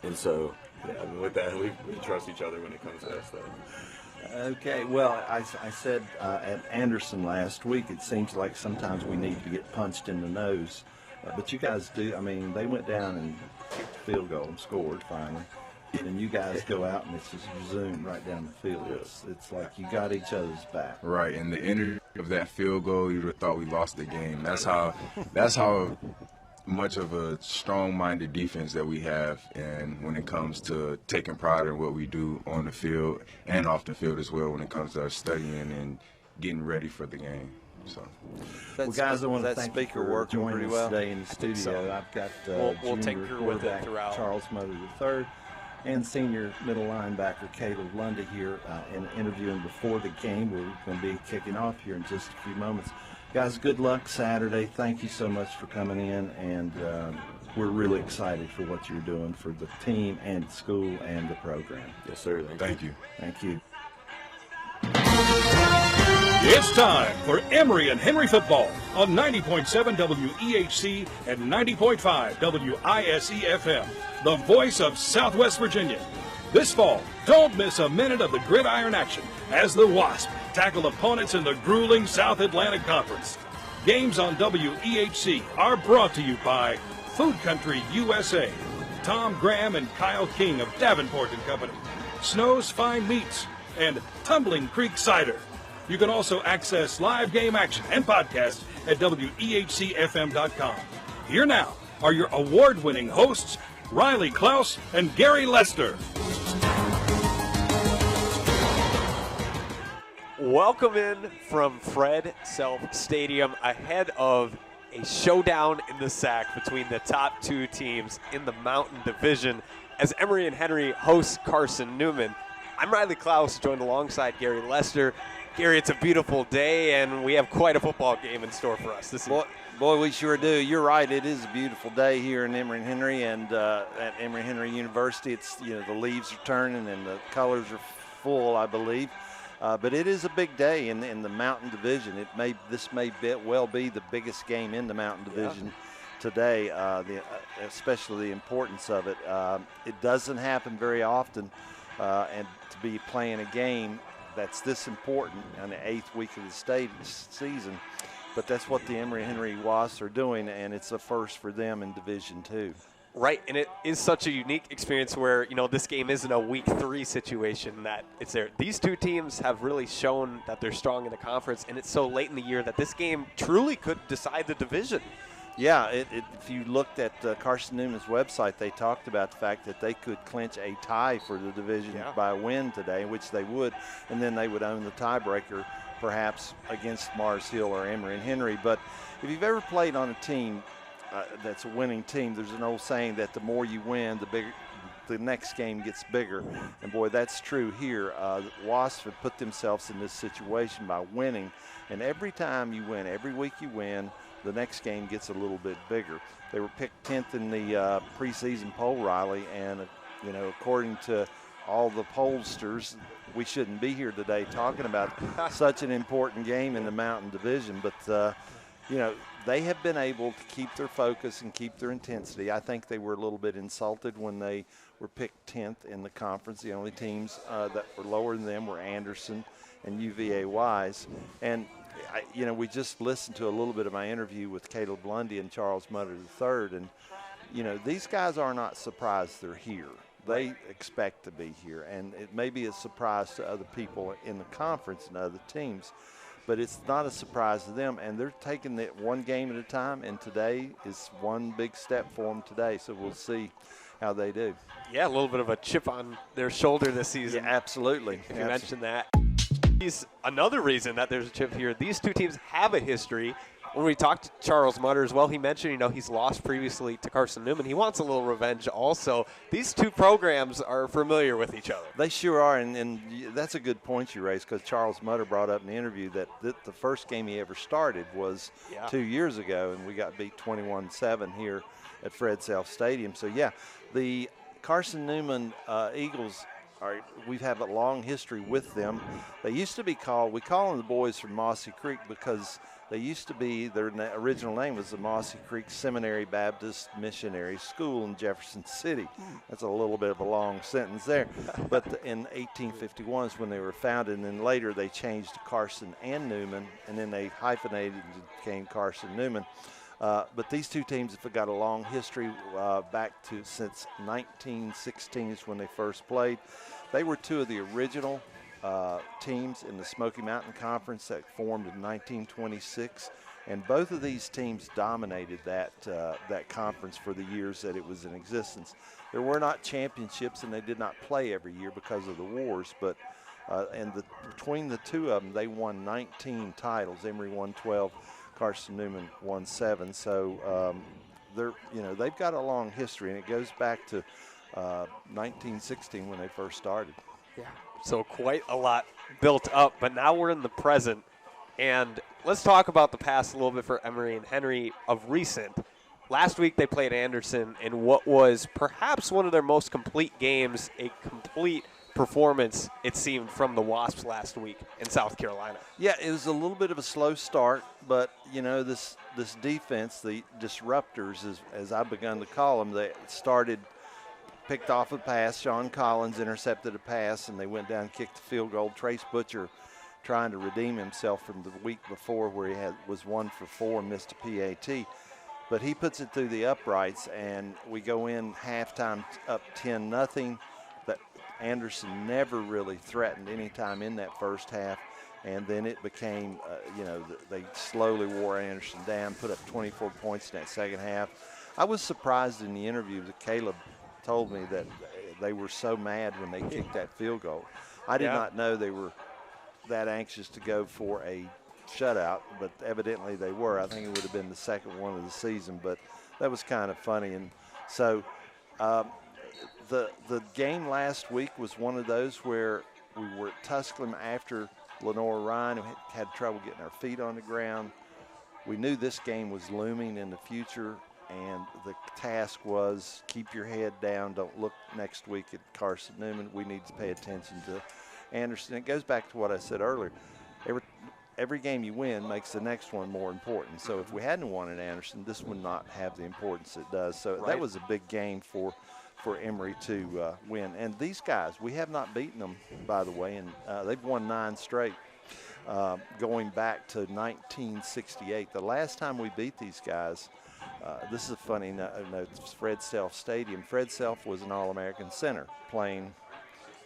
And so, yeah, I mean, with that, we trust each other when it comes to that stuff. Okay, well, I said at Anderson last week, it seems like sometimes we need to get punched in the nose. But you guys do, I mean, they went down and kicked a field goal and scored finally. And you guys go out and it's just zoomed right down the field. It's like you got each other's back. Right, and the energy of that field goal, you would have thought we lost the game. That's how much of a strong-minded defense that we have, and when it comes to taking pride in what we do on the field and off the field as well, when it comes to our studying and getting ready for the game. So, well, guys, I want to thank speaker you for working joining pretty us well today in the studio. so. I've got We'll take junior her with it quarterback throughout. Charles Motor III and senior middle linebacker Caleb Lundy here in interviewing before the game. We're going to be kicking off here in just a few moments. Guys, good luck Saturday. Thank you so much for coming in, and we're really excited for what you're doing for the team and the school and the program. Yes, sir. thank you. Thank you. It's time for Emory and Henry football on 90.7 WEHC and 90.5 WISE-FM, the voice of Southwest Virginia. This fall, don't miss a minute of the gridiron action as the Wasp tackle opponents in the grueling South Atlantic Conference. Games on WEHC are brought to you by Food Country USA, Tom Graham and Kyle King of Davenport & Company, Snow's Fine Meats, and Tumbling Creek Cider. You can also access live game action and podcasts at WEHCFM.com. Here now are your award-winning hosts, Riley Klaus and Gary Lester. Welcome in from Fred Self Stadium ahead of a showdown in the SAC between the top two teams in the Mountain Division as Emory and Henry host Carson-Newman. I'm Riley Klaus, joined alongside Gary Lester. Gary, it's a beautiful day, and we have quite a football game in store for us this evening. Boy, we sure do. You're right. It is a beautiful day here in Emory and Henry, and at Emory and Henry University, it's the leaves are turning and the colors are full, I believe. But it is a big day in the Mountain Division. This may well be the biggest game in the Mountain Division today. Especially the importance of it. It doesn't happen very often, and to be playing a game that's this important on the 8th week of the season. But that's what the Emory Henry Wasps are doing, and it's a first for them in Division II. Right, and it is such a unique experience where, this game isn't a week 3 situation that it's there. These two teams have really shown that they're strong in the conference, and it's so late in the year that this game truly could decide the division. Yeah, if you looked at Carson-Newman's website, they talked about the fact that they could clinch a tie for the division by a win today, which they would, and then they would own the tiebreaker perhaps against Mars Hill or Emory and Henry. But if you've ever played on a team that's a winning team, there's an old saying that the more you win, the next game gets bigger. And, boy, that's true here. The Wasps have put themselves in this situation by winning, and every time you win, every week you win, the next game gets a little bit bigger. They were picked 10th in the preseason poll, Riley, and, according to all the pollsters, we shouldn't be here today talking about such an important game in the Mountain Division. But, they have been able to keep their focus and keep their intensity. I think they were a little bit insulted when they were picked 10th in the conference. The only teams that were lower than them were Anderson and UVA-Wise. And, we just listened to a little bit of my interview with Caleb Lundy and Charles Motor III, and, these guys are not surprised they're here. They expect to be here, and it may be a surprise to other people in the conference and other teams, but it's not a surprise to them, and they're taking it one game at a time, and today is one big step for them today, so we'll see how they do. Yeah, a little bit of a chip on their shoulder this season. Yeah, absolutely. You mentioned that. Another reason that there's a chip here, these two teams have a history. When we talked to Charles Mutter as well, he mentioned, he's lost previously to Carson-Newman. He wants a little revenge also. These two programs are familiar with each other. They sure are, and that's a good point you raised, because Charles Mutter brought up in the interview that the first game he ever started was 2 years ago, and we got beat 21-7 here at Fred Self Stadium. So, the Carson-Newman Eagles we have a long history with them. They used to be called, we call them the boys from Mossy Creek because they used to be, their original name was the Mossy Creek Seminary Baptist Missionary School in Jefferson City. That's a little bit of a long sentence there. But in 1851 is when they were founded, and then later they changed to Carson and Newman, and then they hyphenated and became Carson-Newman. But these two teams have got a long history back to since 1916 is when they first played. They were two of the original teams in the Smoky Mountain Conference that formed in 1926, and both of these teams dominated that conference for the years that it was in existence. There were not championships, and they did not play every year because of the wars, but between the two of them, they won 19 titles. Emory won 12. Carson-Newman won 7, so they've got a long history, and it goes back to 1916 when they first started. Yeah, so quite a lot built up, but now we're in the present, and let's talk about the past a little bit for Emory and Henry of recent. Last week they played Anderson in what was perhaps one of their most complete games, a complete performance, it seemed, from the Wasps last week in South Carolina. Yeah, it was a little bit of a slow start, but this defense, the disruptors, as I've begun to call them, they picked off a pass. Sean Collins intercepted a pass, and they went down and kicked the field goal. Trace Butcher trying to redeem himself from the week before where he was 1 for 4 and missed a PAT. But he puts it through the uprights, and we go in halftime up 10-0. Anderson never really threatened any time in that first half, and then it became, they slowly wore Anderson down, put up 24 points in that second half. I was surprised in the interview that Caleb told me that they were so mad when they kicked that field goal. I did not know they were that anxious to go for a shutout, but evidently they were. I think it would have been the second one of the season, but that was kind of funny. And so the game last week was one of those where we were at Tusculum after Lenore Ryan, who had trouble getting our feet on the ground. We knew this game was looming in the future, and the task was keep your head down. Don't look next week at Carson-Newman. We need to pay attention to Anderson. It goes back to what I said earlier. Every game you win makes the next one more important. So if we hadn't won at Anderson, this would not have the importance it does. So that was a big game for Emory to win. And these guys, we have not beaten them, by the way, and they've won 9 straight going back to 1968. The last time we beat these guys, this is a funny note, it's Fred Self Stadium. Fred Self was an All-American center playing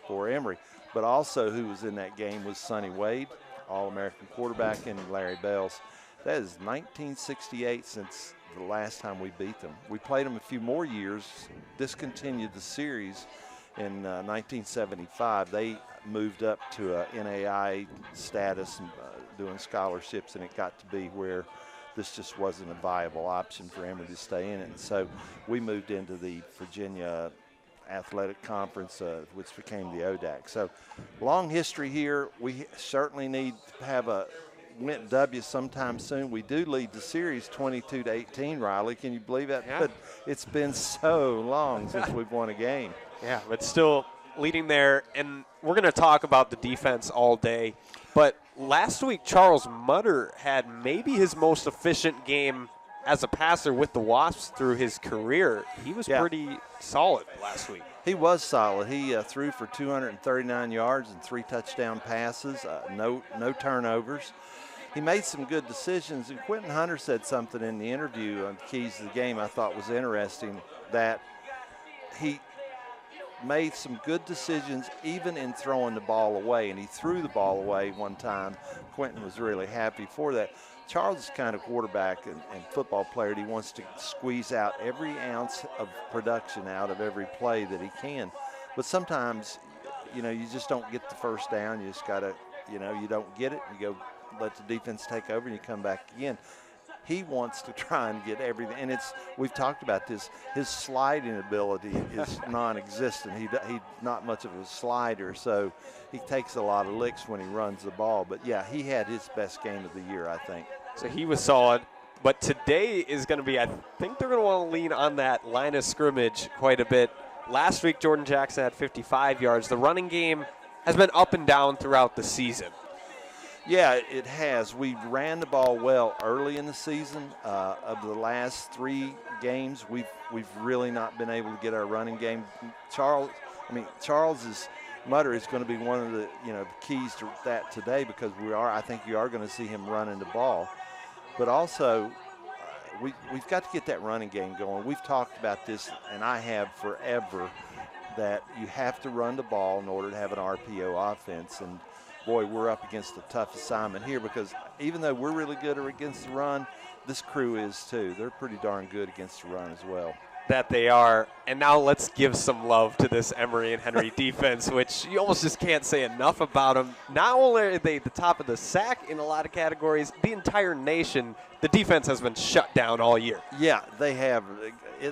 for Emory, but also who was in that game was Sonny Wade, All-American quarterback, and Larry Bells. That is 1968 since the last time we beat them. We played them a few more years, discontinued the series in 1975. They moved up to a NAI status and doing scholarships, and it got to be where this just wasn't a viable option for Emory to stay in it. And so we moved into the Virginia Athletic Conference, which became the ODAC. So long history here. We certainly need to have a win W sometime soon. We do lead the series 22-18, Riley. Can you believe that? Yeah. But it's been so long since we've won a game. Yeah, but still leading there. And we're going to talk about the defense all day. But last week, Charles Mutter had maybe his most efficient game as a passer with the Wasps through his career. He was pretty solid last week. He was solid. He threw for 239 yards and 3 touchdown passes, no turnovers. He made some good decisions, and Quentin Hunter said something in the interview on the keys to the game I thought was interesting, that he made some good decisions even in throwing the ball away, and he threw the ball away one time. Quentin was really happy for that. Charles is kind of quarterback and football player. He wants to squeeze out every ounce of production out of every play that he can. But sometimes, you just don't get the first down. You just got to, you don't get it. You go let the defense take over and you come back again. He wants to try and get everything. And we've talked about this. His sliding ability is non-existent. He's not much of a slider, so he takes a lot of licks when he runs the ball. But, yeah, he had his best game of the year, I think. So he was solid. But today is going to be, I think they're going to want to lean on that line of scrimmage quite a bit. Last week, Jordan Jackson had 55 yards. The running game has been up and down throughout the season. Yeah, it has. We ran the ball well early in the season. Of the last 3 games, we've really not been able to get our running game. Charles's mutter is going to be one of the keys to that today, because I think you are going to see him running the ball, but also we've got to get that running game going. We've talked about this, and I have forever, that you have to run the ball in order to have an RPO offense. And boy, we're up against a tough assignment here, because even though we're really good against the run, this crew is too. They're pretty darn good against the run as well. That they are. And now let's give some love to this Emory and Henry defense, which you almost just can't say enough about them. Not only are they the top of the sack in a lot of categories, the entire nation, the defense has been shut down all year. Yeah, they have.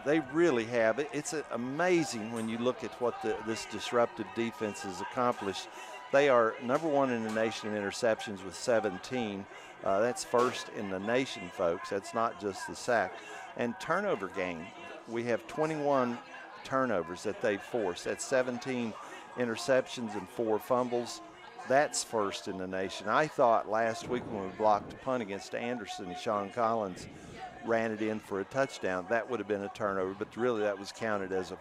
They really have. It's amazing when you look at what this disruptive defense has accomplished. They are number 1 in the nation in interceptions with 17. That's first in the nation, folks. That's not just the sack. And turnover game, we have 21 turnovers that they force. That's 17 interceptions and 4 fumbles. That's first in the nation. I thought last week when we blocked a punt against Anderson and Sean Collins ran it in for a touchdown, that would have been a turnover, but really that was counted as a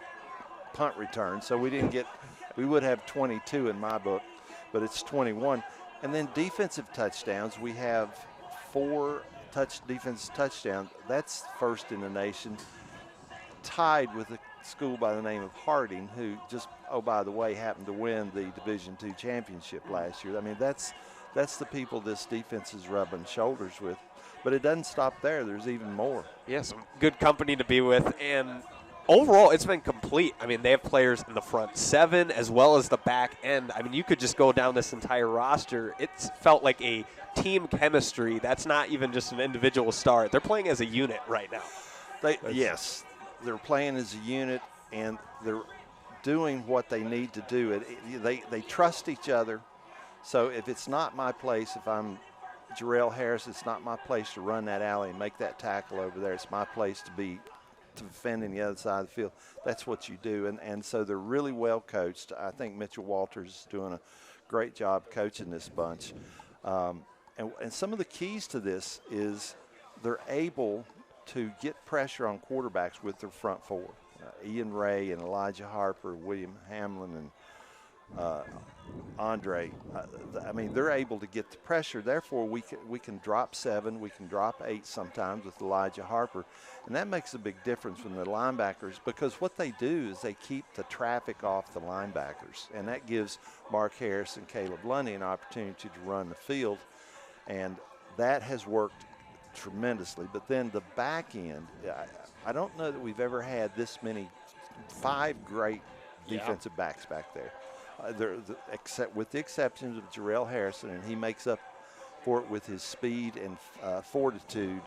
punt return. So we would have 22 in my book, but it's 21. And then defensive touchdowns, we have 4 defensive touchdowns. That's first in the nation, tied with a school by the name of Harding, who just, oh, by the way, happened to win the Division II championship last year. I mean, that's the people this defense is rubbing shoulders with. But it doesn't stop there. There's even more. Yeah, some good company to be with. And overall, it's been complete. I mean, they have players in the front 7 as well as the back end. I mean, you could just go down this entire roster. It's felt like a team chemistry. That's not even just an individual star. They're playing as a unit right now. Yes, they're playing as a unit, and they're doing what they need to do. They trust each other. So if it's not my place, if I'm Jarrell Harris, it's not my place to run that alley and make that tackle over there. It's my place to defend in the other side of the field. That's what you do. And so they're really well coached. I think Mitchell Walters is doing a great job coaching this bunch. And some of the keys to this is they're able to get pressure on quarterbacks with their front 4. Ian Ray and Elijah Harper, William Hamlin, and Andre. I mean, they're able to get the pressure. Therefore, we can drop 7, we can drop 8 sometimes with Elijah Harper, and that makes a big difference from the linebackers, because what they do is they keep the traffic off the linebackers, and that gives Mark Harris and Caleb Lundy an opportunity to run the field, and that has worked tremendously. But then the back end, I don't know that we've ever had this many 5 great defensive backs back there. Except with the exceptions of Jarrell Harrison, and he makes up for it with his speed and fortitude.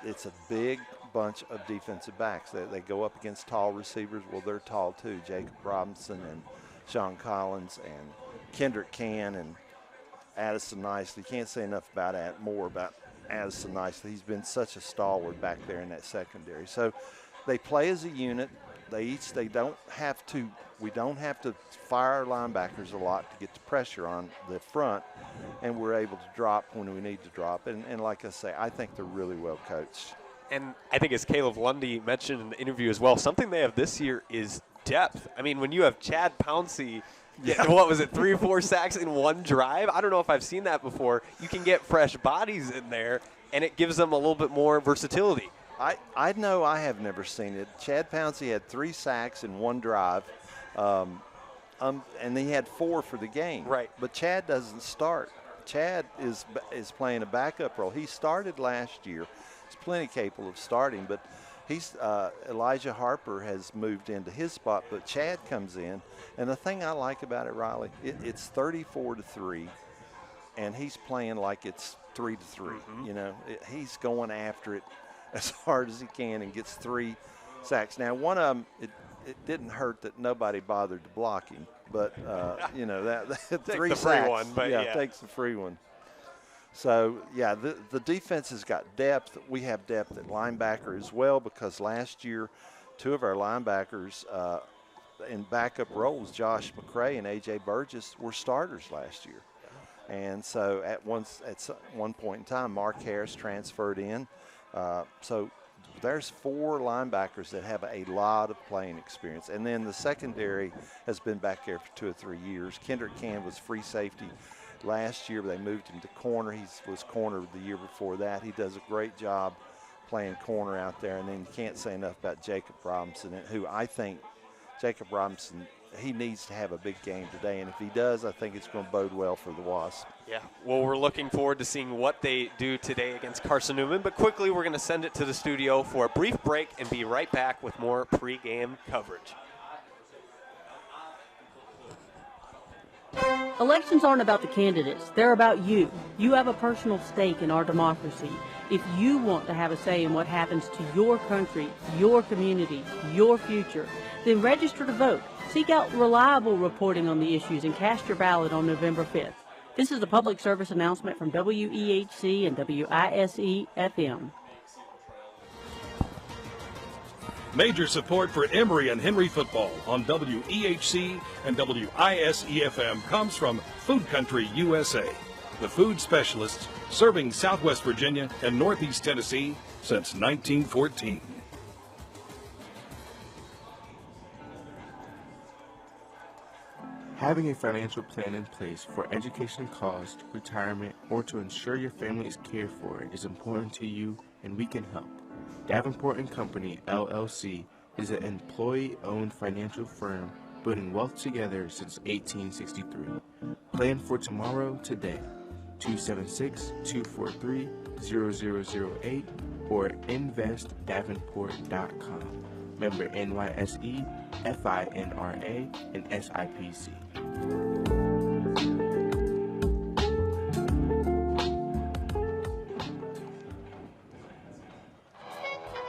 It's a big bunch of defensive backs. They go up against tall receivers. Well, they're tall too. Jacob Robinson and Sean Collins and Kendrick Can and Addison Nicely. Can't say enough about Addison Nicely. He's been such a stalwart back there in that secondary. So they play as a unit. We don't have to fire our linebackers a lot to get the pressure on the front, and we're able to drop when we need to drop. And like I say, I think they're really well coached. And I think, as Caleb Lundy mentioned in the interview as well, something they have this year is depth. I mean, when you have Chad Pouncey, what was it, 3 or 4 sacks in one drive? I don't know if I've seen that before. You can get fresh bodies in there, and it gives them a little bit more versatility. I know I have never seen it. Chad Pouncey had 3 sacks in one drive, and he had 4 for the game. Right. But Chad doesn't start. Chad is playing a backup role. He started last year. He's plenty capable of starting, but Elijah Harper has moved into his spot, but Chad comes in. And the thing I like about it, Riley, it's 34-3, and he's playing like it's 3-3. Mm-hmm. You know, he's going after it as hard as he can and gets 3 sacks. Now, one of them, it didn't hurt that nobody bothered to block him, but you know, that 3 the sacks. Free one, but yeah, takes the free one. So yeah, the defense has got depth. We have depth at linebacker as well, because last year two of our linebackers in backup roles, Josh McCray and A.J. Burgess, were starters last year. And so at one point in time, Mark Harris transferred in. So there's 4 linebackers that have a lot of playing experience. And then the secondary has been back there for 2 or 3 years. Kendrick Can was free safety last year, but they moved him to corner. He was corner the year before that. He does a great job playing corner out there. And then you can't say enough about Jacob Robinson, who I think Jacob Robinson, he needs to have a big game today. And if he does, I think it's going to bode well for the Wasps. Yeah, well, we're looking forward to seeing what they do today against Carson-Newman. But quickly, we're going to send it to the studio for a brief break and be right back with more pregame coverage. Elections aren't about the candidates. They're about you. You have a personal stake in our democracy. If you want to have a say in what happens to your country, your community, your future, then register to vote. Seek out reliable reporting on the issues and cast your ballot on November 5th. This is a public service announcement from WEHC and WISE-FM. Major support for Emory and Henry football on WEHC and WISE-FM comes from Food Country USA, the food specialists serving Southwest Virginia and Northeast Tennessee since 1914. Having a financial plan in place for education cost, retirement, or to ensure your family is cared for is important to you, and we can help. Davenport & Company, LLC, is an employee-owned financial firm building wealth together since 1863. Plan for tomorrow today. 276-243-0008 or investdavenport.com. Member NYSE, FINRA, and SIPC.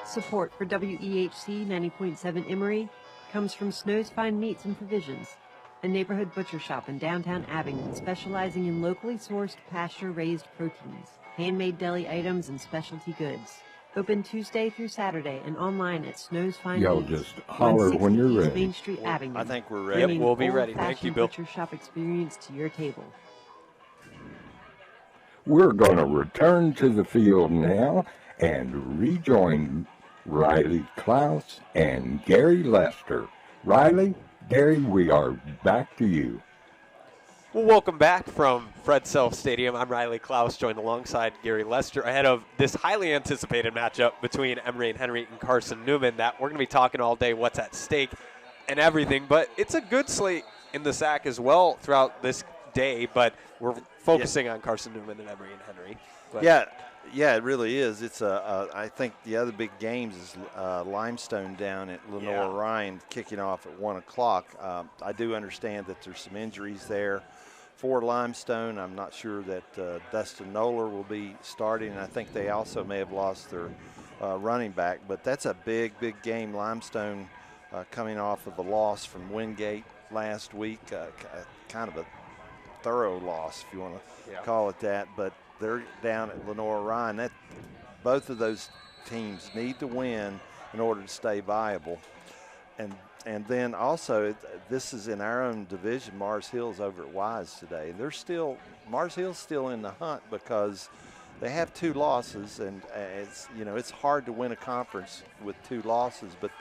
Support for WEHC 90.7 Emory comes from Snow's Fine Meats and Provisions, a neighborhood butcher shop in downtown Abingdon specializing in locally sourced pasture-raised proteins, handmade deli items, and specialty goods. Open Tuesday through Saturday and online at Snow's Fine Meats. Just holler when you're ready. Main Street, Abingdon. I think we're ready. Yep, we'll be ready. Thank you, Bill. Butcher shop experience to your table. We're going to return to the field now and rejoin Riley Klaus and Gary Lester. Riley, Gary, we are back to you. Well, welcome back from Fred Self Stadium. I'm Riley Klaus, joined alongside Gary Lester ahead of this highly anticipated matchup between Emory and Henry and Carson-Newman that we're going to be talking all day, what's at stake and everything. But it's a good slate in the SAC as well throughout this day, but we're focusing on Carson-Newman and Emory and Henry. But Yeah, it really is. It's I think the other big games is Limestone down at Lenore-Ryan kicking off at 1 o'clock. I do understand that there's some injuries there for Limestone. I'm not sure that Dustin Noller will be starting, and I think they also may have lost their running back. But that's a big, big game. Limestone coming off of a loss from Wingate last week, kind of a thorough loss, if you want to call it that. But they're down at Lenore-Ryan. Both of those teams need to win in order to stay viable. And then also, this is in our own division. Mars Hill's over at Wise today. Mars Hill's still in the hunt because they have 2 losses, and it's hard to win a conference with 2 losses, but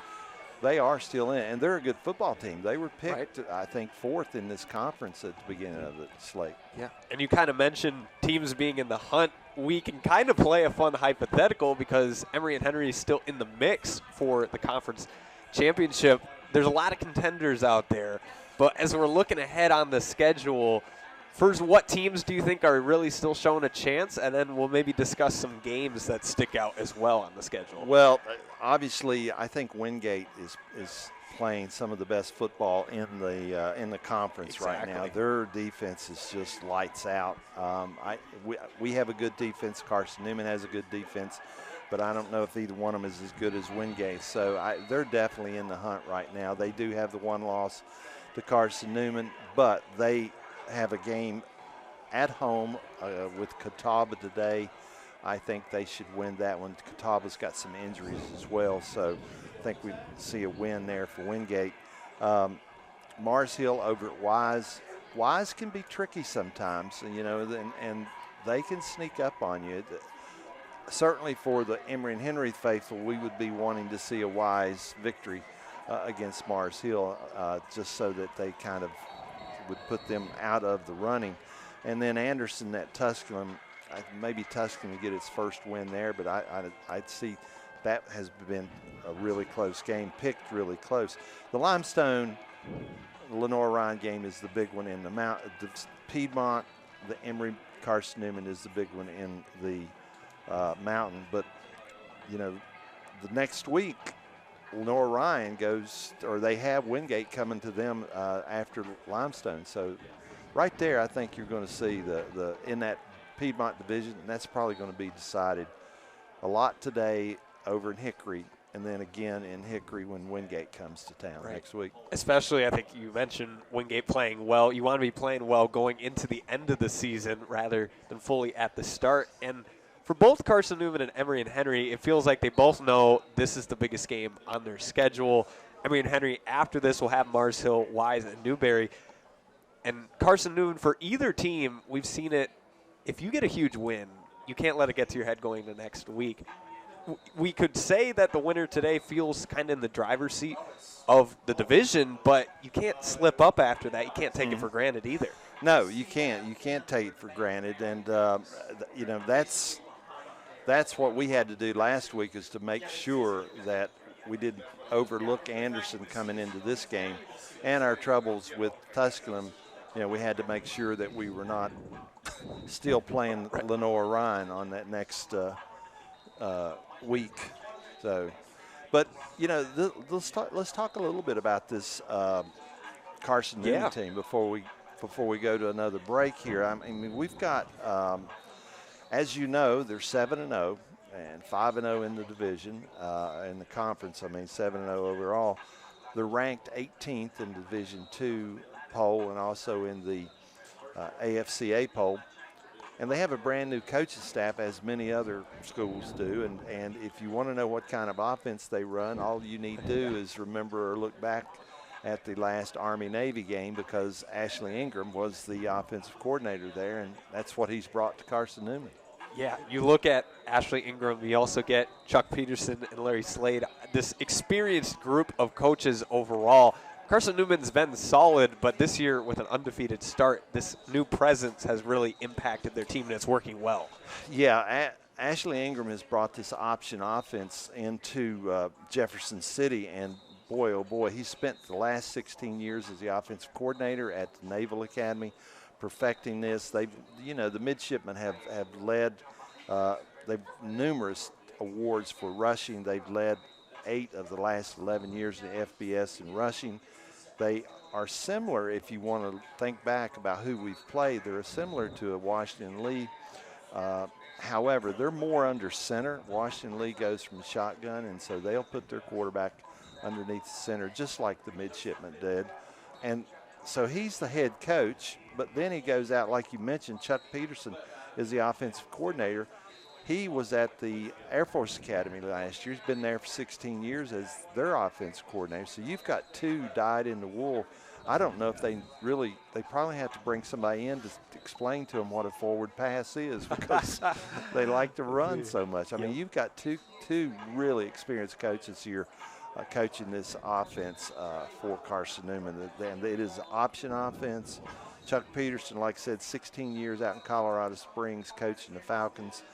they are still in, and they're a good football team. They were picked, I think, 4th in this conference at the beginning of the slate. Yeah, and you kind of mentioned teams being in the hunt. We can kind of play a fun hypothetical because Emory and Henry is still in the mix for the conference championship. There's a lot of contenders out there, but as we're looking ahead on the schedule, first, what teams do you think are really still showing a chance? And then we'll maybe discuss some games that stick out as well on the schedule. Well, obviously, I think Wingate is playing some of the best football in the conference right now. Their defense is just lights out. We have a good defense. Carson-Newman has a good defense, but I don't know if either one of them is as good as Wingate. So they're definitely in the hunt right now. They do have the 1 loss to Carson-Newman, but they have a game at home with Catawba today. I think they should win that one. Catawba's got some injuries as well, so think we see a win there for Wingate. Mars Hill over at Wise. Wise can be tricky sometimes, and they can sneak up on you. Certainly for the Emory and Henry faithful, we would be wanting to see a Wise victory against Mars Hill, just so that they kind of would put them out of the running. And then Anderson at Tusculum, maybe Tusculum would get its first win there, but I'd see that has been a really close game, picked really close. The Limestone Lenore Ryan game is the big one in the Piedmont. The Emory Carson-Newman is the big one in the Mountain. But the next week Lenore Ryan they have Wingate coming to them after Limestone. So right there, I think you're going to see the in that Piedmont division, and that's probably going to be decided a lot today over in Hickory, and then again in Hickory when Wingate comes to town next week. Especially, I think you mentioned Wingate playing well. You want to be playing well going into the end of the season rather than fully at the start. And for both Carson-Newman and Emory and Henry, it feels like they both know this is the biggest game on their schedule. Emory and Henry, after this, will have Mars Hill, Wise, and Newberry. And Carson-Newman, for either team, we've seen it. If you get a huge win, you can't let it get to your head going the next week. We could say that the winner today feels kind of in the driver's seat of the division, but you can't slip up after that. You can't take it for granted either. No, you can't. You can't take it for granted. And, that's what we had to do last week, is to make sure that we didn't overlook Anderson coming into this game and our troubles with Tusculum. We had to make sure that we were not still playing Lenore Ryan on that next week. So, but let's talk a little bit about this Carson-Newman team before we go to another break here. I mean, we've got, as you know, they're 7-0 and 5-0 in the division, in the conference. I mean, 7-0 overall. They're ranked 18th in Division II poll and also in the AFCA poll. And they have a brand new coaching staff, as many other schools do. And if you want to know what kind of offense they run, all you need to do is remember or look back at the last Army-Navy game, because Ashley Ingram was the offensive coordinator there, and that's what he's brought to Carson-Newman. Yeah, you look at Ashley Ingram, you also get Chuck Peterson and Larry Slade, this experienced group of coaches overall. Carson-Newman's been solid, but this year with an undefeated start, this new presence has really impacted their team, and it's working well. Yeah, Ashley Ingram has brought this option offense into Jefferson City, and boy, oh boy, he spent the last 16 years as the offensive coordinator at the Naval Academy, perfecting this. The midshipmen have led they've numerous awards for rushing. They've led 8 of the last 11 years in the FBS in rushing. They are similar, if you want to think back about who we've played, they're similar to a Washington Lee. However, they're more under center. Washington Lee goes from shotgun, and so they'll put their quarterback underneath the center, just like the midshipmen did. And so he's the head coach, but then he goes out, like you mentioned, Chuck Peterson is the offensive coordinator. He was at the Air Force Academy last year. He's been there for 16 years as their offensive coordinator. So you've got two dyed in the wool. I don't know if they probably have to bring somebody in to explain to them what a forward pass is, because they like to run so much. I mean, you've got two really experienced coaches here coaching this offense for Carson-Newman. And it is an option offense. Chuck Peterson, like I said, 16 years out in Colorado Springs coaching the Falcons.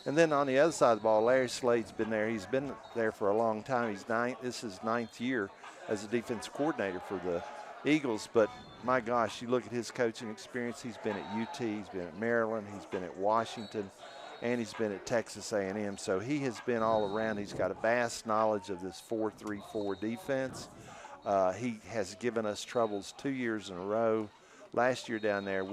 And then on the other side of the ball, Larry Slade's been there. He's been there for a long time. This is his 9th year as a defense coordinator for the Eagles. But, my gosh, you look at his coaching experience. He's been at UT. He's been at Maryland. He's been at Washington. And he's been at Texas A&M. So he has been all around. He's got a vast knowledge of this 4-3-4 defense. He has given us troubles 2 years in a row. Last year down there,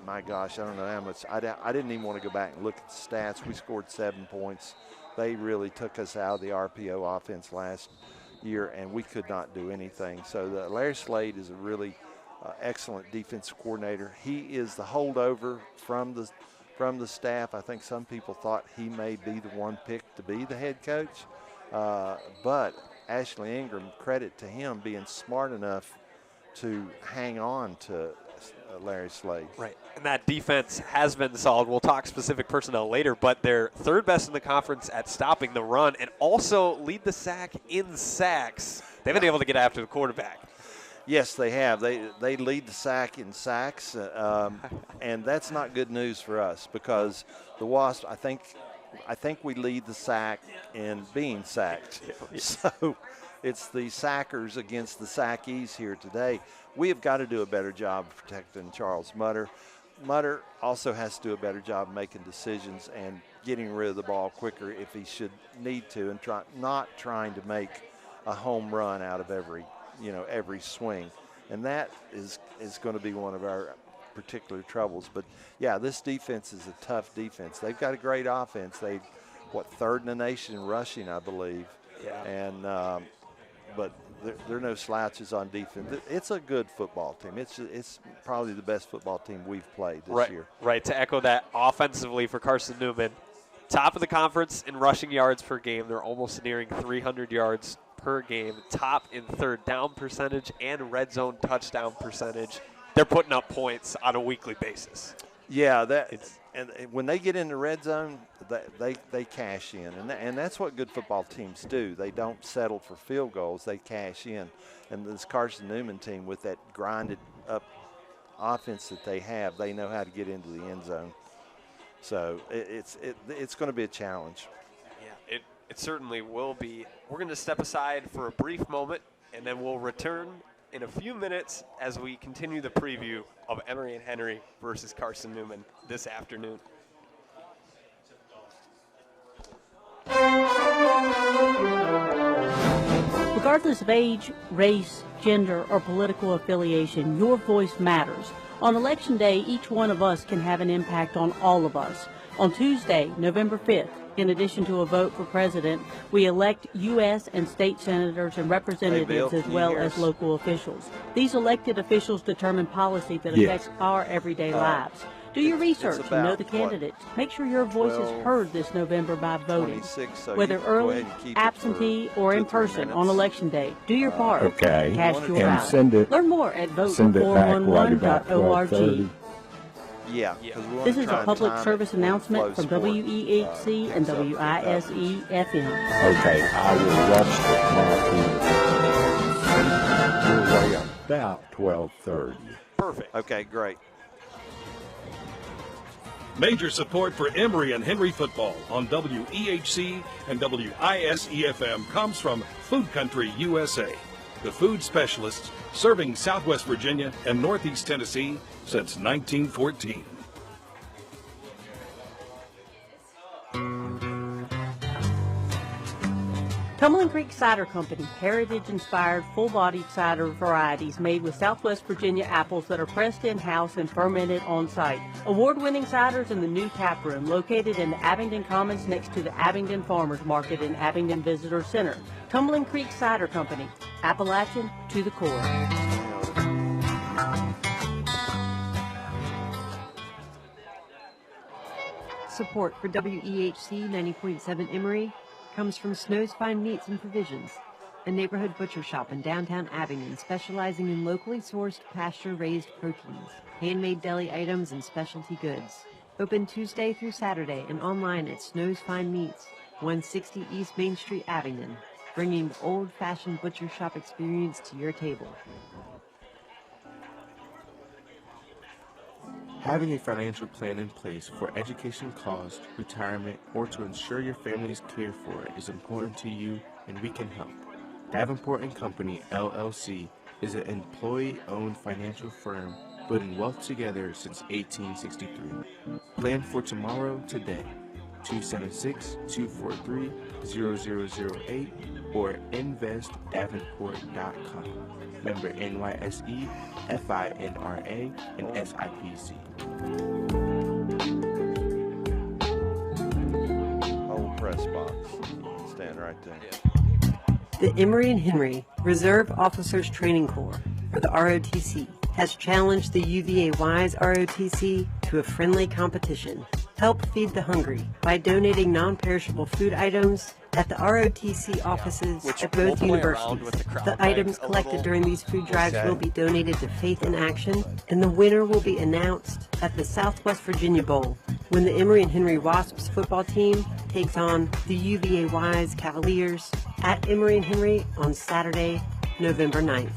my gosh, I don't know how much. I didn't even want to go back and look at the stats. We scored 7 points. They really took us out of the RPO offense last year, and we could not do anything. So Larry Slade is a really excellent defensive coordinator. He is the holdover from the staff. I think some people thought he may be the one picked to be the head coach, but Ashley Ingram, credit to him being smart enough to hang on to Larry Slade. Right, and that defense has been solid. We'll talk specific personnel later, but they're third best in the conference at stopping the run and also lead the SAC in sacks. They've been able to get after the quarterback. Yes, they have. They lead the SAC in sacks, and that's not good news for us because the Wasps, I think we lead the SAC in being sacked. So it's the sackers against the sackies here today. We have got to do a better job of protecting Charles Mutter. Mutter also has to do a better job making decisions and getting rid of the ball quicker if he should need to, and not trying to make a home run out of every swing. And that is going to be one of our particular troubles. But yeah, this defense is a tough defense. They've got a great offense. Third in the nation in rushing, I believe. Yeah. And but there are no slouches on defense. It's a good football team. It's probably the best football team we've played this year. Right. To echo that, offensively for Carson-Newman, top of the conference in rushing yards per game. They're almost nearing 300 yards per game. Top in third down percentage and red zone touchdown percentage. They're putting up points on a weekly basis. Yeah, and when they get in the red zone, they cash in, and that's what good football teams do. They don't settle for field goals; they cash in. And this Carson-Newman team, with that grinded up offense that they have, they know how to get into the end zone. So it's going to be a challenge. Yeah, it certainly will be. We're going to step aside for a brief moment, and then we'll return in a few minutes as we continue the preview of Emory and Henry versus Carson-Newman this afternoon. Regardless of age, race, gender, or political affiliation, your voice matters. On Election Day, each one of us can have an impact on all of us. On Tuesday, November 5th, in addition to a vote for president, we elect U.S. and state senators and representatives as well as local officials. These elected officials determine policy that affects our everyday lives. Do your research and know the candidates. Make sure your voice is heard this November by voting. Whether early, absentee, or in person on Election Day, do your part. Okay. Cast your And ballot. Learn more at vote411.org. Yeah. This is a public service announcement from WEHC and WISE-FM. Okay, I will watch the market. We're about 12:30. Perfect. Okay, great. Major support for Emory and Henry football on WEHC and WISE-FM comes from Food Country USA, the food specialists serving Southwest Virginia and Northeast Tennessee since 1914. Tumbling Creek Cider Company, heritage-inspired, full-bodied cider varieties made with Southwest Virginia apples that are pressed in-house and fermented on-site. Award-winning ciders in the new tap room, located in the Abingdon Commons next to the Abingdon Farmers Market and Abingdon Visitor Center. Tumbling Creek Cider Company, Appalachian to the core. Support for WEHC 90.7 Emory comes from Snow's Fine Meats and Provisions, a neighborhood butcher shop in downtown Abingdon specializing in locally sourced pasture-raised proteins, handmade deli items, and specialty goods. Open Tuesday through Saturday and online at Snow's Fine Meats, 160 East Main Street, Abingdon, bringing the old-fashioned butcher shop experience to your table. Having a financial plan in place for education cost, retirement, or to ensure your family is cared for is important to you, and we can help. Davenport & Company, LLC, is an employee-owned financial firm building wealth together since 1863. Plan for tomorrow today. 276-243-0008 or investdavenport.com. Member NYSE, FINRA, and SIPC. Old press box. Stand right there. The Emory and Henry Reserve Officers Training Corps, or the ROTC, has challenged the UVA WISE ROTC to a friendly competition. Help feed the hungry by donating non-perishable food items, at the ROTC offices Which at we'll both play around universities. with the crowd The bags items a collected little. during these food drives Okay. will be donated to Faith in Action, and the winner will be announced at the Southwest Virginia Bowl when the Emory and Henry Wasps football team takes on the UVA Wise Cavaliers at Emory and Henry on Saturday, November 9th.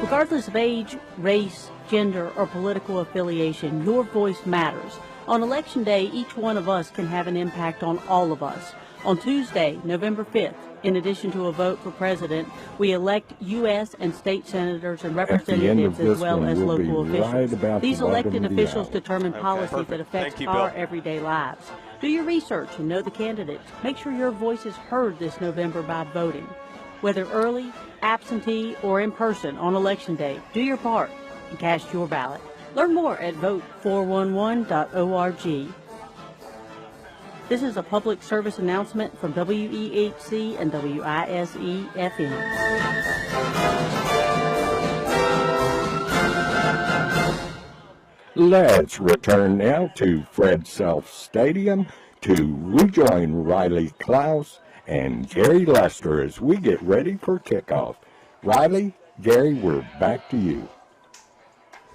Regardless of age, race, gender, or political affiliation, your voice matters. On Election Day, each one of us can have an impact on all of us. On Tuesday, November 5th, in addition to a vote for president, we elect U.S. and state senators and representatives as well as local officials. These elected officials determine policies that affect our everyday lives. Do your research and know the candidates. Make sure your voice is heard this November by voting. Whether early, absentee, or in person on Election Day, do your part and cast your ballot. Learn more at vote411.org. This is a public service announcement from WEHC and WISE-FM. Let's return now to Fred Self Stadium to rejoin Riley Klaus and Gary Lester as we get ready for kickoff. Riley, Gary, we're back to you.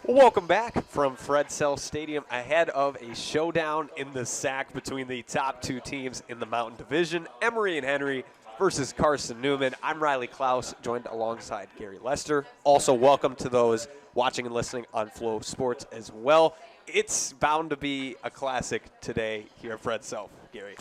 Welcome back from Fred Self Stadium ahead of a showdown in the SAC between the top two teams in the Mountain Division, Emory and Henry versus Carson-Newman. I'm Riley Klaus, joined alongside Gary Lester. Also, welcome to those watching and listening on Flow Sports as well. It's bound to be a classic today here at Fred Self, Gary.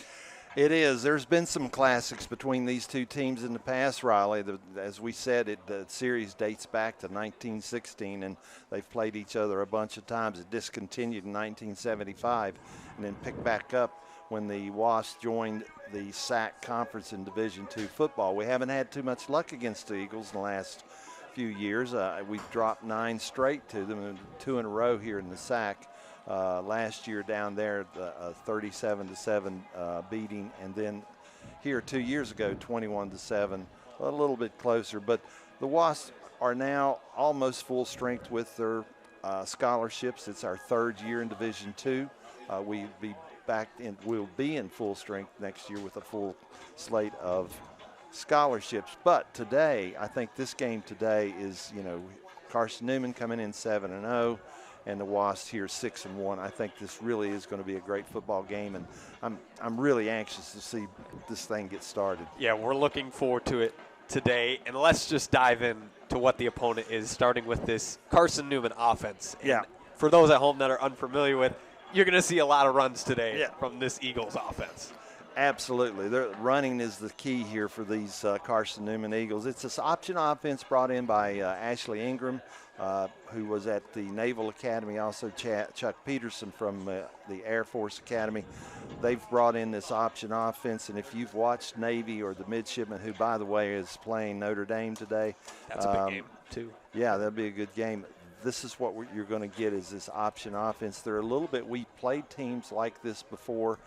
It is. There's been some classics between these two teams in the past, Riley. As we said, the series dates back to 1916, and they've played each other a bunch of times. It discontinued in 1975 and then picked back up when the Wasps joined the SAC Conference in Division II football. We haven't had too much luck against the Eagles in the last few years. We've dropped 9 straight to them, and 2 in a row here in the SAC. Last year down there, a 37-7 beating, and then here 2 years ago, 21-7, a little bit closer. But the Wasps are now almost full strength with their scholarships. It's our 3rd year in Division II. We'll be in full strength next year with a full slate of scholarships. But today, I think this game today is, Carson-Newman coming in 7-0. And the Wasps here 6-1. I think this really is going to be a great football game, and I'm really anxious to see this thing get started. Yeah, we're looking forward to it today, and let's just dive in to what the opponent is, starting with this Carson-Newman offense. And for those at home that are unfamiliar with, you're going to see a lot of runs today from this Eagles offense. Absolutely. Running is the key here for these Carson-Newman Eagles. It's this option offense brought in by Ashley Ingram, who was at the Naval Academy, also Chuck Peterson from the Air Force Academy. They've brought in this option offense, and if you've watched Navy or the midshipman, who, by the way, is playing Notre Dame today. That's a big game, too. Yeah, that'll be a good game. This is what you're going to get is this option offense. They're a little bit – we played teams like this before.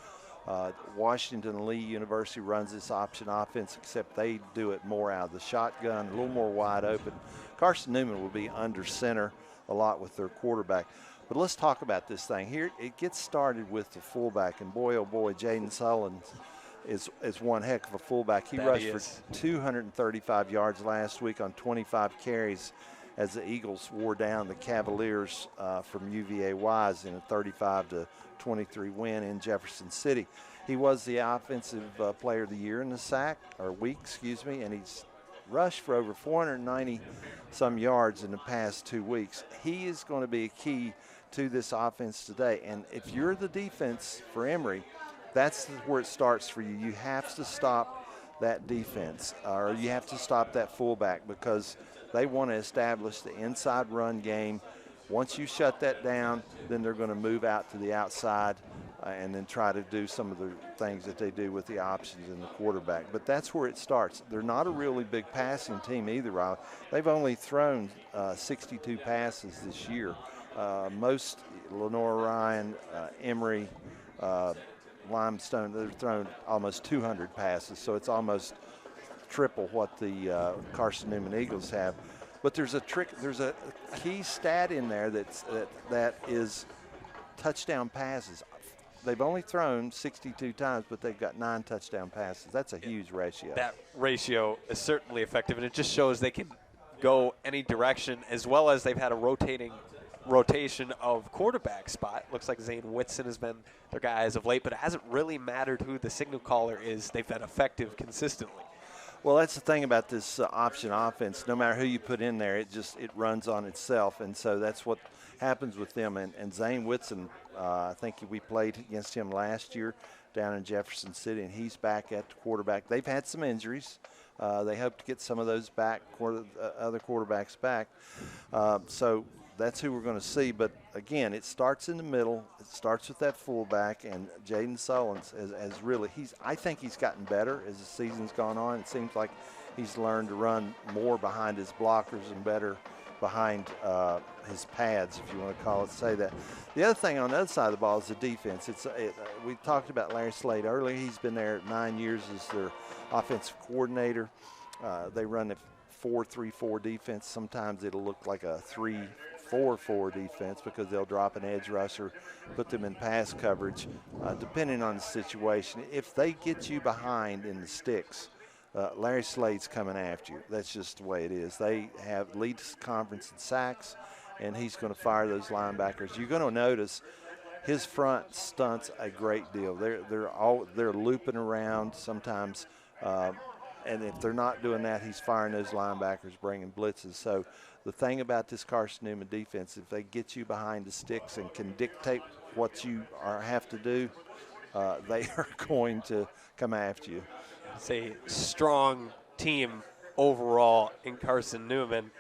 Washington Lee University runs this option offense, except they do it more out of the shotgun, a little more wide open. Carson-Newman will be under center a lot with their quarterback. But let's talk about this thing. Here it gets started with the fullback, and boy, oh boy, Jaden Sullivan is one heck of a fullback. He rushed for 235 yards last week on 25 carries as the Eagles wore down the Cavaliers from UVA Wise in a 35-23 win in Jefferson City. He was the offensive player of the year in the SAC, or week, and he's rushed for over 490 some yards in the past 2 weeks. He is going to be a key to this offense today. And if you're the defense for Emory, that's where it starts for you. You have to stop that defense, or you have to stop that fullback, because they want to establish the inside run game. Once you shut that down, then they're going to move out to the outside and then try to do some of the things that they do with the options and the quarterback. But that's where it starts. They're not a really big passing team either, Riley. They've only thrown 62 passes this year. Most, Lenore Ryan, Emory, Limestone, they've thrown almost 200 passes, so it's almost triple what the Carson-Newman Eagles have. But there's a trick. There's a key stat in there that is touchdown passes. They've only thrown 62 times, but they've got 9 touchdown passes. That's a huge ratio. That ratio is certainly effective, and it just shows they can go any direction, as well as they've had a rotation of quarterback spot. Looks like Zane Whitson has been their guy as of late, but it hasn't really mattered who the signal caller is. They've been effective consistently. Well, that's the thing about this option offense. No matter who you put in there, it runs on itself, and so that's what happens with them. And Zane Whitson, I think we played against him last year down in Jefferson City, and he's back at the quarterback. They've had some injuries. They hope to get some of those back, other quarterbacks back. So that's who we're going to see. But, again, it starts in the middle. It starts with that fullback, and Jaden Sullins has really – I think he's gotten better as the season's gone on. It seems like he's learned to run more behind his blockers and better behind his pads, if you want to say that. The other thing on the other side of the ball is the defense. We talked about Larry Slade earlier. He's been there 9 years as their offensive coordinator. They run a 4-3-4 defense. Sometimes it'll look like a 3-4-4 defense because they'll drop an edge rusher, put them in pass coverage, depending on the situation. If they get you behind in the sticks, Larry Slade's coming after you. That's just the way it is. They have lead conference in sacks, and he's going to fire those linebackers. You're going to notice his front stunts a great deal. They're looping around sometimes, and if they're not doing that, he's firing those linebackers, bringing blitzes. So the thing about this Carson-Newman defense, if they get you behind the sticks and can dictate what you have to do, they are going to come after you. It's a strong team overall in Carson-Newman.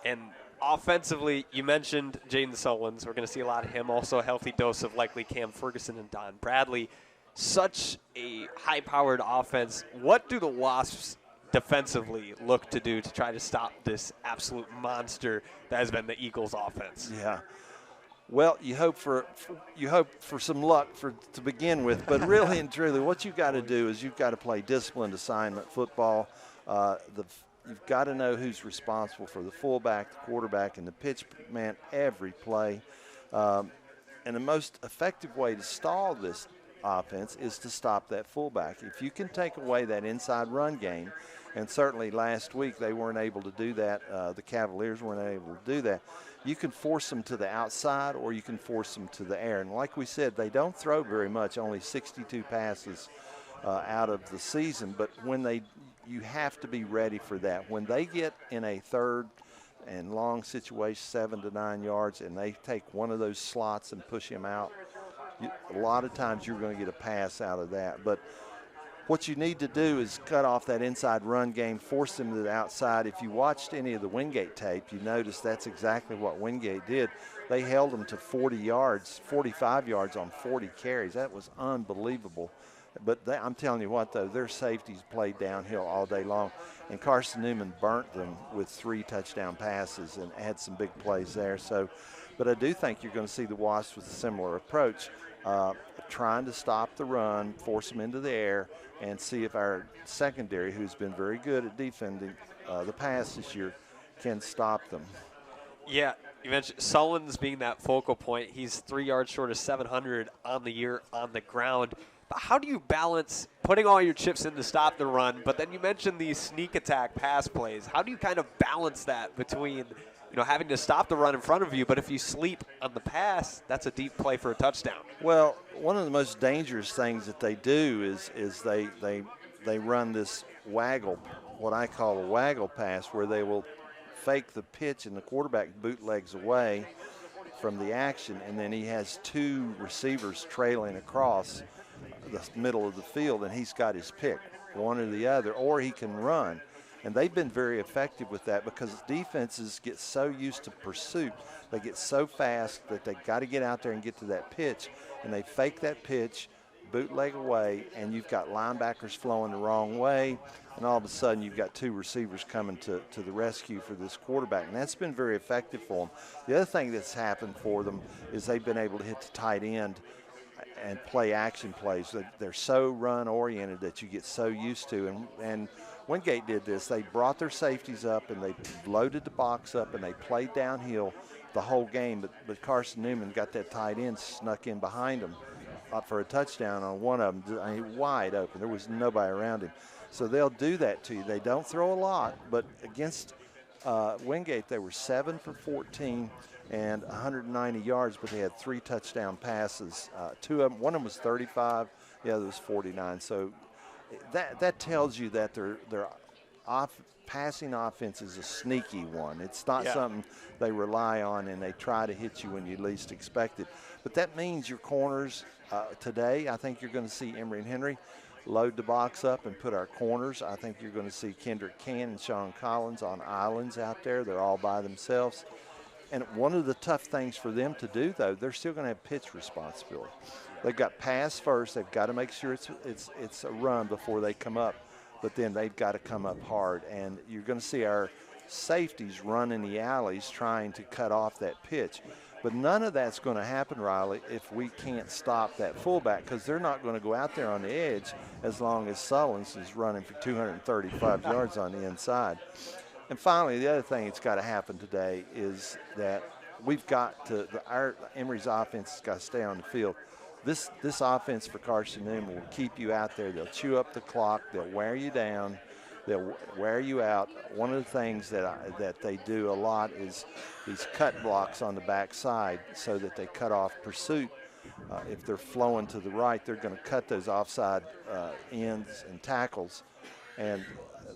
And offensively, you mentioned Jaden Sullins. We're going to see a lot of him. Also a healthy dose of likely Cam Ferguson and Don Bradley. Such a high-powered offense. What do the Wasps defensively look to do to try to stop this absolute monster that has been the Eagles' offense? Yeah. Well, you hope for some luck to begin with, but really and truly, what you've got to do is you've got to play disciplined assignment football. You've got to know who's responsible for the fullback, the quarterback, and the pitch man every play. And the most effective way to stall this offense is to stop that fullback. If you can take away that inside run game, and certainly last week they weren't able to do that, the Cavaliers weren't able to do that, you can force them to the outside or you can force them to the air. And like we said, they don't throw very much, only 62 passes out of the season. But you have to be ready for that. When they get in a third and long situation, 7 to 9 yards, and they take one of those slots and push him out, a lot of times you're going to get a pass out of that. But what you need to do is cut off that inside run game, force them to the outside. If you watched any of the Wingate tape, you notice that's exactly what Wingate did. They held them to 40 yards, 45 yards on 40 carries. That was unbelievable. But I'm telling you what, though, their safeties played downhill all day long. And Carson-Newman burnt them with 3 touchdown passes and had some big plays there. But I do think you're going to see the Wasps with a similar approach, trying to stop the run, force them into the air, and see if our secondary, who's been very good at defending the pass this year, can stop them. Yeah, you mentioned Sullins being that focal point. He's 3 yards short of 700 on the year on the ground. But how do you balance putting all your chips in to stop the run, but then you mentioned these sneak attack pass plays? How do you kind of balance that between having to stop the run in front of you, but if you sleep on the pass, that's a deep play for a touchdown? Well, one of the most dangerous things that they do is they run this waggle, what I call a waggle pass, where they will fake the pitch and the quarterback bootlegs away from the action, and then he has 2 receivers trailing across the middle of the field, and he's got his pick, one or the other, or he can run. And they've been very effective with that because defenses get so used to pursuit. They get so fast that they've got to get out there and get to that pitch. And they fake that pitch, bootleg away, and you've got linebackers flowing the wrong way. And all of a sudden you've got 2 receivers coming to the rescue for this quarterback. And that's been very effective for them. The other thing that's happened for them is they've been able to hit the tight end and play action plays. They're so run-oriented that you get so used to. And Wingate did this. They brought their safeties up and they loaded the box up and they played downhill the whole game. But Carson-Newman got that tight end, snuck in behind them for a touchdown on one of them. I mean, wide open. There was nobody around him. So they'll do that to you. They don't throw a lot, but against Wingate, they were 7 for 14 and 190 yards, but they had 3 touchdown passes. Two of them, one of them was 35, the other was 49. So that tells you that their passing offense is a sneaky one. It's not something they rely on and they try to hit you when you least expect it. But that means your corners today, I think you're going to see Emory and Henry load the box up and put our corners. I think you're going to see Kendrick Cann and Sean Collins on islands out there. They're all by themselves. And one of the tough things for them to do, though, they're still going to have pitch responsibility. They've got pass first. They've got to make sure it's a run before they come up. But then they've got to come up hard. And you're going to see our safeties run in the alleys trying to cut off that pitch. But none of that's going to happen, Riley, if we can't stop that fullback, because they're not going to go out there on the edge as long as Sullins is running for 235 yards on the inside. And finally, the other thing that's got to happen today is that we've got to Emory's offense has got to stay on the field. This offense for Carson-Newman will keep you out there. They'll chew up the clock. They'll wear you down. They'll wear you out. One of the things that they do a lot is these cut blocks on the backside so that they cut off pursuit. If they're flowing to the right, they're going to cut those offside ends and tackles, and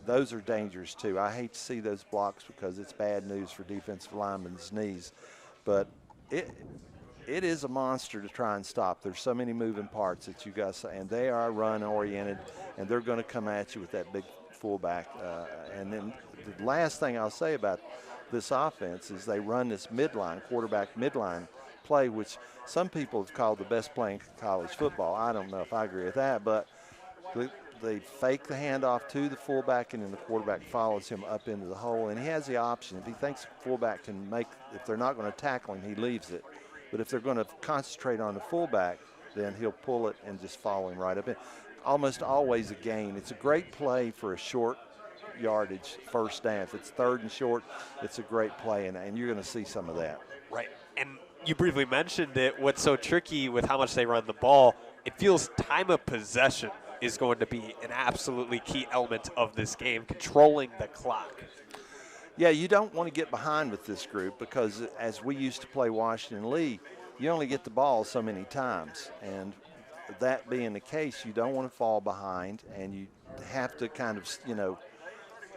those are dangerous too. I hate to see those blocks because it's bad news for defensive linemen's knees, but it is a monster to try and stop. There's so many moving parts that you guys say, and they are run-oriented, and they're going to come at you with that big fullback. And then the last thing I'll say about this offense is they run this quarterback midline play, which some people have called the best play in college football. I don't know if I agree with that, but they fake the handoff to the fullback, and then the quarterback follows him up into the hole, and he has the option. If he thinks the fullback can if they're not going to tackle him, he leaves it. But if they're going to concentrate on the fullback, then he'll pull it and just follow him right up in. Almost always a gain. It's a great play for a short yardage first down. If it's 3rd and short, it's a great play, and you're going to see some of that. Right. And you briefly mentioned it. What's so tricky with how much they run the ball, it feels time of possession is going to be an absolutely key element of this game, controlling the clock. Yeah, you don't want to get behind with this group because as we used to play Washington Lee, you only get the ball so many times. And that being the case, you don't want to fall behind, and you have to kind of,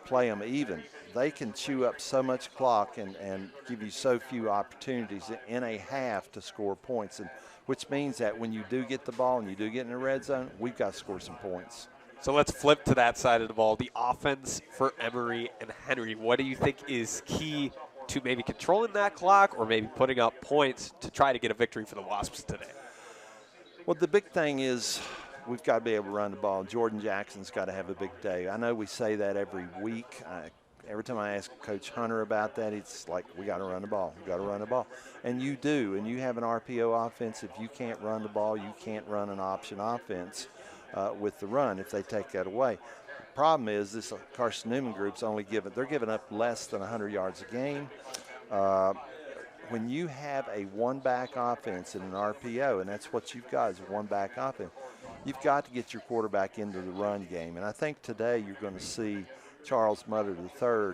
play them even. They can chew up so much clock and give you so few opportunities in a half to score points, and which means that when you do get the ball and you do get in the red zone, we've got to score some points. So let's flip to that side of the ball, the offense for Emory and Henry. What do you think is key to maybe controlling that clock or maybe putting up points to try to get a victory for the Wasps today? Well, the big thing is we've got to be able to run the ball. Jordan Jackson's got to have a big day. I know we say that every week. Every time I ask Coach Hunter about that, it's like, we got to run the ball. We got to run the ball. And you do. And you have an RPO offense. If you can't run the ball, you can't run an option offense with the run if they take that away. The problem is this Carson-Newman group's they're giving up less than 100 yards a game. When you have a one-back offense and an RPO, and that's what you've got is a one-back offense, you've got to get your quarterback into the run game. And I think today you're going to see Charles Mutter III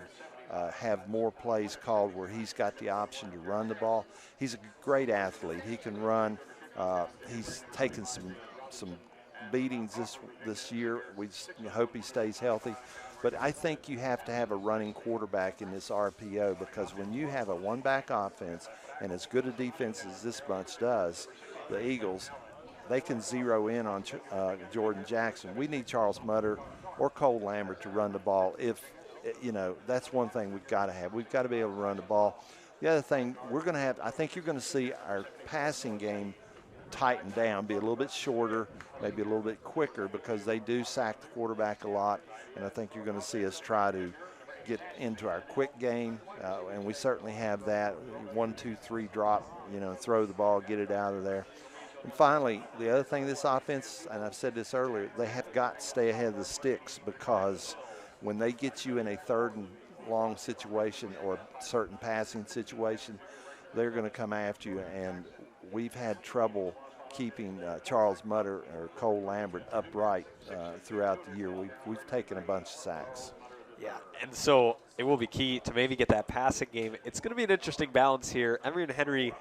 have more plays called where he's got the option to run the ball. He's a great athlete. He can run. He's taken some beatings this year. We just hope he stays healthy. But I think you have to have a running quarterback in this RPO, because when you have a one-back offense and as good a defense as this bunch does, the Eagles, they can zero in on Jordan Jackson. We need Charles Mutter or Cole Lambert to run the ball. That's one thing we've got to have. We've got to be able to run the ball. The other thing I think you're going to see our passing game tighten down, be a little bit shorter, maybe a little bit quicker, because they do sack the quarterback a lot, and I think you're going to see us try to get into our quick game, and we certainly have that 1, 2, 3 drop, throw the ball, get it out of there. And finally, the other thing, this offense, and I've said this earlier, they have got to stay ahead of the sticks, because when they get you in a third and long situation or certain passing situation, they're going to come after you. And we've had trouble keeping Charles Mutter or Cole Lambert upright throughout the year. We've taken a bunch of sacks. Yeah, and so it will be key to maybe get that passing game. It's going to be an interesting balance here. Emory and Henry,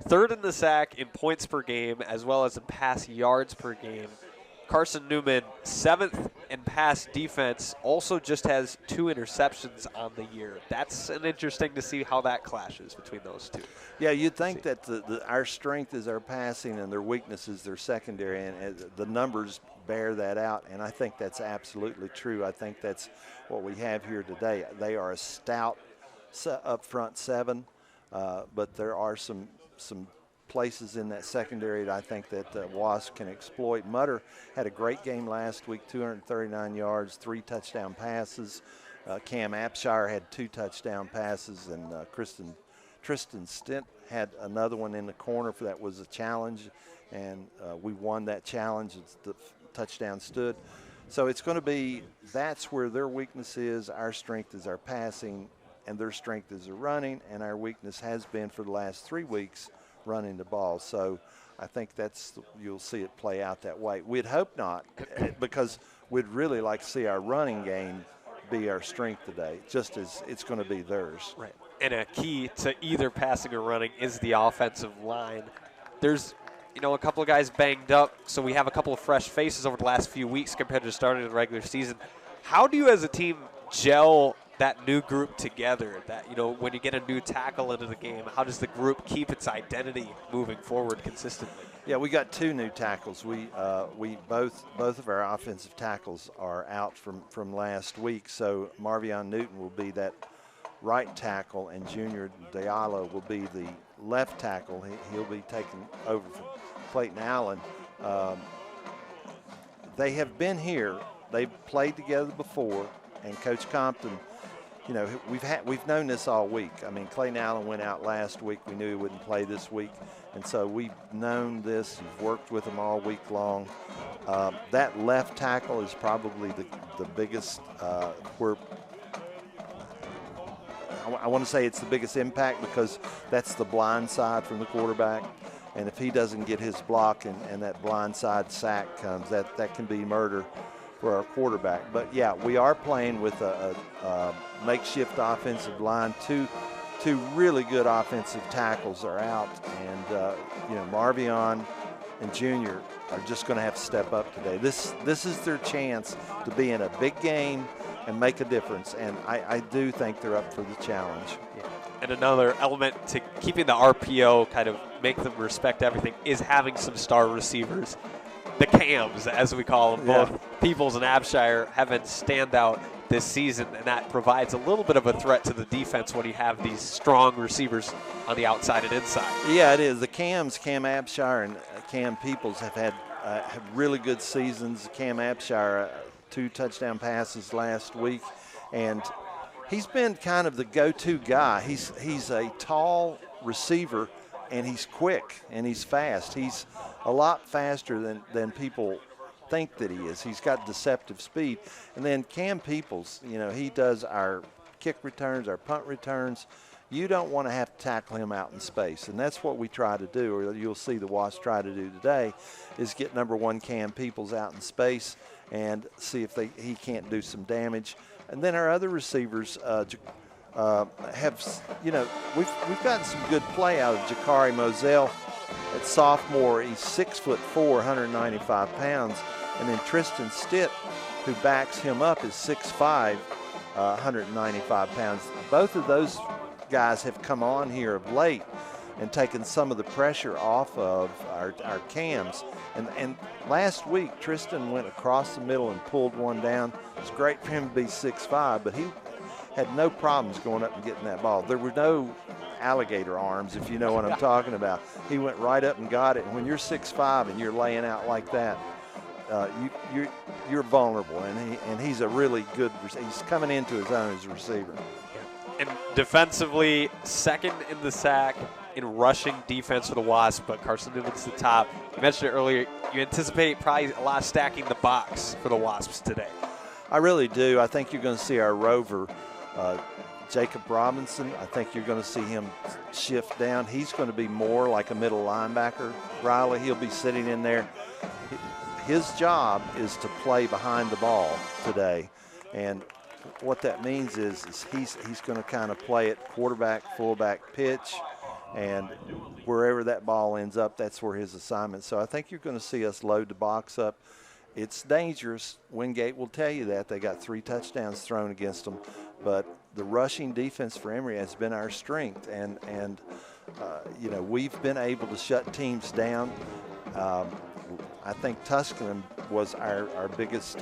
third in the sack in points per game as well as in pass yards per game. Carson-Newman, seventh in pass defense, also just has 2 interceptions on the year. That's an interesting to see how that clashes between those two. Yeah, you'd think that our strength is our passing and their weakness is their secondary, and the numbers bear that out, and I think that's absolutely true. I think that's what we have here today. They are a stout up front 7, but there are some places in that secondary that I think that Wasp can exploit. Mutter had a great game last week, 239 yards, 3 touchdown passes. Cam Apshire had 2 touchdown passes, and Tristan Stint had another one in the corner that was a challenge, and we won that challenge. The touchdown stood. So it's going to be, that's where their weakness is. Our strength is our passing, and their strength is their running, and our weakness has been for the last 3 weeks running the ball. So I think you'll see it play out that way. We'd hope not, because we'd really like to see our running game be our strength today, just as it's going to be theirs. Right. And a key to either passing or running is the offensive line. There's, a couple of guys banged up, so we have a couple of fresh faces over the last few weeks compared to the start of the regular season. How do you as a team gel that new group together? That, when you get a new tackle into the game, how does the group keep its identity moving forward consistently? Yeah, we got 2 new tackles. We both of our offensive tackles are out from last week, so Marvion Newton will be that right tackle, and Junior Diallo will be the left tackle. He'll be taking over from Clayton Allen. They have been here. They've played together before, and Coach Compton, we've known this all week. I mean, Clayton Allen went out last week. We knew he wouldn't play this week, and so we've known this. You've worked with him all week long. That left tackle is probably the biggest where I want to say it's the biggest impact, because that's the blind side from the quarterback. And if he doesn't get his block and that blind side sack comes, that can be murder for our quarterback. But, yeah, we are playing with a makeshift offensive line. Two really good offensive tackles are out. And, Marvion and Junior are just going to have to step up today. This is their chance to be in a big game and make a difference, and I do think they're up for the challenge. Yeah. And another element to keeping the RPO, kind of make them respect everything, is having some star receivers. The Cams, as we call them, both Peoples and Abshire, have been standout this season, and that provides a little bit of a threat to the defense when you have these strong receivers on the outside and inside. Yeah, it is. The Cams, Cam Abshire and Cam Peoples, have really good seasons. Cam Abshire, 2 touchdown passes last week, and he's been kind of the go-to guy. He's a tall receiver, and he's quick and he's fast. He's a lot faster than people think that he is. He's got deceptive speed. And then Cam Peoples, he does our kick returns, our punt returns. You don't want to have to tackle him out in space, and that's what we try to do, or you'll see the Wasps try to do today, is get number 1 Cam Peoples out in space and see if he can't do some damage. And then our other receivers have, we've gotten some good play out of Jakari Moselle at sophomore. He's 6'4", 195 pounds. And then Tristan Stitt, who backs him up, is 6'5", 195 pounds. Both of those guys have come on here of late and taken some of the pressure off of our Cams. And last week, Tristan went across the middle and pulled one down. It's great for him to be 6'5", but he had no problems going up and getting that ball. There were no alligator arms, if you know what I'm talking about. He went right up and got it. And when you're 6'5" and you're laying out like that, you're vulnerable. And he's a really good receiver. He's coming into his own as a receiver. And defensively, second in the sack in rushing defense for the Wasps, but Carson-Newman's the top. You mentioned it earlier, you anticipate probably a lot of stacking the box for the Wasps today. I really do. I think you're going to see our rover, Jacob Robinson. I think you're going to see him shift down. He's going to be more like a middle linebacker, Riley. He'll be sitting in there. His job is to play behind the ball today. And what that means is he's going to kind of play it quarterback, fullback pitch, and wherever that ball ends up, that's where his assignment. So I think you're going to see us load the box up. It's dangerous. Wingate will tell you that. They got 3 touchdowns thrown against them. But the rushing defense for Emory has been our strength. And we've been able to shut teams down. I think Tusculum was our biggest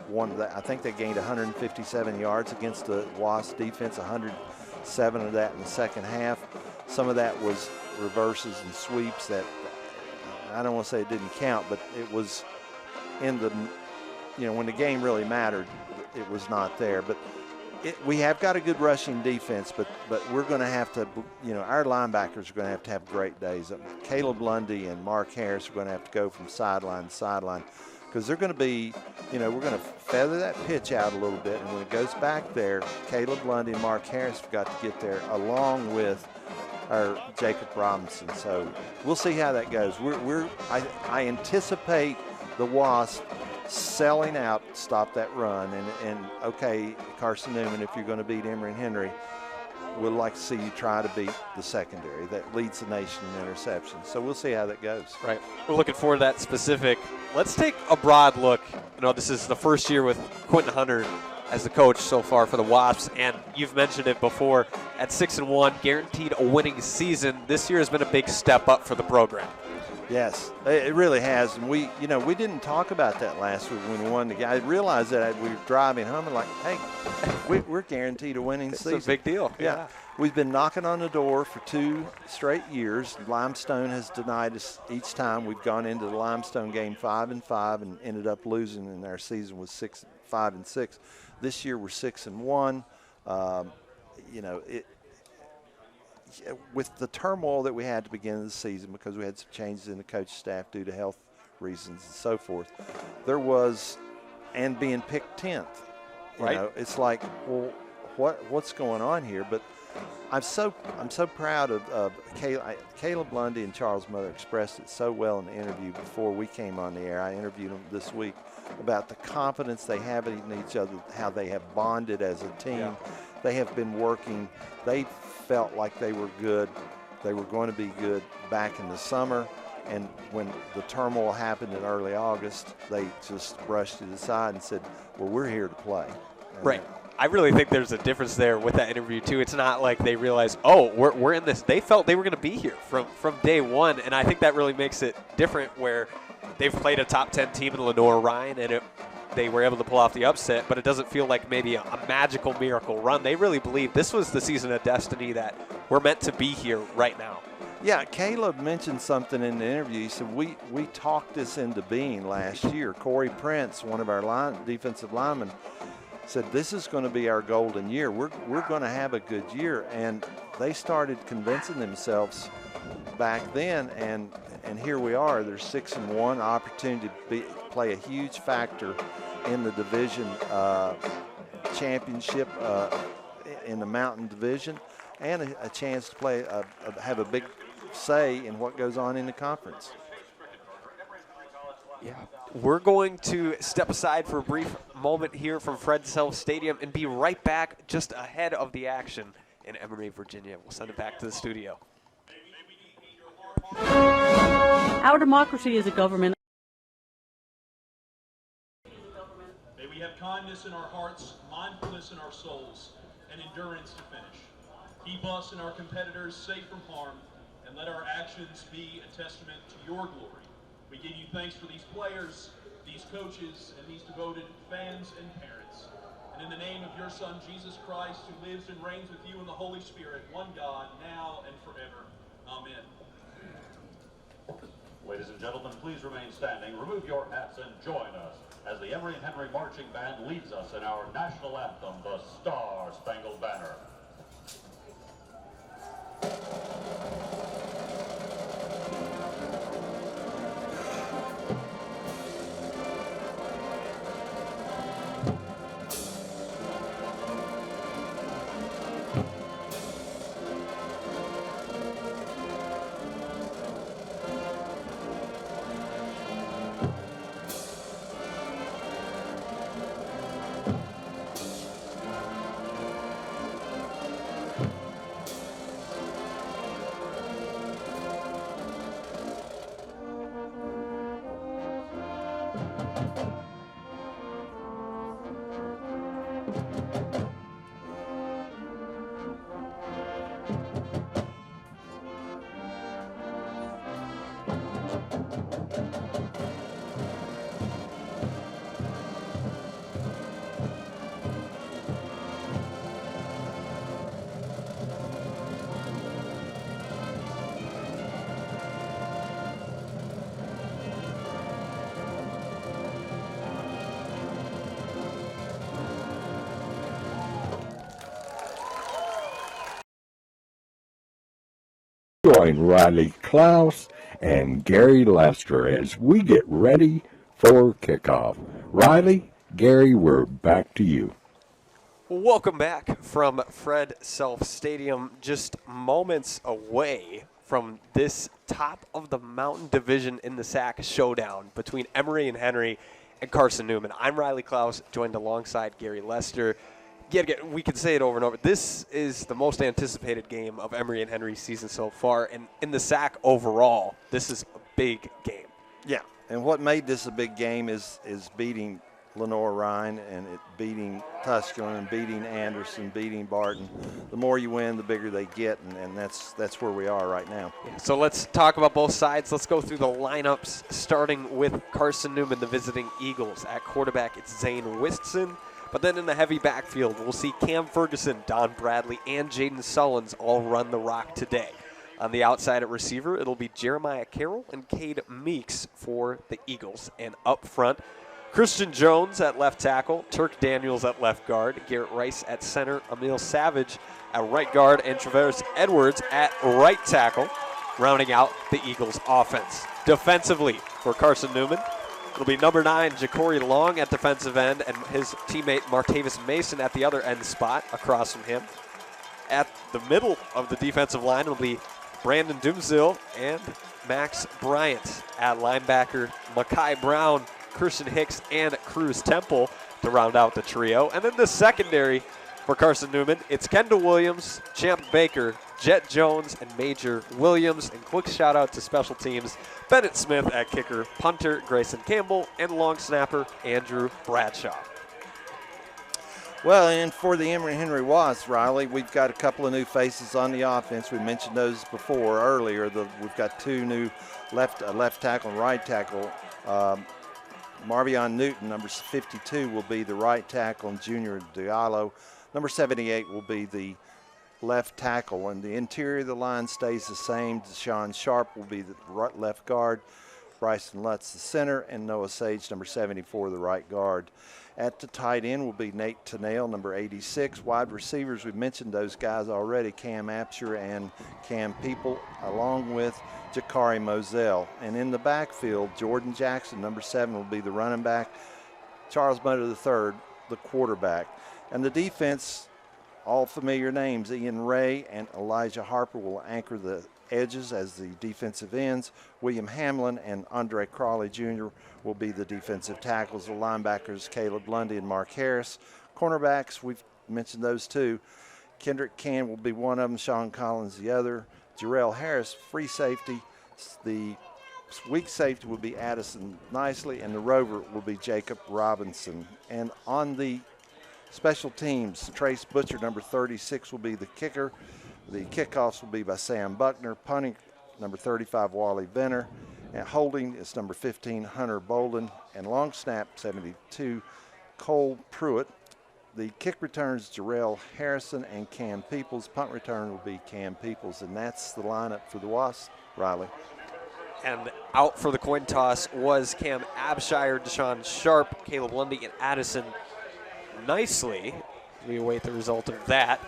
one of that. I think they gained 157 yards against the Wasp defense, 107 of that in the second half. Some of that was reverses and sweeps that I don't want to say it didn't count, but it was in the, when the game really mattered, it was not there. But we have got a good rushing defense, but we're going to have to, our linebackers are going to have great days. Caleb Lundy and Mark Harris are going to have to go from sideline to sideline because they're going to be, we're going to feather that pitch out a little bit. And when it goes back there, Caleb Lundy and Mark Harris have got to get there along with our Jacob Robinson. So we'll see how that goes. I anticipate the Wasp selling out, stop that run, and okay, Carson-Newman, if you're going to beat Emory and Henry, we'd like to see you try to beat the secondary that leads the nation in interceptions. So we'll see how that goes. Right. We're looking forward to that specific. Let's take a broad look. This is the first year with Quentin Hunter as the coach so far for the Wasps, and you've mentioned it before, at 6-1, guaranteed a winning season. This year has been a big step up for the program. Yes, it really has. And we didn't talk about that last week when we won the game. I realized that we were driving home and like, hey, we're guaranteed a winning season. It's a big deal. Yeah. We've been knocking on the door for 2 straight years. Limestone has denied us each time. We've gone into the Limestone game 5-5 and ended up losing, and our season was 5-6. This year we're 6-1. With the turmoil that we had to begin the season because we had some changes in the coach staff due to health reasons and so forth, there was, and being picked 10th, it's like, well, what's going on here? But I'm so proud of Caleb Lundy and Charles Mother expressed it so well in the interview before we came on the air. I interviewed them this week about the confidence they have in each other, how they have bonded as a team. Yeah. They have been working. They felt like they were good. They were going to be good back in the summer. And when the turmoil happened in early August, they just brushed it aside and said, well, we're here to play. And right. I really think there's a difference there with that interview, too. It's not like they realized, oh, we're in this. They felt they were going to be here from day one. And I think that really makes it different where they've played a top 10 team in Lenore Ryan, and they were able to pull off the upset, but it doesn't feel like maybe a magical miracle run. They really believe this was the season of destiny that we're meant to be here right now. Yeah, Caleb mentioned something in the interview. He said, we talked this into being last year. Corey Prince, one of our defensive linemen, said this is going to be our golden year. We're going to have a good year. And they started convincing themselves back then, and here we are. They're 6-1, opportunity to play a huge factor in the division championship in the Mountain Division, and a chance to play have a big say in what goes on in the conference. Yeah, we're going to step aside for a brief moment here from Fred Self Stadium and be right back just ahead of the action in Emory, Virginia. We'll send it back to the studio. Our democracy is a government. May we have kindness in our hearts, mindfulness in our souls, and endurance to finish. Keep us and our competitors safe from harm, and let our actions be a testament to your glory. We give you thanks for these players, these coaches, and these devoted fans and parents. And in the name of your Son, Jesus Christ, who lives and reigns with you in the Holy Spirit, one God, now and forever. Amen. Ladies and gentlemen, please remain standing, remove your hats, and join us as the Emory and Henry Marching Band leads us in our national anthem, the Star-Spangled Banner. Join Riley Klaus and Gary Lester as we get ready for kickoff. Riley, Gary, we're back to you. Welcome back from Fred Self Stadium, just moments away from this top of the mountain division in the SAC showdown between Emory and Henry and Carson-Newman. I'm Riley Klaus, joined alongside Gary Lester. We can say it over and over. This is the most anticipated game of Emory and Henry's season so far, and in the SAC overall, this is a big game. Yeah, and what made this a big game is beating Lenore-Rhine and beating Tusculum and beating Anderson, beating Barton. The more you win, the bigger they get, and that's where we are right now. Yeah, so let's talk about both sides. Let's go through the lineups, starting with Carson-Newman, the visiting Eagles. At quarterback, it's Zane Wistson. But then in the heavy backfield, we'll see Cam Ferguson, Don Bradley, and Jaden Sullins all run the rock today. On the outside at receiver, it'll be Jeremiah Carroll and Cade Meeks for the Eagles. And up front, Christian Jones at left tackle, Turk Daniels at left guard, Garrett Rice at center, Emil Savage at right guard, and Traverse Edwards at right tackle, rounding out the Eagles' offense. Defensively for Carson-Newman, it'll be number 9, Ja'Cory Long at defensive end, and his teammate Martavis Mason at the other end spot across from him. At the middle of the defensive line will be Brandon Doomsill and Max Bryant. At linebacker, Makai Brown, Christian Hicks, and Cruz Temple to round out the trio. And then the secondary for Carson-Newman, it's Kendall Williams, Champ Baker, Jet Jones, and Major Williams. And quick shout out to special teams, Bennett Smith at kicker, punter Grayson Campbell, and long snapper Andrew Bradshaw. Well, and for the Emory-Henry Wasps, Riley, we've got a couple of new faces on the offense. We mentioned those before earlier. We've got two new left tackle and right tackle. Marvion Newton, number 52, will be the right tackle, and Junior Diallo, number 78, will be the left tackle. And the interior of the line stays the same. Deshaun Sharp will be the left guard, Bryson Lutz the center, and Noah Sage, number 74, the right guard. At the tight end will be Nate Tennell, number 86. Wide receivers, we've mentioned those guys already, Cam Apsher and Cam People, along with Jakari Moselle. And in the backfield, Jordan Jackson, number 7, will be the running back. Charles Motor III, the quarterback. And the defense, all familiar names, Ian Ray and Elijah Harper will anchor the edges as the defensive ends. William Hamlin and Andre Crawley Jr. will be the defensive tackles. The linebackers, Caleb Lundy and Mark Harris. Cornerbacks, we've mentioned those two. Kendrick Can will be one of them, Sean Collins the other. Jarrell Harris, free safety. The weak safety will be Addison Nicely, and the rover will be Jacob Robinson. And on the special teams, Trace Butcher, number 36, will be the kicker. The kickoffs will be by Sam Buckner. Punting, number 35, Wally Benner. And holding is number 15, Hunter Bolden. And long snap, 72, Cole Pruitt. The kick returns, Jarrell Harrison and Cam Peoples. Punt return will be Cam Peoples. And that's the lineup for the Wasps, Riley. And out for the coin toss was Cam Abshire, Deshaun Sharp, Caleb Lundy, and Addison Nicely. We await the result of that.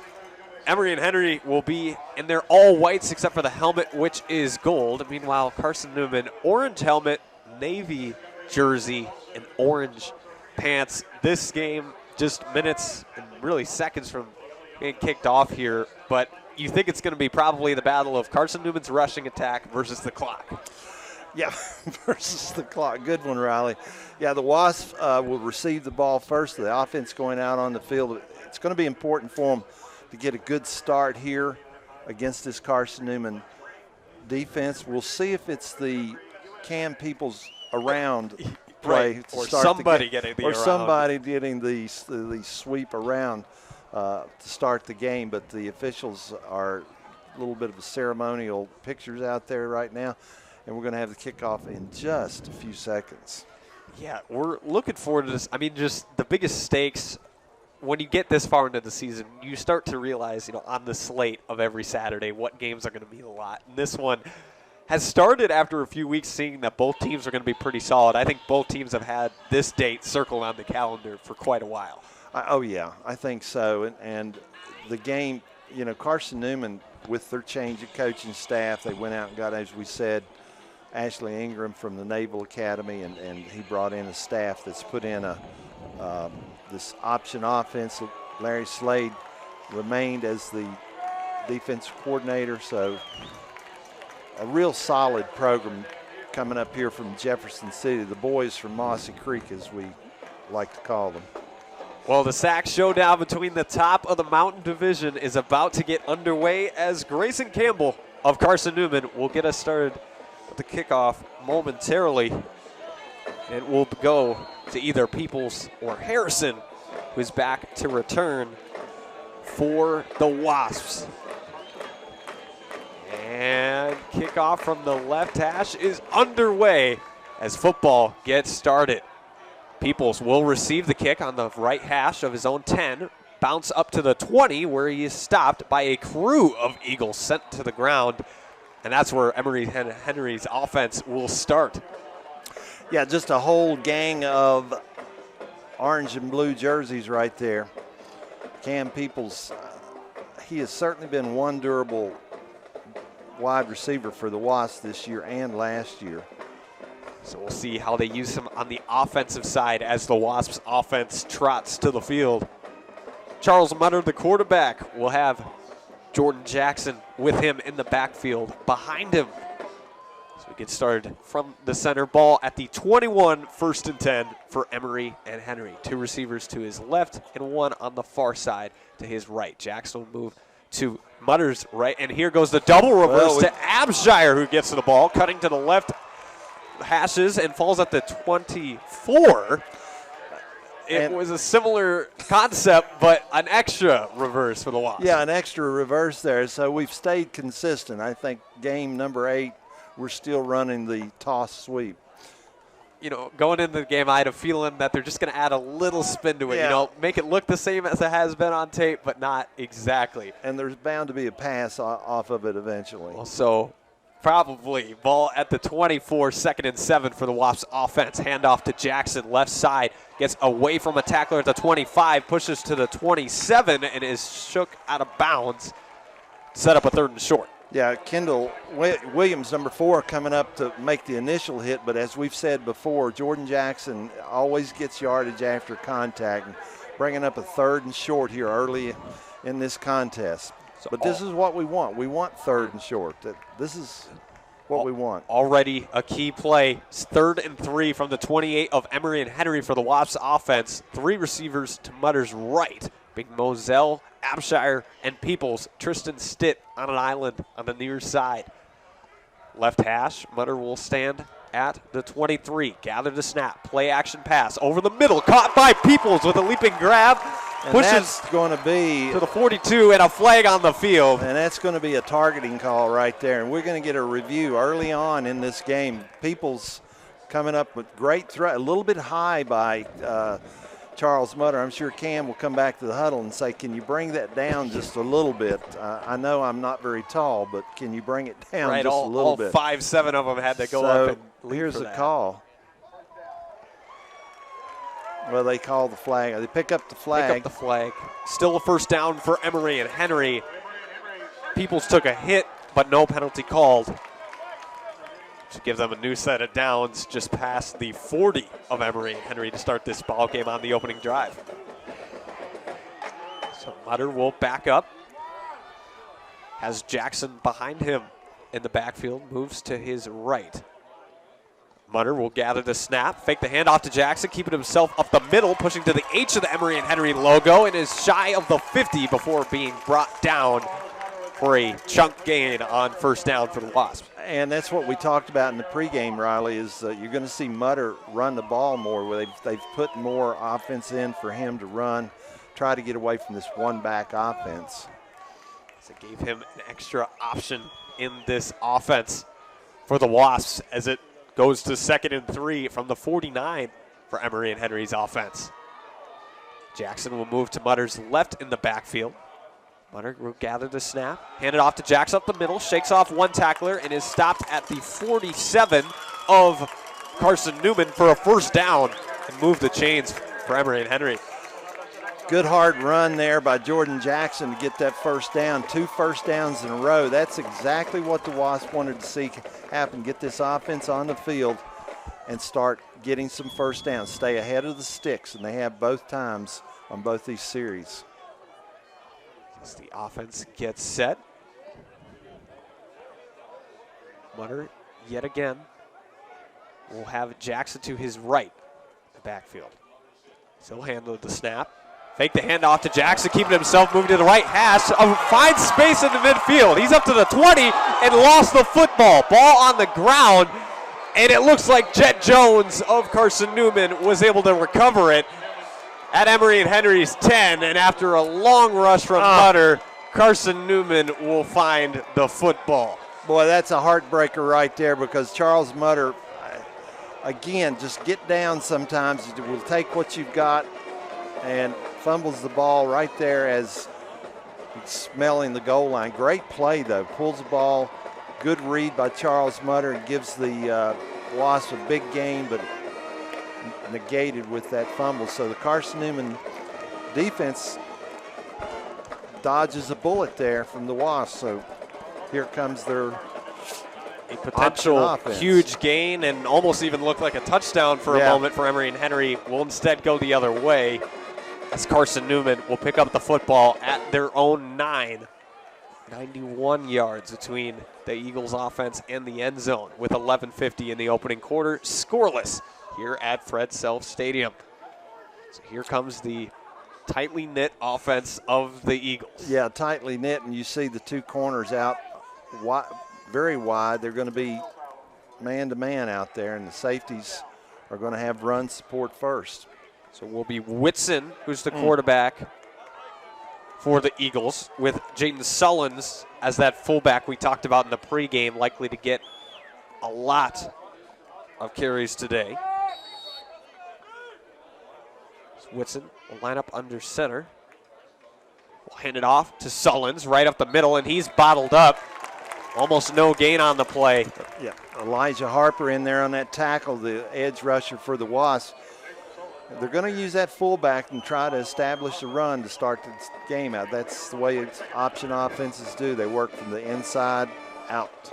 Emory and Henry will be in their all whites except for the helmet, which is gold. Meanwhile, Carson-Newman, orange helmet, navy jersey, and orange pants. This game just minutes and really seconds from being kicked off here, but you think it's going to be probably the battle of Carson-Newman's rushing attack versus the clock. Yeah, versus the clock. Good one, Riley. Yeah, the Wasps will receive the ball first. The offense going out on the field. It's going to be important for them to get a good start here against this Carson-Newman defense. We'll see if it's the Cam Peoples around play right. to Or start somebody the game. getting the Or around. somebody getting the sweep around to start the game. But the officials are a little bit of a ceremonial pictures out there right now, and we're going to have the kickoff in just a few seconds. Yeah, we're looking forward to this. I mean, just the biggest stakes when you get this far into the season, you start to realize, on the slate of every Saturday, what games are going to mean a lot. And this one has started after a few weeks seeing that both teams are going to be pretty solid. I think both teams have had this date circled on the calendar for quite a while. Oh, yeah, I think so. And the game, Carson-Newman, with their change of coaching staff, they went out and got, as we said, Ashley Ingram from the Naval Academy, and he brought in a staff that's put in this option offense. Larry Slade remained as the defensive coordinator, so a real solid program coming up here from Jefferson City, the boys from Mossy Creek, as we like to call them. Well, the sack showdown between the top of the Mountain Division is about to get underway as Grayson Campbell of Carson-Newman will get us started with the kickoff momentarily. And we'll go to either Peoples or Harrison, who's back to return for the Wasps. And kickoff from the left hash is underway as football gets started. Peoples will receive the kick on the right hash of his own 10, bounce up to the 20 where he is stopped by a crew of Eagles sent to the ground. And that's where Emory Henry's offense will start. Yeah, just a whole gang of orange and blue jerseys right there. Cam Peoples, he has certainly been one durable wide receiver for the Wasps this year and last year. So we'll see how they use him on the offensive side as the Wasps offense trots to the field. Charles Mutter, the quarterback, will have Jordan Jackson with him in the backfield behind him. So we get started from the center. Ball at the 21, 1st and 10 for Emory and Henry. 2 receivers to his left and 1 on the far side to his right. Jackson will move to Mutter's right, and here goes the double reverse to Abshire, who gets to the ball, cutting to the left hashes and falls at the 24. It was a similar concept, but an extra reverse for the Wasps. Yeah, an extra reverse there. So we've stayed consistent. I think game number 8, we're still running the toss sweep. Going into the game, I had a feeling that they're just going to add a little spin to it. Yeah. Make it look the same as it has been on tape, but not exactly. And there's bound to be a pass off of it eventually. Well, so probably ball at the 24, 2nd and 7 for the Wasps offense. Handoff to Jackson, left side, gets away from a tackler at the 25, pushes to the 27, and is shook out of bounds. Set up a 3rd and short. Yeah, Kendall Williams, number 4, coming up to make the initial hit, but as we've said before, Jordan Jackson always gets yardage after contact, and bringing up a 3rd and short here early in this contest. But this is what we want. We want 3rd and short. This is what we want. Already a key play. 3rd and 3 from the 28 of Emory and Henry for the Wasps offense. 3 receivers to Mutter's right. Big Moselle, Abshire, and Peoples. Tristan Stitt on an island on the near side. Left hash, Mutter will stand at the 23. Gather the snap. Play action pass over the middle. Caught by Peoples with a leaping grab. And Pushes that's going to be to the 42 and a flag on the field. And that's going to be a targeting call right there. And we're going to get a review early on in this game. Peoples coming up with great threat, a little bit high by Charles Mutter. I'm sure Cam will come back to the huddle and say, can you bring that down just a little bit? I know I'm not very tall, but can you bring it down just a little bit? All 5'7" of them had to go up and leap. Here's for the that. call. Well, they call the flag. They pick up the flag. Pick up the flag. Still a 1st down for Emory and Henry. Peoples took a hit, but no penalty called. To give them a new set of downs just past the 40 of Emory and Henry to start this ball game on the opening drive. So Mutter will back up. Has Jackson behind him in the backfield. Moves to his right. Mutter will gather the snap, fake the handoff to Jackson, keeping himself up the middle, pushing to the H of the Emory and Henry logo, and is shy of the 50 before being brought down for a chunk gain on 1st down for the Wasps. And that's what we talked about in the pregame, Riley, is you're going to see Mutter run the ball more. Where they've put more offense in for him to run, try to get away from this one-back offense. So it gave him an extra option in this offense for the Wasps as it goes to 2nd and 3 from the 49 for Emory and Henry's offense. Jackson will move to Mutter's left in the backfield. Mutter will gather the snap, hand it off to Jackson up the middle, shakes off one tackler, and is stopped at the 47 of Carson-Newman for a first down and move the chains for Emory and Henry. Good hard run there by Jordan Jackson to get that first down. 2 first downs in a row. That's exactly what the Wasps wanted to see happen. Get this offense on the field and start getting some first downs. Stay ahead of the sticks, and they have both times on both these series. As the offense gets set. Mutter, yet again, will have Jackson to his right, the backfield. He'll handle the snap. Fake the handoff to Jackson, keeping himself moving to the right hash. Finds space in the midfield. He's up to the 20 and lost the football. Ball on the ground, and it looks like Jet Jones of Carson-Newman was able to recover it at Emory and Henry's 10, and after a long rush from Mutter, Carson-Newman will find the football. Boy, that's a heartbreaker right there because Charles Mutter, again, just get down sometimes. Will take what you've got and fumbles the ball right there as he's smelling the goal line. Great play, though. Pulls the ball. Good read by Charles Mutter and gives the Wasps a big gain, but negated with that fumble. So the Carson-Newman defense dodges a bullet there from the Wasps. So here comes their potential huge gain and almost even looked like a touchdown for a moment for Emory and Henry. Will instead go the other way as Carson-Newman will pick up the football at their own 9. 91 yards between the Eagles offense and the end zone with 11:50 in the opening quarter. Scoreless here at Fred Self Stadium. So here comes the tightly knit offense of the Eagles. Yeah, tightly knit, and you see the 2 corners out very wide. They're going to be man-to-man out there, and the safeties are going to have run support first. So it will be Whitson, who's the quarterback for the Eagles, with Jaden Sullins as that fullback we talked about in the pregame, likely to get a lot of carries today. Whitson will line up under center. We'll hand it off to Sullins right up the middle, and he's bottled up. Almost no gain on the play. Yeah, Elijah Harper in there on that tackle, the edge rusher for the Wasps. They're going to use that fullback and try to establish a run to start the game out. That's the way option offenses do. They work from the inside out.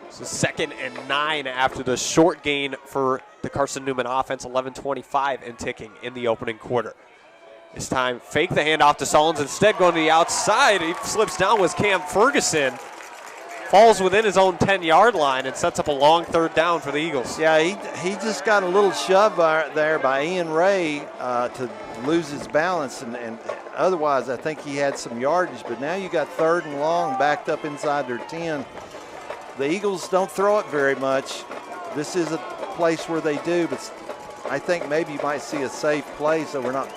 So 2nd and 9 after the short gain for the Carson-Newman offense, 11:25 and ticking in the opening quarter. This time, fake the handoff to Sullins. Instead, going to the outside. He slips down with Cam Ferguson. Falls within his own 10-yard line and sets up a long 3rd down for the Eagles. Yeah, he just got a little shove there by Ian Ray to lose his balance, and otherwise I think he had some yardage. But now you got 3rd and long backed up inside their 10. The Eagles don't throw it very much. This is a place where they do, but I think maybe you might see a safe play so we're not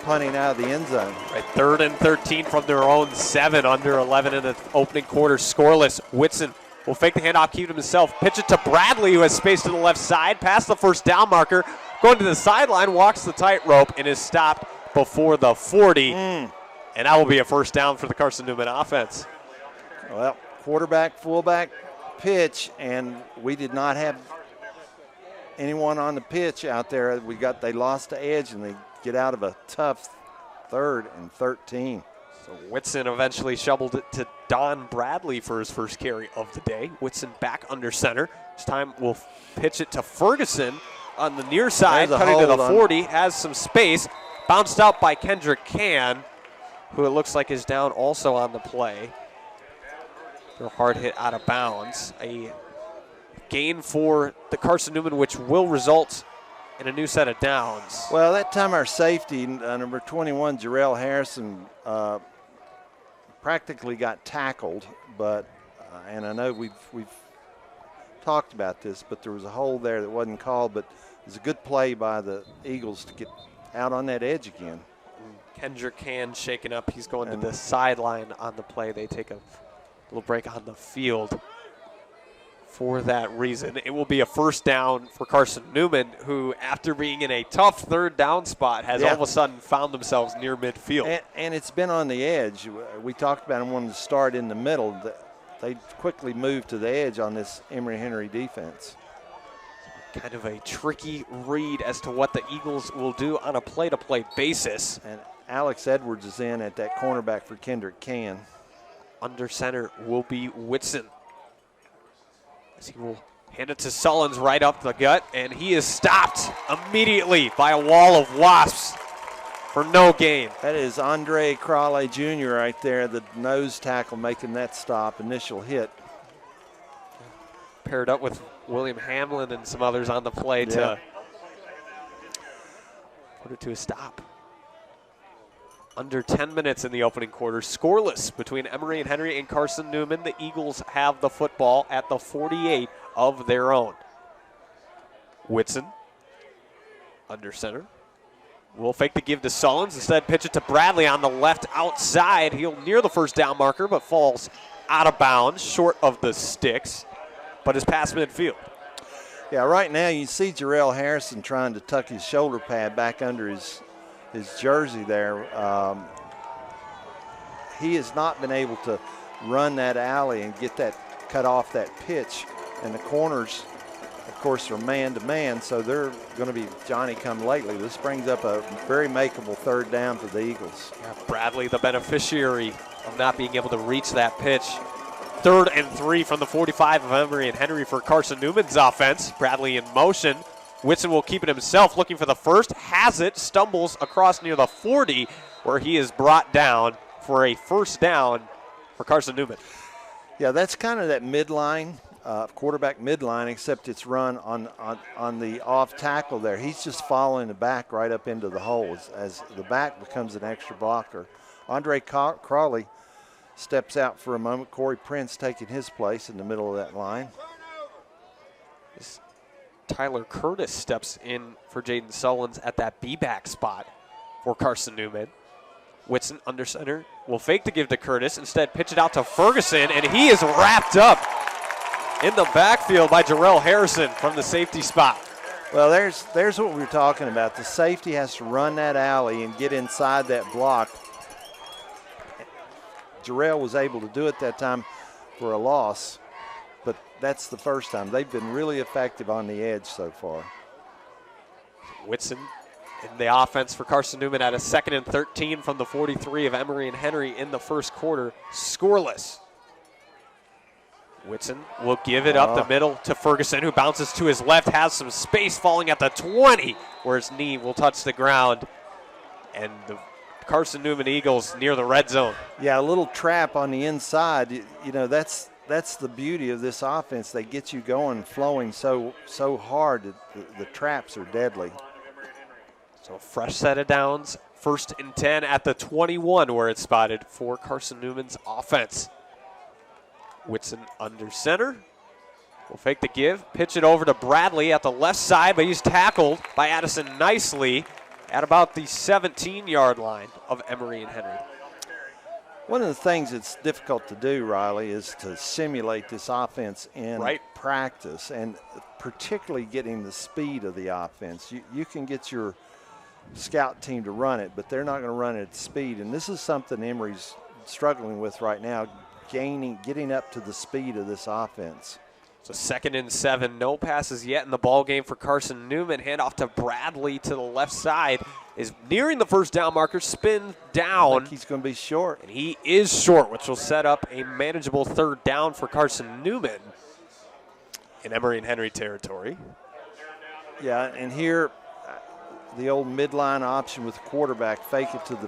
punting out of the end zone. Right, 3rd and 13 from their own 7, under 11 in the opening quarter, scoreless. Whitson will fake the handoff, keep it himself, pitch it to Bradley, who has space to the left side, past the first down marker, going to the sideline, walks the tightrope, and is stopped before the 40. And that will be a first down for the Carson-Newman offense. Well, quarterback, fullback, pitch, and we did not have anyone on the pitch out there. They lost the edge, and they get out of a tough 3rd and 13. So Whitson eventually shoveled it to Don Bradley for his first carry of the day. Whitson back under center. This time we'll pitch it to Ferguson on the near side, cutting to the 40, has some space. Bounced out by Kendrick Can, who it looks like is down also on the play. They're hard hit out of bounds. A gain for the Carson-Newman, which will result in a new set of downs. Well, that time our safety, number 21, Jarrell Harrison, practically got tackled, but and I know we've talked about this, but there was a hold there that wasn't called, but it was a good play by the Eagles to get out on that edge again. Kendrick Can shaken up. He's going to the sideline on the play. They take a little break on the field for that reason. It will be a first down for Carson-Newman, who, after being in a tough third down spot, has all of a sudden found themselves near midfield. And it's been on the edge. We talked about them wanting to start in the middle. They quickly moved to the edge on this Emory-Henry defense. Kind of a tricky read as to what the Eagles will do on a play-to-play basis. And Alex Edwards is in at that cornerback for Kendrick Can. Under center will be Whitson, as he will hand it to Sullins right up the gut, and he is stopped immediately by a wall of wasps for no gain. That is Andre Crawley Jr. right there, the nose tackle making that stop, initial hit. Paired up with William Hamlin and some others on the play to put it to a stop. Under 10 minutes in the opening quarter, scoreless between Emory and Henry and Carson-Newman. The Eagles have the football at the 48 of their own. Whitson, under center, will fake the give to Sullins. Instead, pitch it to Bradley on the left outside. He'll near the first down marker, but falls out of bounds, short of the sticks, but is past midfield. Yeah, right now you see Jarrell Harrison trying to tuck his shoulder pad back under his jersey there. He has not been able to run that alley and get that cut off that pitch. And the corners, of course, are man-to-man, so they're going to be Johnny-come-lately. This brings up a very makeable third down for the Eagles. Yeah, Bradley, the beneficiary of not being able to reach that pitch. 3rd and 3 from the 45 of Emory and Henry for Carson-Newman's offense. Bradley in motion. Whitson will keep it himself, looking for the first, has it, stumbles across near the 40, where he is brought down for a first down for Carson-Newman. Yeah, that's kind of that midline, quarterback midline, except it's run on the off tackle there. He's just following the back right up into the hole as the back becomes an extra blocker. Andre Crawley steps out for a moment. Corey Prince taking his place in the middle of that line. Tyler Curtis steps in for Jaden Sullins at that B-back spot for Carson-Newman. Whitson under center will fake to give to Curtis, instead pitch it out to Ferguson, and he is wrapped up in the backfield by Jarrell Harrison from the safety spot. Well, there's what we were talking about. The safety has to run that alley and get inside that block. Jarrell was able to do it that time for a loss, but that's the first time. They've been really effective on the edge so far. Whitson in the offense for Carson-Newman at a 2nd and 13 from the 43 of Emory and Henry in the first quarter, scoreless. Whitson will give it up the middle to Ferguson, who bounces to his left, has some space, falling at the 20, where his knee will touch the ground, and the Carson-Newman Eagles near the red zone. Yeah, a little trap on the inside. You know, that's the beauty of this offense. They get you going, flowing so hard that the traps are deadly. So a fresh set of downs, 1st and 10 at the 21 where it's spotted for Carson-Newman's offense. Whitson under center. Will fake the give, pitch it over to Bradley at the left side, but he's tackled by Addison nicely at about the 17-yard line of Emory and Henry. One of the things that's difficult to do, Riley, is to simulate this offense in practice, and particularly getting the speed of the offense. You can get your scout team to run it, but they're not going to run it at speed, and this is something Emory's struggling with right now, getting up to the speed of this offense. So 2nd and 7, no passes yet in the ball game for Carson-Newman. Handoff to Bradley to the left side, is nearing the first down marker, spin down. I think he's going to be short. And he is short, which will set up a manageable 3rd down for Carson-Newman in Emory and Henry territory. Yeah, and here the old midline option with the quarterback, fake it to the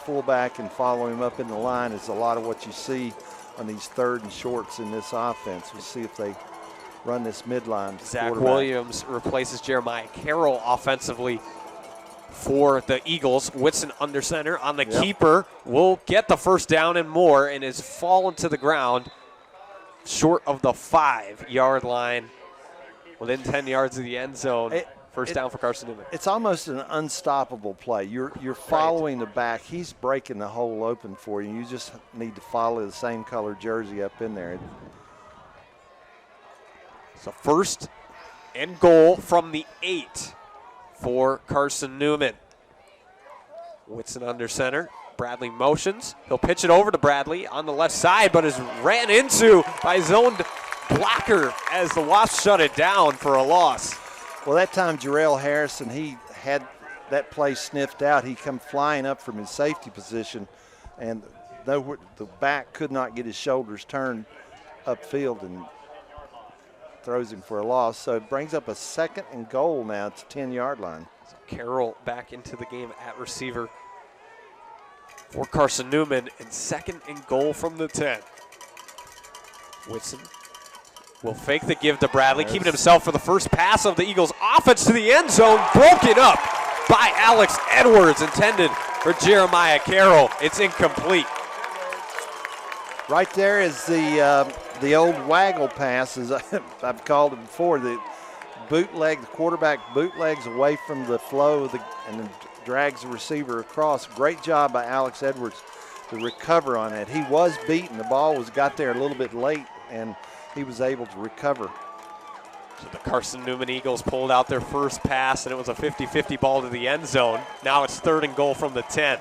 fullback and follow him up in the line is a lot of what you see on these 3rd and shorts in this offense. We'll see if they run this midline. Zach Williams replaces Jeremiah Carroll offensively for the Eagles. Whitson under center on the keeper will get the first down and more, and is fallen to the ground short of the 5-yard line, within 10 yards of the end zone. First down for Carson-Newman. It's almost an unstoppable play. You're following the back. He's breaking the hole open for you. You just need to follow the same color jersey up in there. So first and goal from the 8 for Carson-Newman. Whitson under center. Bradley motions. He'll pitch it over to Bradley on the left side, but is ran into by his own blocker as the Wasps shut it down for a loss. Well, that time Jarrell Harrison, he had that play sniffed out. He come flying up from his safety position, and the back could not get his shoulders turned upfield and throws him for a loss. So it brings up a 2nd and goal now. It's a 10-yard line. So Carroll back into the game at receiver for Carson-Newman, and 2nd and goal from the 10. Whitson will fake the give to Bradley, keeping himself for the first pass of the Eagles' offense to the end zone, broken up by Alex Edwards, intended for Jeremiah Carroll. It's incomplete. Right there is the old waggle pass, as I've called it before. The bootleg, the quarterback bootlegs away from the flow of and then drags the receiver across. Great job by Alex Edwards to recover on it. He was beaten. The ball got there a little bit late, and he was able to recover. So the Carson-Newman Eagles pulled out their first pass, and it was a 50-50 ball to the end zone. Now it's 3rd and goal from the 10.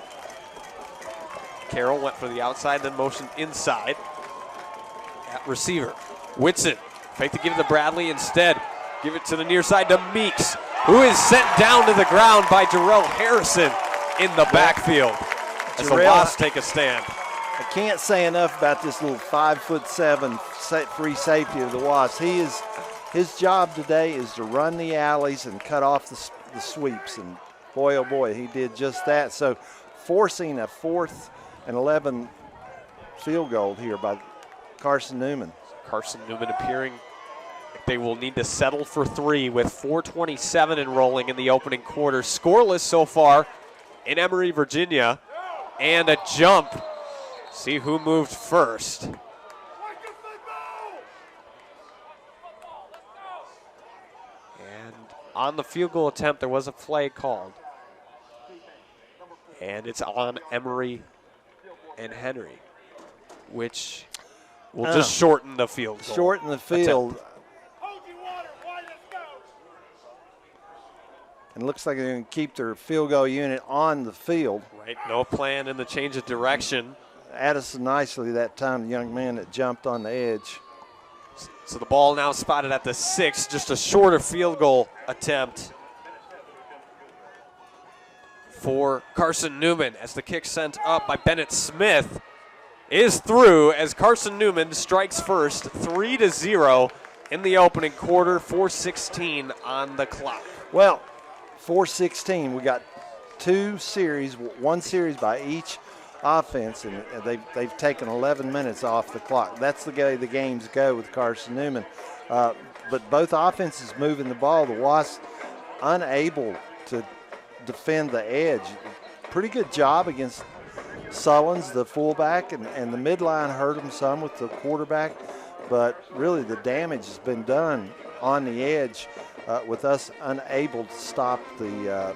Carroll went for the outside, then motioned inside at receiver. Whitson, fake to give it to Bradley instead. Give it to the near side to Meeks, who is sent down to the ground by Jarrell Harrison in the backfield as the Wasps take a stand. I can't say enough about this little 5'7" free safety of the Wasps. His job today is to run the alleys and cut off the sweeps, and boy, oh boy, he did just that. So forcing a 4th and 11 field goal here by Carson-Newman. Carson-Newman appearing like they will need to settle for 3 with 4:27 enrolling in the opening quarter. Scoreless so far in Emory, Virginia, and a jump. See who moved first. And on the field goal attempt, there was a flag called. And it's on Emory and Henry, which will just shorten the field goal. Shorten the field. attempt. And it looks like they're going to keep their field goal unit on the field. Right, no plan in the change of direction. Addison nicely that time, the young man that jumped on the edge. So the ball now spotted at the 6, just a shorter field goal attempt for Carson-Newman as the kick sent up by Bennett Smith is through as Carson-Newman strikes first, 3-0 in the opening quarter, 4:16 on the clock. Well, 4:16, we got 2 series, 1 series by each offense, and they've taken 11 minutes off the clock. That's the way the games go with Carson-Newman. But both offenses moving the ball. The Wasps unable to defend the edge. Pretty good job against Sullins, the fullback, and the midline hurt them some with the quarterback. But really the damage has been done on the edge with us unable to stop the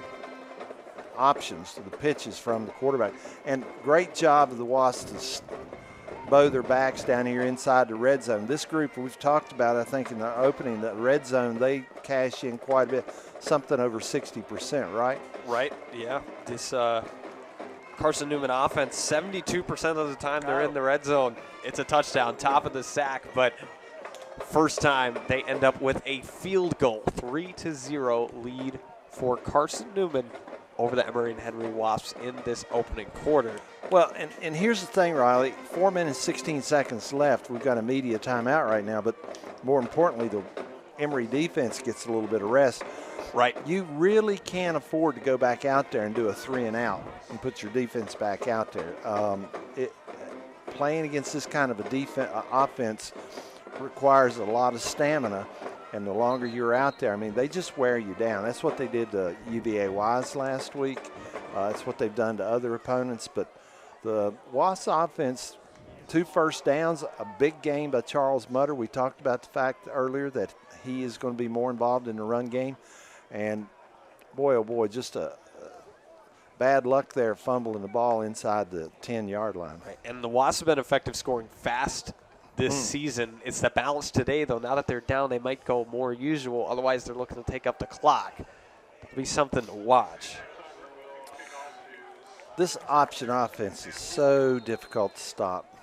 options to the pitches from the quarterback. And great job of the Wasps to bow their backs down here inside the red zone. This group we've talked about, I think in the opening, the red zone, they cash in quite a bit, something over 60%, right? Right, yeah. This Carson-Newman offense, 72% of the time they're in the red zone. It's a touchdown, top of the sack, but first time they end up with a field goal. 3-0 lead for Carson-Newman over the Emory and Henry Wasps in this opening quarter. Well, and here's the thing, Riley. 4 minutes, 16 seconds left. We've got a media timeout right now, but more importantly, the Emory defense gets a little bit of rest. Right. You really can't afford to go back out there and do a 3-and-out and put your defense back out there. Playing against this kind of a offense requires a lot of stamina, and the longer you're out there, I mean, they just wear you down. That's what they did to UVA-Wise last week. That's what they've done to other opponents. But the Wasps offense 2 first downs, a big game by Charles Mutter. We talked about the fact earlier that he is going to be more involved in the run game. And, boy, oh, boy, just a bad luck there fumbling the ball inside the 10-yard line. Right. And the Wasps have been effective scoring fast this season. It's the balance today, though. Now that they're down, they might go more usual. Otherwise, they're looking to take up the clock. It'll be something to watch. This option offense is so difficult to stop.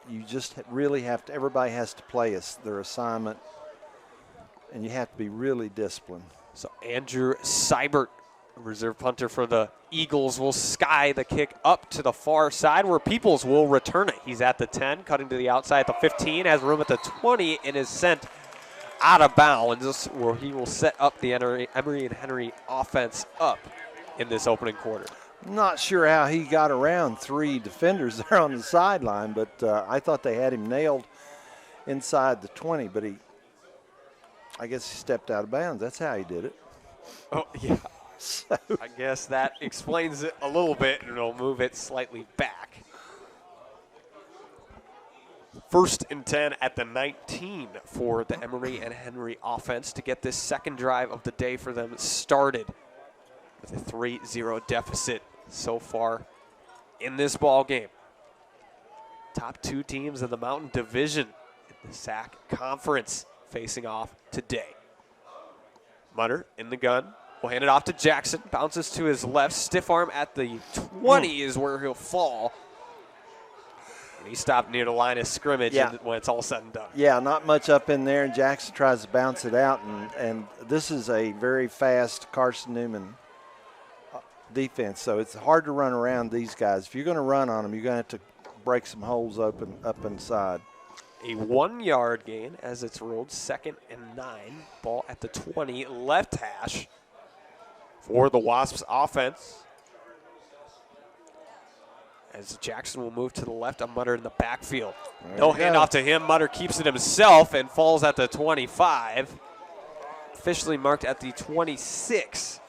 You just really have to, everybody has to play their assignment, and you have to be really disciplined. So Andrew Seibert, reserve punter for the Eagles, will sky the kick up to the far side where Peoples will return it. He's at the 10, cutting to the outside at the 15, has room at the 20, and is sent out of bounds where he will set up the Emory and Henry offense up in this opening quarter. Not sure how he got around 3 defenders there on the sideline, but I thought they had him nailed inside the 20, but I guess he stepped out of bounds. That's how he did it. Oh, yeah. So I guess that explains it a little bit, and it'll move it slightly back. 1st and 10 at the 19 for the Emory and Henry offense to get this second drive of the day for them started with a 3-0 deficit so far in this ball game. Top 2 teams in the Mountain Division in the SAC Conference facing off today. Mutter in the gun. Will hand it off to Jackson. Bounces to his left. Stiff arm at the 20 is where he'll fall. And he stopped near the line of scrimmage when it's all said and done. Yeah, not much up in there, and Jackson tries to bounce it out. And this is a very fast Carson-Newman defense, so it's hard to run around these guys. If you're going to run on them, you're going to have to break some holes open up inside. A 1-yard gain as it's rolled 2nd and 9. Ball at the 20, left hash for the Wasps offense. As Jackson will move to the left of Mutter in the backfield. No handoff to him. Mutter keeps it himself and falls at the 25. Officially marked at the 26.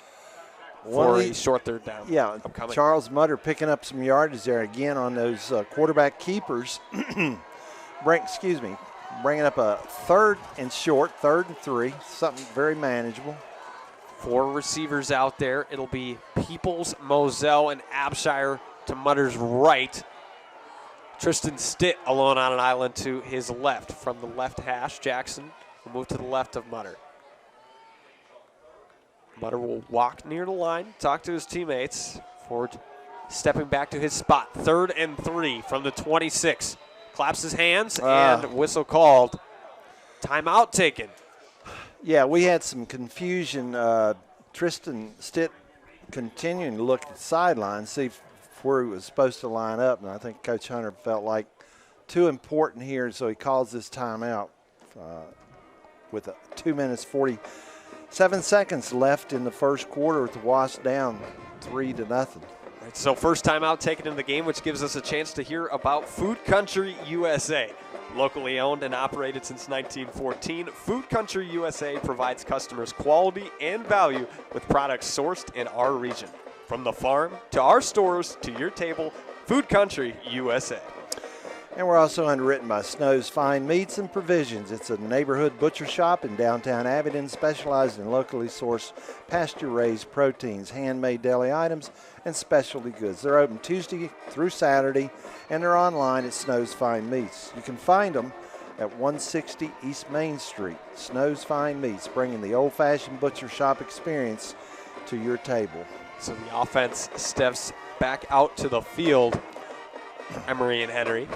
For a short 3rd down. Yeah, upcoming. Charles Mutter picking up some yardage there again on those quarterback keepers. Bringing up a 3rd and short, 3rd and 3, something very manageable. 4 receivers out there. It'll be Peoples, Moselle, and Abshire to Mutter's right. Tristan Stitt alone on an island to his left. From the left hash, Jackson will move to the left of Mutter. Mutter will walk near the line, talk to his teammates. Ford stepping back to his spot. 3rd and 3 from the 26. Claps his hands and whistle called. Timeout taken. Yeah, we had some confusion. Tristan Stitt continuing to look at the sideline, see where he was supposed to line up, and I think Coach Hunter felt like too important here, so he calls this timeout with 2 minutes 47 seconds left in the first quarter with the Wasps down 3-0. Right, so first timeout taken in the game, which gives us a chance to hear about Food Country USA. Locally owned and operated since 1914, Food Country USA provides customers quality and value with products sourced in our region. From the farm to our stores to your table, Food Country USA. And we're also underwritten by Snow's Fine Meats and Provisions. It's a neighborhood butcher shop in downtown Abingdon, specialized in locally sourced pasture-raised proteins, handmade deli items, and specialty goods. They're open Tuesday through Saturday, and they're online at Snow's Fine Meats. You can find them at 160 East Main Street. Snow's Fine Meats, bringing the old-fashioned butcher shop experience to your table. So the offense steps back out to the field. Emory and Henry.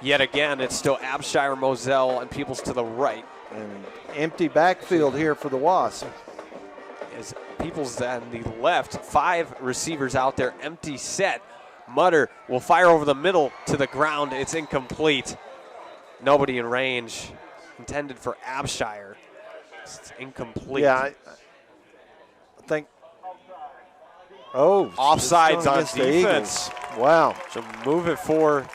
Yet again, it's still Abshire, Moselle, and Peoples to the right. And empty backfield here for the Wasps. As Peoples on the left, 5 receivers out there, empty set. Mutter will fire over the middle to the ground. It's incomplete. Nobody in range. Intended for Abshire. It's incomplete. Yeah, I think. Oh, offsides on defense. Wow. So move it for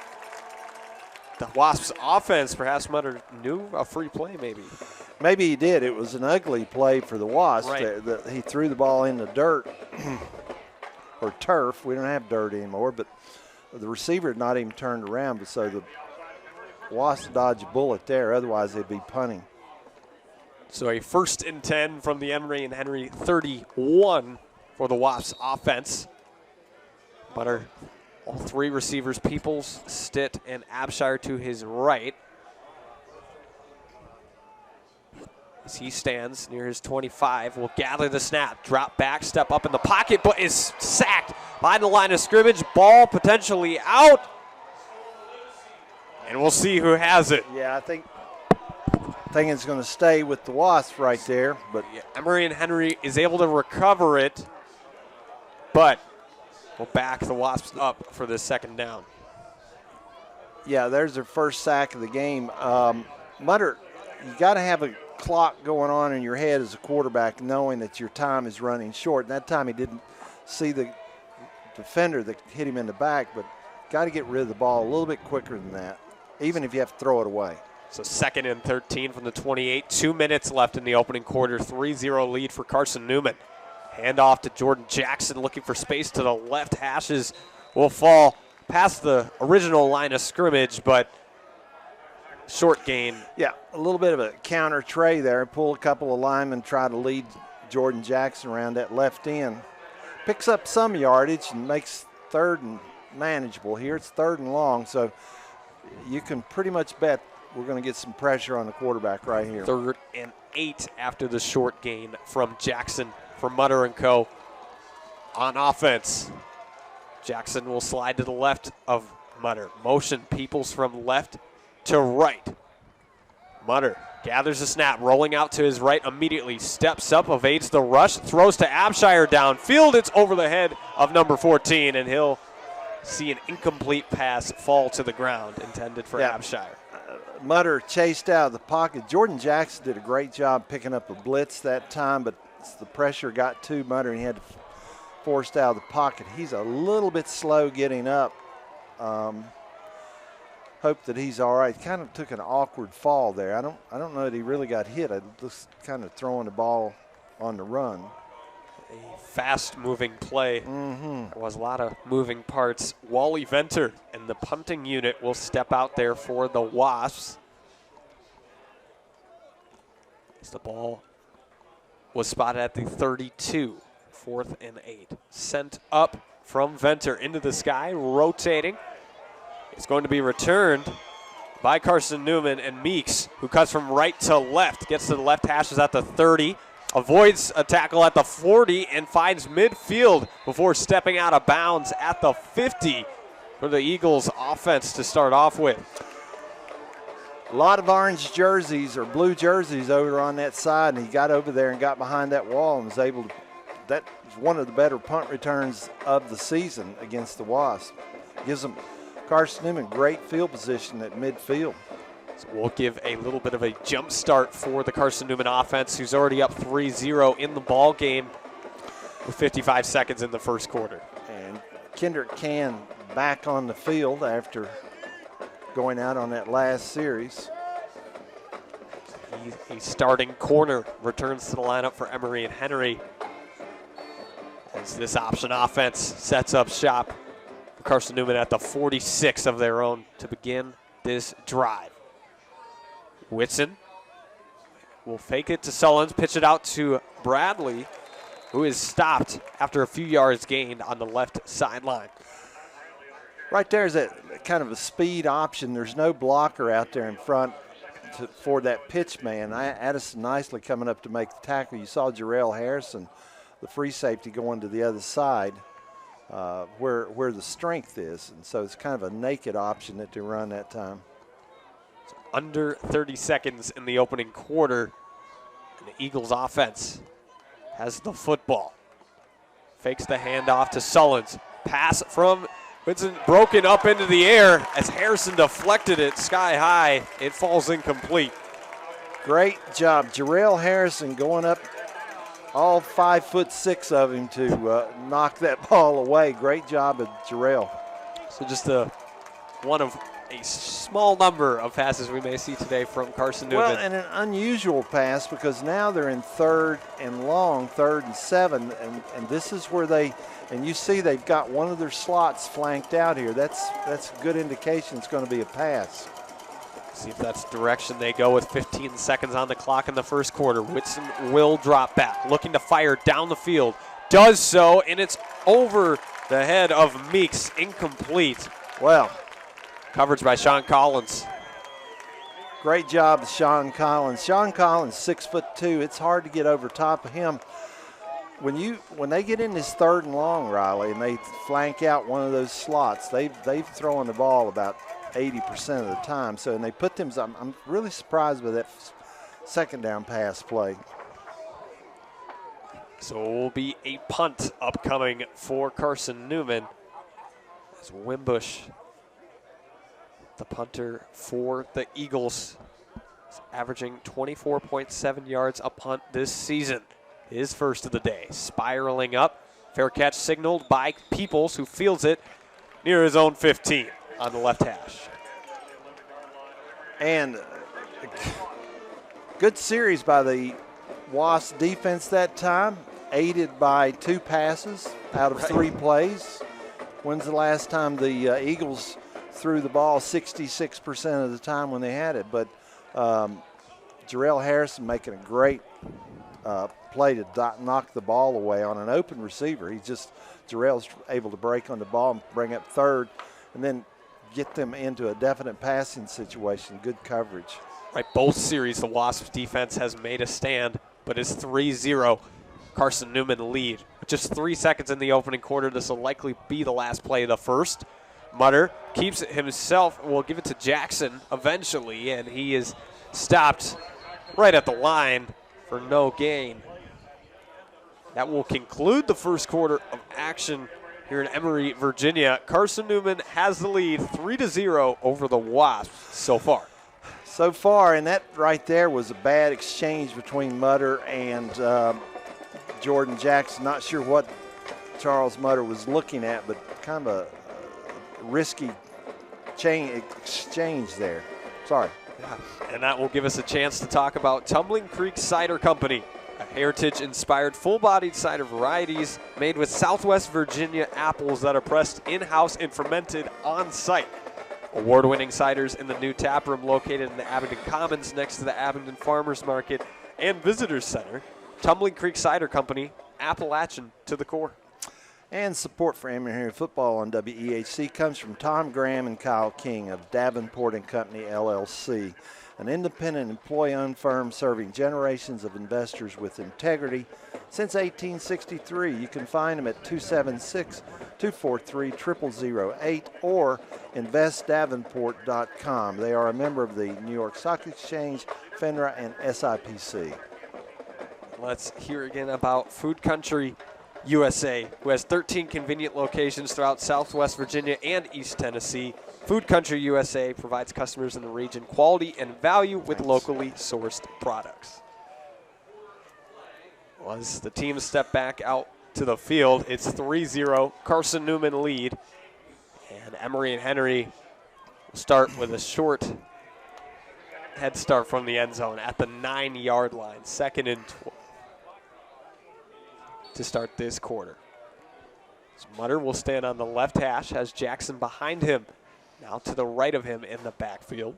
the Wasps offense. Perhaps Mutter knew a free play maybe. Maybe he did. It was an ugly play for the Wasps. Right. He threw the ball in the dirt or turf. We don't have dirt anymore, but the receiver had not even turned around, but so the Wasps dodged a bullet there. Otherwise, they'd be punting. So a 1st and 10 from the Emory and Henry 31 for the Wasps offense. Butter, all 3 receivers, Peoples, Stitt, and Abshire to his right. As he stands near his 25, will gather the snap, drop back, step up in the pocket, but is sacked by the line of scrimmage. Ball potentially out. And we'll see who has it. Yeah, I think it's going to stay with the Wasps right there. But yeah, Emory and Henry is able to recover it, but will back the Wasps up for this 2nd down. Yeah, there's their first sack of the game. Mutter, you got to have a clock going on in your head as a quarterback, knowing that your time is running short. And that time he didn't see the defender that hit him in the back, but got to get rid of the ball a little bit quicker than that, even if you have to throw it away. So 2nd and 13 from the 28. 2 minutes left in the opening quarter. 3-0 lead for Carson-Newman. Hand off to Jordan Jackson, looking for space to the left. Hashes will fall past the original line of scrimmage, but short gain. Yeah, a little bit of a counter tray there. Pull a couple of linemen, try to lead Jordan Jackson around that left end. Picks up some yardage and makes 3rd and manageable here. It's 3rd and long, so you can pretty much bet we're going to get some pressure on the quarterback right here. 3rd and 8 after the short gain from Jackson for Mutter & Co. on offense. Jackson will slide to the left of Mutter. Motion Peoples from left to right. Mutter gathers the snap, rolling out to his right immediately, steps up, evades the rush, throws to Abshire downfield. It's over the head of number 14, and he'll see an incomplete pass fall to the ground intended for Abshire. Mutter chased out of the pocket. Jordan Jackson did a great job picking up a blitz that time, but the pressure got to Mutter and he had to forced out of the pocket. He's a little bit slow getting up. Hope that he's all right. Kind of took an awkward fall there. I don't know that he really got hit. I just kind of throwing the ball on the run. A fast-moving play. There was a lot of moving parts. Wally Venter and the punting unit will step out there for the Wasps. As the ball was spotted at the 32, 4th and 8. Sent up from Venter into the sky, rotating. It's going to be returned by Carson-Newman, and Meeks, who cuts from right to left, gets to the left hashes at the 30, avoids a tackle at the 40, and finds midfield before stepping out of bounds at the 50 for the Eagles offense to start off with. A lot of orange jerseys or blue jerseys over on that side, and he got over there and got behind that wall and was able to. That was one of the better punt returns of the season against the Wasps. Gives them Carson-Newman great field position at midfield. So we'll give a little bit of a jump start for the Carson-Newman offense, who's already up 3-0 in the ball game with 55 seconds in the first quarter. And Kendrick Can back on the field after going out on that last series. A starting corner returns to the lineup for Emory and Henry, as this option offense sets up shop for Carson-Newman at the 46 of their own to begin this drive. Whitson will fake it to Sullins, pitch it out to Bradley, who is stopped after a few yards gained on the left sideline. Right there is a kind of a speed option. There's no blocker out there in front for that pitch man. Addison nicely coming up to make the tackle. You saw Jarrell Harrison, the free safety, going to the other side where the strength is. And so it's kind of a naked option that they run that time. So under 30 seconds in the opening quarter, and the Eagles offense has the football. Fakes the handoff to Sullins. Pass from Whitson broken up into the air as Harrison deflected it sky high. It falls incomplete. Great job. Jarrell Harrison going up, all 5'6" of him to knock that ball away. Great job of Jarrell. So just one of a small number of passes we may see today from Carson-Newman. Well, and an unusual pass because now they're in 3rd and long, 3rd and 7, and this is where and you see they've got one of their slots flanked out here. That's a good indication it's going to be a pass. See if that's the direction they go with 15 seconds on the clock in the first quarter. Whitson will drop back, looking to fire down the field. Does so, and it's over the head of Meeks, incomplete. Well, coverage by Sean Collins. Great job, Sean Collins. Sean Collins, 6'2". It's hard to get over top of him. When they get in this 3rd and long, Riley, and they flank out one of those slots, they've thrown the ball about 80% of the time. So, and they put them. I'm really surprised with that 2nd down pass play. So it will be a punt upcoming for Carson-Newman. As Wimbush, the punter for the Eagles, is averaging 24.7 yards a punt this season. His first of the day. Spiraling up. Fair catch signaled by Peoples, who fields it near his own 15 on the left hash. And good series by the Wasp defense that time, aided by 2 passes out of 3 plays. When's the last time the Eagles threw the ball 66% of the time when they had it? But Jarrell Harrison making a great play to knock the ball away on an open receiver. Jarrell's able to break on the ball and bring up 3rd, and then get them into a definite passing situation. Good coverage. Right, both series the Wasps defense has made a stand, but it's 3-0. Carson-Newman lead. With just 3 seconds in the opening quarter, this will likely be the last play of the first. Mutter keeps it himself, will give it to Jackson eventually, and he is stopped right at the line for no gain. That will conclude the first quarter of action here in Emory, Virginia. Carson-Newman has the lead 3-0 over the Wasps so far. So far, and that right there was a bad exchange between Mutter and Jordan Jackson. Not sure what Charles Mutter was looking at, but kind of a risky exchange there. Sorry. Yeah. And that will give us a chance to talk about Tumbling Creek Cider Company, a heritage-inspired full-bodied cider varieties made with Southwest Virginia apples that are pressed in-house and fermented on-site. Award-winning ciders in the new tap room located in the Abingdon Commons next to the Abingdon Farmers Market and Visitors Center. Tumbling Creek Cider Company, Appalachian to the core. And support for Emory Henry Football on WEHC comes from Tom Graham and Kyle King of Davenport & Company, LLC, an independent employee-owned firm serving generations of investors with integrity since 1863. You can find them at 276-243-0008 or investdavenport.com. They are a member of the New York Stock Exchange, FINRA, and SIPC. Let's hear again about Food Country USA, who has 13 convenient locations throughout Southwest Virginia and East Tennessee. Food Country USA provides customers in the region quality and value with locally sourced products. Well, as the team step back out to the field, it's 3-0, Carson-Newman lead. And Emory and Henry will start with a short head start from the end zone at the 9-yard line, 2nd and 12 to start this quarter. So Mutter will stand on the left hash, has Jackson behind him. Now to the right of him in the backfield.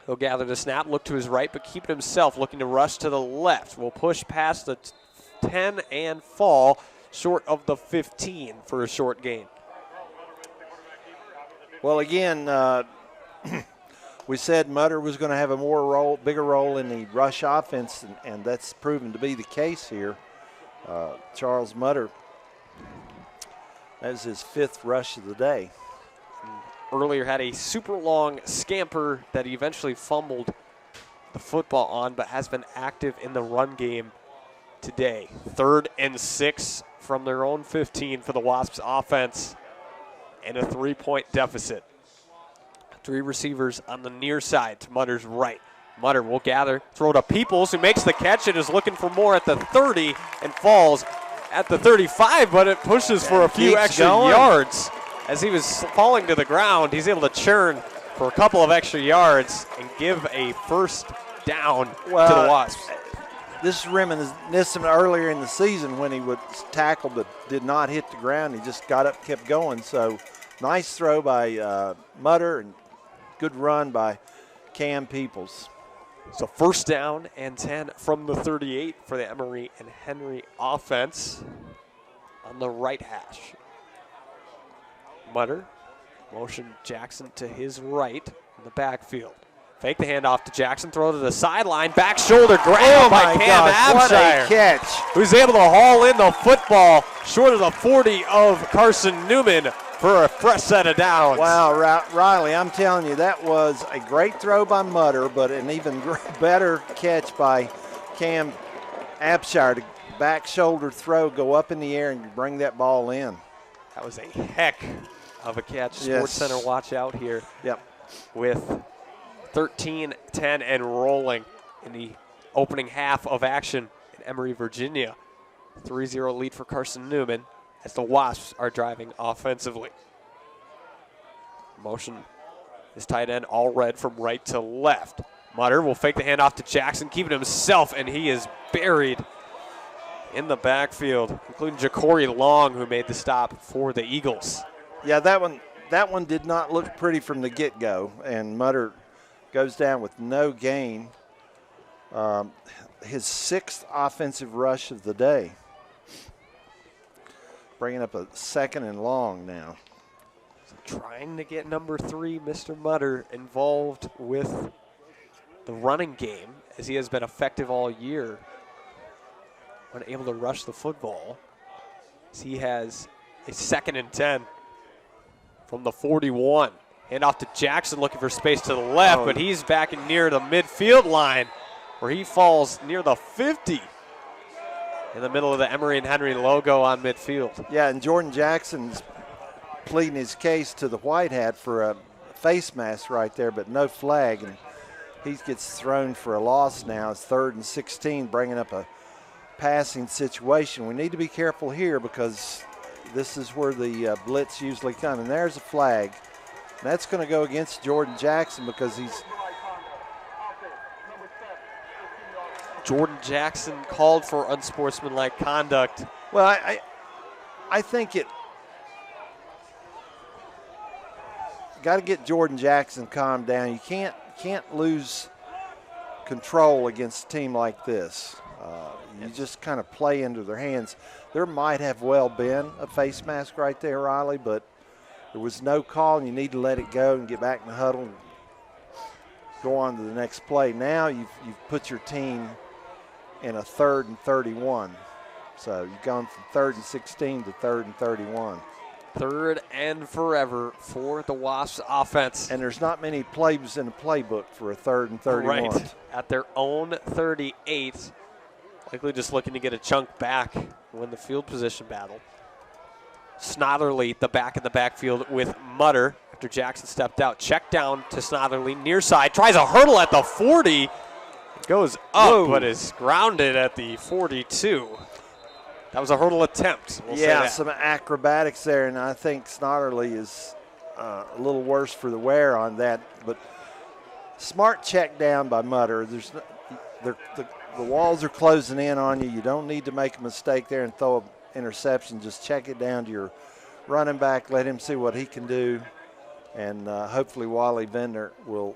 He'll gather the snap, look to his right, but keep it himself, looking to rush to the left. Will push past the 10 and fall short of the 15 for a short gain. Well, again, we said Mutter was going to have a bigger role in the rush offense, and that's proven to be the case here. Charles Mutter, that was his 5th rush of the day. Earlier had a super long scamper that he eventually fumbled the football on, but has been active in the run game today. 3rd and 6 from their own 15 for the Wasps offense, and a 3-point deficit. 3 receivers on the near side to Mutter's right. Mutter will gather, throw to Peoples, who makes the catch and is looking for more at the 30 and falls at the 35, but it pushes for a few extra yards as he was falling to the ground, he's able to churn for a couple of extra yards and give a first down to the Wasps. This is reminiscent earlier in the season when he was tackled but did not hit the ground. He just got up, kept going. So nice throw by Mutter and good run by Cam Peoples. So first down and 10 from the 38 for the Emory and Henry offense on the right hash. Mutter motion Jackson to his right in the backfield. Fake the handoff to Jackson, throw to the sideline, back shoulder grab by Cam Abshire. What a catch. Who's able to haul in the football short of the 40 of Carson-Newman for a fresh set of downs. Wow, Riley, I'm telling you, that was a great throw by Mutter, but an even better catch by Cam Abshire to back shoulder throw, go up in the air and bring that ball in. That was a heck of a catch. Yes. Sports Center watch out here. Yep. With 13-10 and rolling in the opening half of action in Emory, Virginia. 3-0 lead for Carson-Newman as the Wasps are driving offensively. Motion is tight end all red from right to left. Mutter will fake the handoff to Jackson, keep it himself, and he is buried in the backfield, including Ja'Cory Long, who made the stop for the Eagles. Yeah, that one did not look pretty from the get-go, and Mutter goes down with no gain. His 6th offensive rush of the day. Bringing up a 2nd and long now. So trying to get number 3, Mr. Mutter, involved with the running game, as he has been effective all year when able to rush the football. As he has a 2nd and 10 from the 41. Hand off to Jackson, looking for space to the left, but he's back in near the midfield line where he falls near the 50 in the middle of the Emory and Henry logo on midfield. Yeah, and Jordan Jackson's pleading his case to the white hat for a face mask right there, but no flag, and he gets thrown for a loss now. It's 3rd and 16, bringing up a passing situation. We need to be careful here because this is where the blitz usually comes, and there's a flag. That's going to go against Jordan Jackson because he's... Jordan Jackson called for unsportsmanlike conduct. Well, I think it... Got to get Jordan Jackson calmed down. You can't lose control against a team like this. You just kind of play into their hands. There might have well been a face mask right there, Riley, but there was no call, and you need to let it go and get back in the huddle and go on to the next play. Now you've put your team in a 3rd and 31. So you've gone from 3rd and 16 to 3rd and 31. 3rd and forever for the Wasps offense. And there's not many plays in the playbook for a 3rd and 31. Right, at their own 38. Likely just looking to get a chunk back, win the field position battle. Snotherly, the back in the backfield with Mutter after Jackson stepped out. Check down to Snotherly, near side, tries a hurdle at the 40. Goes up, but is grounded at the 42. That was a hurdle attempt. We'll say that. Some acrobatics there, and I think Snotterly is a little worse for the wear on that. But smart check down by Mutter. The walls are closing in on you. You don't need to make a mistake there and throw an interception. Just check it down to your running back. Let him see what he can do. And hopefully Wally Vender will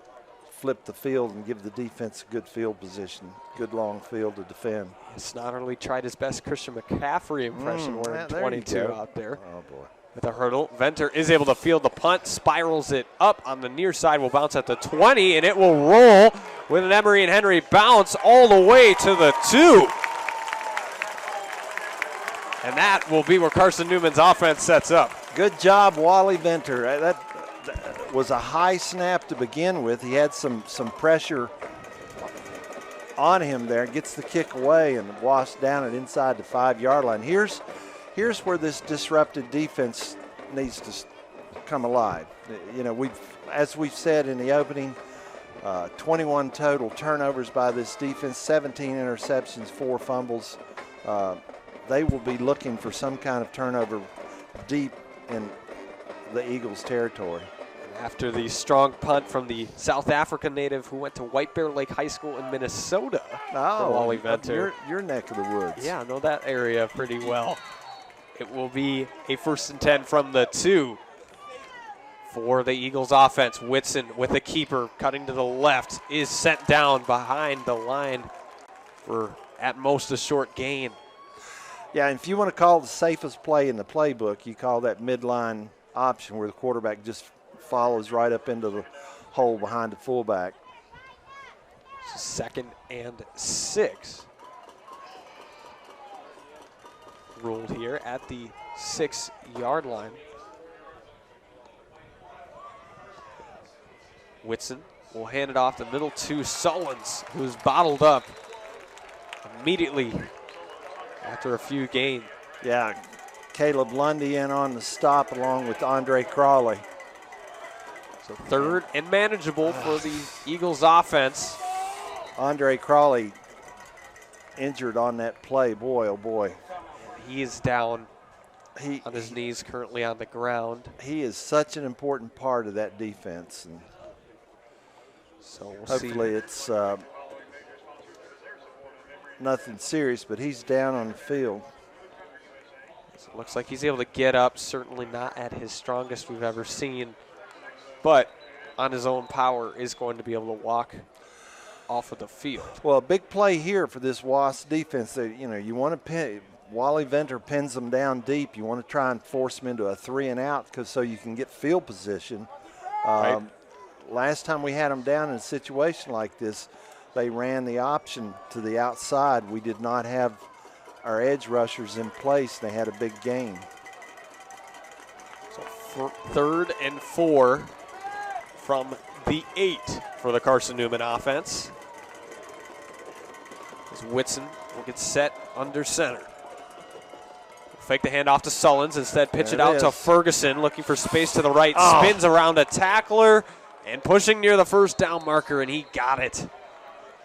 flip the field and give the defense a good field position, good long field to defend. Snotterly tried his best Christian McCaffrey impression wearing 22 out there. Oh, boy. With a hurdle. Venter is able to field the punt, spirals it up on the near side, will bounce at the 20, and it will roll with an Emory and Henry bounce all the way to the 2. And that will be where Carson-Newman's offense sets up. Good job, Wally Venter. That was a high snap to begin with. He had some pressure on him there, gets the kick away and washed down it inside the 5-yard line. Here's where this disrupted defense needs to come alive. You know, as we've said in the opening, 21 total turnovers by this defense, 17 interceptions, 4 fumbles. They will be looking for some kind of turnover deep in the Eagles' territory. After the strong punt from the South African native who went to White Bear Lake High School in Minnesota. Oh, Venter. Your neck of the woods. Yeah, I know that area pretty well. It will be a 1st and 10 from the 2 for the Eagles offense. Whitson with the keeper cutting to the left is sent down behind the line for at most a short gain. Yeah, and if you want to call the safest play in the playbook, you call that midline option where the quarterback just follows right up into the hole behind the fullback. 2nd and 6. Ruled here at the 6-yard line. Whitson will hand it off the middle to Sullins, who's bottled up immediately after a few gains. Yeah, Caleb Lundy in on the stop along with Andre Crawley. So 3rd and manageable for the Eagles offense. Andre Crawley injured on that play. Boy, oh boy. He is down on his knees, currently on the ground. He is such an important part of that defense. And so we'll hopefully see. It's nothing serious, but he's down on the field. So it looks like he's able to get up, certainly not at his strongest we've ever seen, but on his own power is going to be able to walk off of the field. Well, a big play here for this Wasp defense. You want to pin, Wally Venter pins them down deep. You want to try and force them into a 3-and-out so you can get field position. Right. Last time we had them down in a situation like this, they ran the option to the outside. We did not have our edge rushers in place. They had a big gain. So 3rd and 4 from the 8 for the Carson-Newman offense. As Whitson will get set under center. Fake the handoff to Sullins. Instead, pitch it out to Ferguson, looking for space to the right. Spins around a tackler and pushing near the first down marker, and he got it.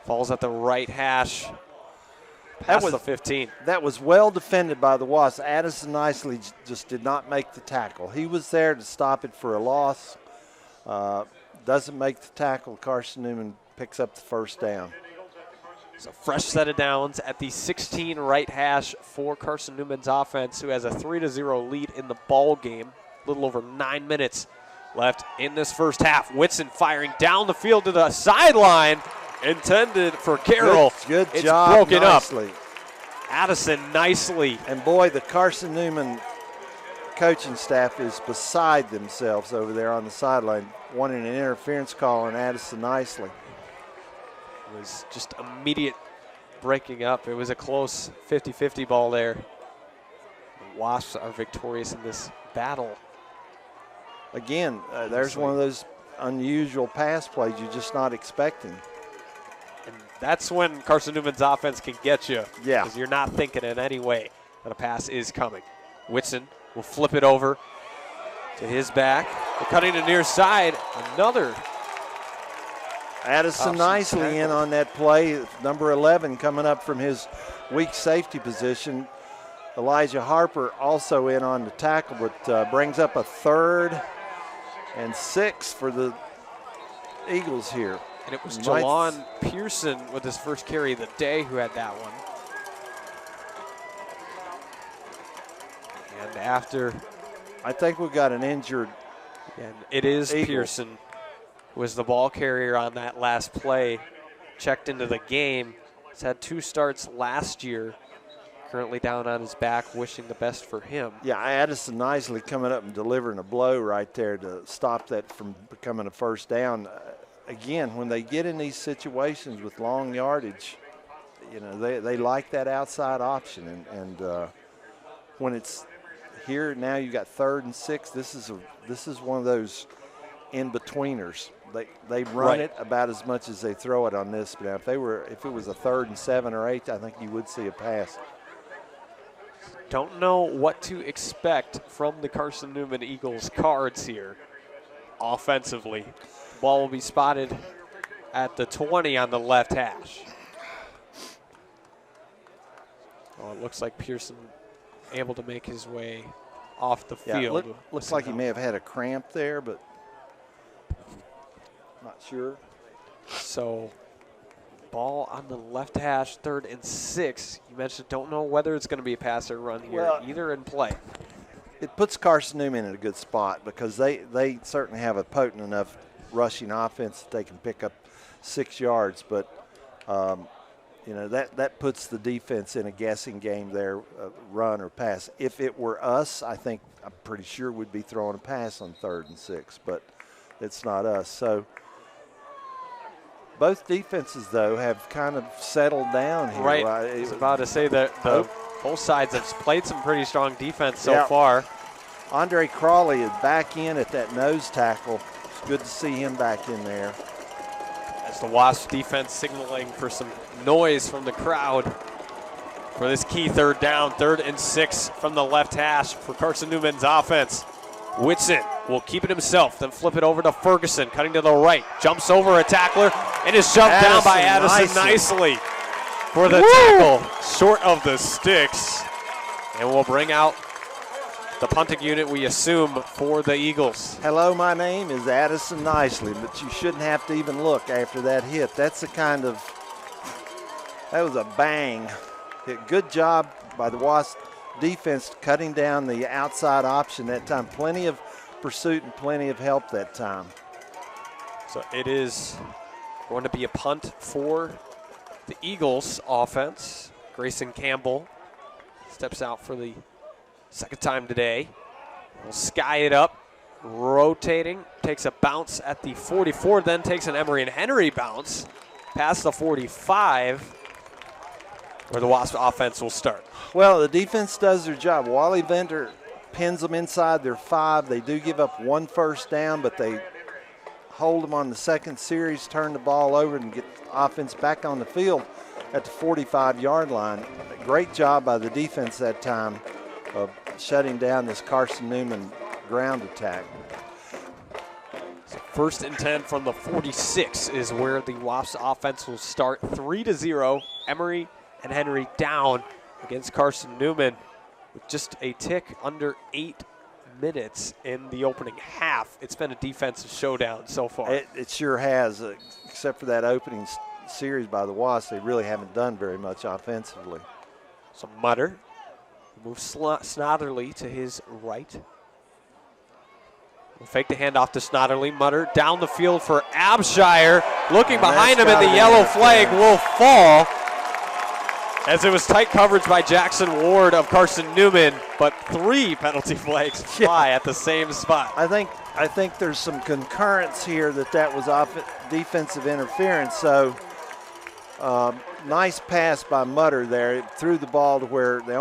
Falls at the right hash. Past the 15. That was well defended by the Wasps. Addison Nicely just did not make the tackle. He was there to stop it for a loss. Doesn't make the tackle. Carson-Newman picks up the first down. So fresh set of downs at the 16 right hash for Carson-Newman's offense, who has a 3-0 lead in the ball game. A little over 9 minutes left in this first half. Whitson firing down the field to the sideline, intended for Carroll. Good it's job, broken Nicely. up. Addison Nicely. And boy, the Carson-Newman coaching staff is beside themselves over there on the sideline, wanting an interference call on Addison Nicely. It was just immediate breaking up. It was a close 50-50 ball there. The Wasps are victorious in this battle. Again, there's one of those unusual pass plays you're just not expecting. And that's when Carson-Newman's offense can get you. Yeah. Because you're not thinking in any way that a pass is coming. Whitson will flip it over to his back. They're cutting to near side. Another Addison Nicely in on that play. Number 11 coming up from his weak safety position. Elijah Harper also in on the tackle, but brings up a 3rd and 6 for the Eagles here. And it was Jelon Pearson with his first carry of the day who had that one. And after, I think we've got an injured. And it is Eagle. Pearson who was the ball carrier on that last play. Checked into the game. He's had 2 starts last year. Currently down on his back, wishing the best for him. Yeah, Addison Nicely coming up and delivering a blow right there to stop that from becoming a first down. Again, when they get in these situations with long yardage, they like that outside option. And when it's here now, you got 3rd and 6. This is one of those in-betweeners. They run it about as much as they throw it on this. But now if it was a 3rd and 7 or 8, I think you would see a pass. Don't know what to expect from the Carson-Newman Eagles cards here offensively. The ball will be spotted at the 20 on the left hash. Oh, it looks like Pearson able to make his way off the field. Looks like he may have had a cramp there, but not sure. So ball on the left hash, 3rd and 6. You mentioned don't know whether it's going to be a pass or run here, either in play. It puts Carson-Newman in a good spot because they certainly have a potent enough rushing offense that they can pick up 6 yards, but that puts the defense in a guessing game there, run or pass. If it were us, I'm pretty sure we'd be throwing a pass on 3rd and 6, but it's not us. So both defenses, though, have kind of settled down here. Right. I was about to say that both sides have played some pretty strong defense so far. Andre Crawley is back in at that nose tackle. It's good to see him back in there. As the Wasp defense signaling for some noise from the crowd for this key 3rd down, 3rd and 6 from the left hash for Carson-Newman's offense. Whitson will keep it himself, then flip it over to Ferguson, cutting to the right, jumps over a tackler, and is shoved down by Addison nicely for the tackle, short of the sticks. And we'll bring out the punting unit, we assume, for the Eagles. Hello, my name is Addison Nicely, but you shouldn't have to even look after that hit. That was a bang. Good job by the Wasp defense cutting down the outside option that time. Plenty of pursuit and plenty of help that time. So it is going to be a punt for the Eagles offense. Grayson Campbell steps out for the 2nd time today. We'll sky it up, rotating, takes a bounce at the 44, then takes an Emory and Henry bounce past the 45, where the Wasp offense will start. Well, the defense does their job. Wally Venter pins them inside their 5. They do give up 1 first down, but they hold them on the 2nd series, turn the ball over, and get the offense back on the field at the 45-yard line. Great job by the defense that time of shutting down this Carson-Newman ground attack. So 1st and 10 from the 46 is where the Wasps offense will start. 3-0, Emory and Henry down against Carson-Newman with just a tick under 8 minutes in the opening half. It's been a defensive showdown so far. It sure has, except for that opening series by the Wasps. They really haven't done very much offensively. So Mutter moves Snotherly to his right. We'll fake the handoff to Snotherly. Mutter down the field for Abshire. Looking behind him, and the yellow flag will fall, as it was tight coverage by Jackson Ward of Carson-Newman, but 3 penalty flags fly at the same spot. I think there's some concurrence here that was defensive interference. So nice pass by Mutter there. It threw the ball to where the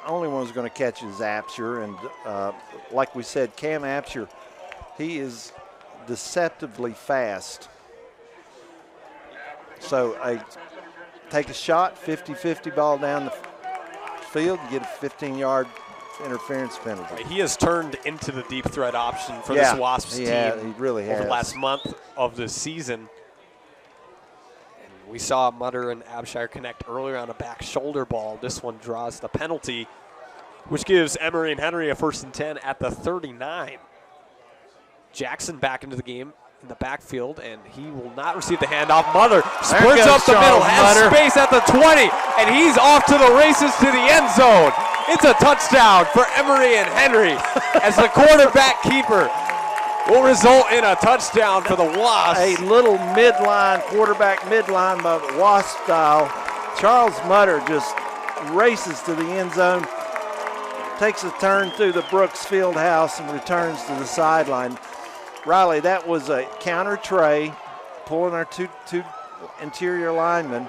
only one who's going to catch is Abshire. And like we said, Cam Abshire, he is deceptively fast. So take a shot, 50-50 ball down the field, and get a 15-yard interference penalty. He has turned into the deep threat option for this Wasps team. He really has. Over the last month of the season. And we saw Mutter and Abshire connect earlier on a back shoulder ball. This one draws the penalty, which gives Emory and Henry a 1st and 10 at the 39. Jackson back into the game in the backfield, and he will not receive the handoff. Mutter splits up the middle, has space at the 20, and he's off to the races to the end zone. It's a touchdown for Emory and Henry, as the quarterback keeper will result in a touchdown for the Wasps. A little quarterback midline, but Wasp style. Charles Mutter just races to the end zone, takes a turn through the Brooks Field House, and returns to the sideline. Riley, that was a counter tray, pulling our two interior linemen.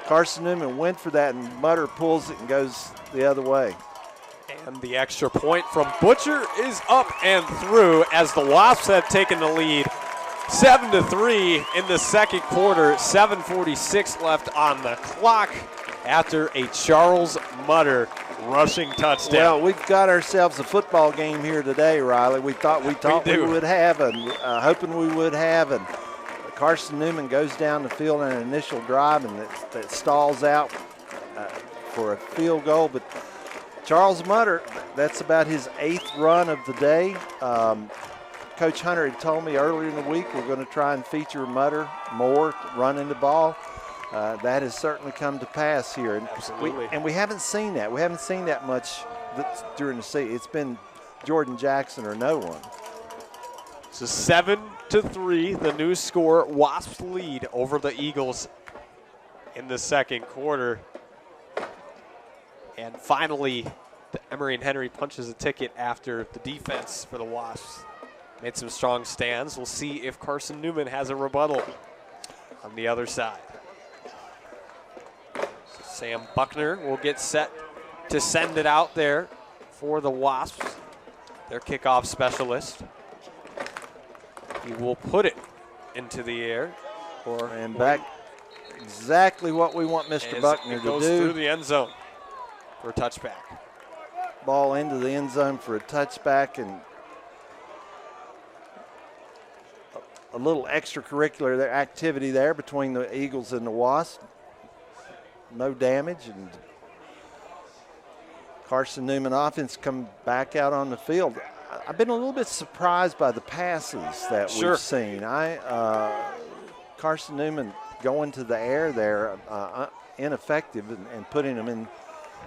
Carson-Newman went for that, and Mutter pulls it and goes the other way. And the extra point from Butcher is up and through, as the Wasps have taken the lead 7-3 in the 2nd quarter. 7:46 left on the clock after a Charles Mutter rushing touchdown. Well, we've got ourselves a football game here today, Riley. We thought we would have, and hoping we would have, and Carson-Newman goes down the field in an initial drive, and that stalls out for a field goal. But Charles Mutter, that's about his 8th run of the day. Coach Hunter had told me earlier in the week we're going to try and feature Mutter more running the ball. That has certainly come to pass here. And Absolutely. We haven't seen that. We haven't seen that much during the season. It's been Jordan Jackson or no one. So 7-3, the new score. Wasps lead over the Eagles in the second quarter. And finally, the Emory and Henry punches a ticket after the defense for the Wasps made some strong stands. We'll see if Carson-Newman has a rebuttal on the other side. So Sam Buckner will get set to send it out there for the Wasps, their kickoff specialist. He will put it into the air. And back exactly what we want Mr. Buckner to do. Goes through the end zone for a touchback. Ball into the end zone for a touchback, and a little extracurricular activity there between the Eagles and the Wasps. No damage, and Carson-Newman offense come back out on the field. I've been a little bit surprised by the passes that we've seen. Carson-Newman going to the air there, ineffective, and putting them in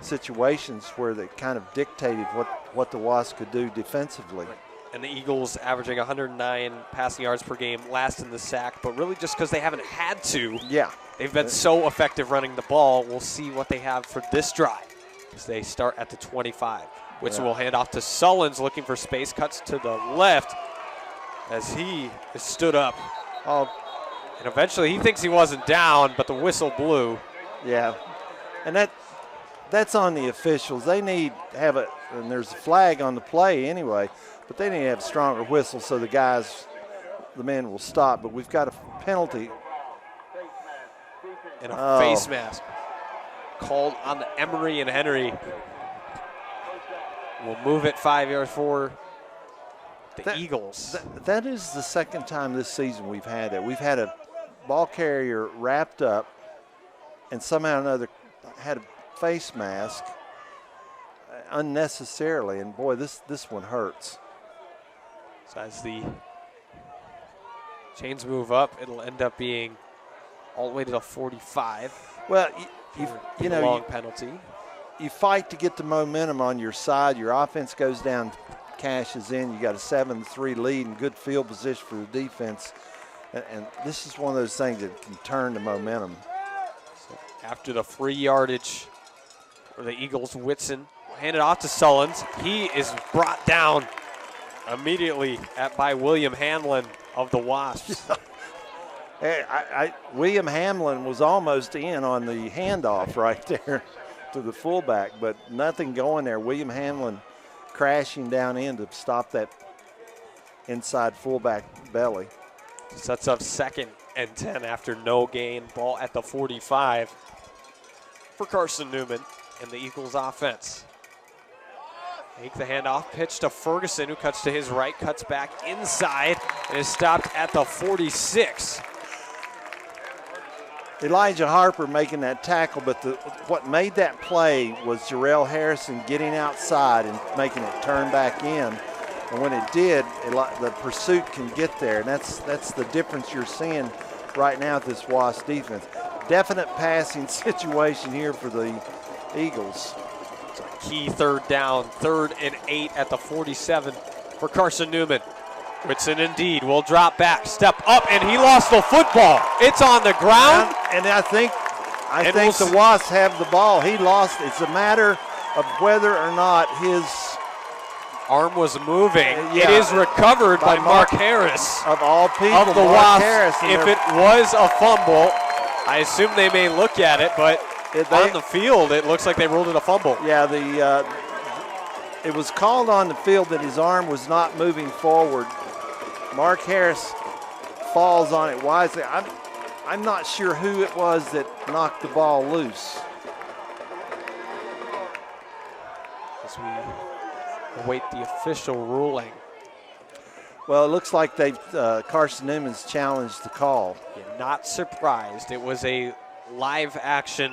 situations where they kind of dictated what the Wasps could do defensively. And the Eagles averaging 109 passing yards per game, last in the sack, but really just because they haven't had to. Yeah. They've been so effective running the ball. We'll see what they have for this drive as they start at the 25. Whitson will hand off to Sullins, looking for space, cuts to the left as he is stood up. And eventually he thinks he wasn't down, but the whistle blew. Yeah, and that's on the officials. They need to have and there's a flag on the play anyway, but they need to have a stronger whistle so the men will stop. But we've got a penalty. And a face mask called on the Emory and Henry. We'll move it 5 yards for the Eagles. That is the second time this season we've had that. We've had a ball carrier wrapped up and somehow or another had a face mask unnecessarily, and boy, this one hurts. So as the chains move up, it'll end up being all the way to the 45. Well, you know, long penalty. You fight to get the momentum on your side. Your offense goes down, cashes in. You got a 7-3 lead and good field position for the defense. And this is one of those things that can turn the momentum. So after the free yardage for the Eagles, Whitson will hand it off to Sullins. He is brought down immediately by William Hanlon of the Wasps. Hey, William Hamlin was almost in on the handoff right there to the fullback, but nothing going there. William Hamlin crashing down in to stop that inside fullback belly. Sets up 2nd and 10 after no gain. Ball at the 45 for Carson-Newman and the Eagles offense. Make the handoff, pitch to Ferguson, who cuts to his right, cuts back inside, and is stopped at the 46. Elijah Harper making that tackle, but what made that play was Jarrell Harrison getting outside and making it turn back in. And when it did, the pursuit can get there, and that's the difference you're seeing right now with this Wasp defense. Definite passing situation here for the Eagles. It's a key 3rd down, 3rd and 8 at the 47 for Carson-Newman. Whitson indeed will drop back, step up, and he lost the football. It's on the ground. And I think the Wasps have the ball. He lost. It's a matter of whether or not his arm was moving. It is recovered by Mark Harris. Of all people, of the Wasps. If it was a fumble, I assume they may look at it, but on the field, it looks like they ruled it a fumble. Yeah, it was called on the field that his arm was not moving forward. Mark Harris falls on it wisely. I'm not sure who it was that knocked the ball loose. As we await the official ruling. Well, it looks like Carson-Newman's challenged the call. Yeah, not surprised. It was a live action,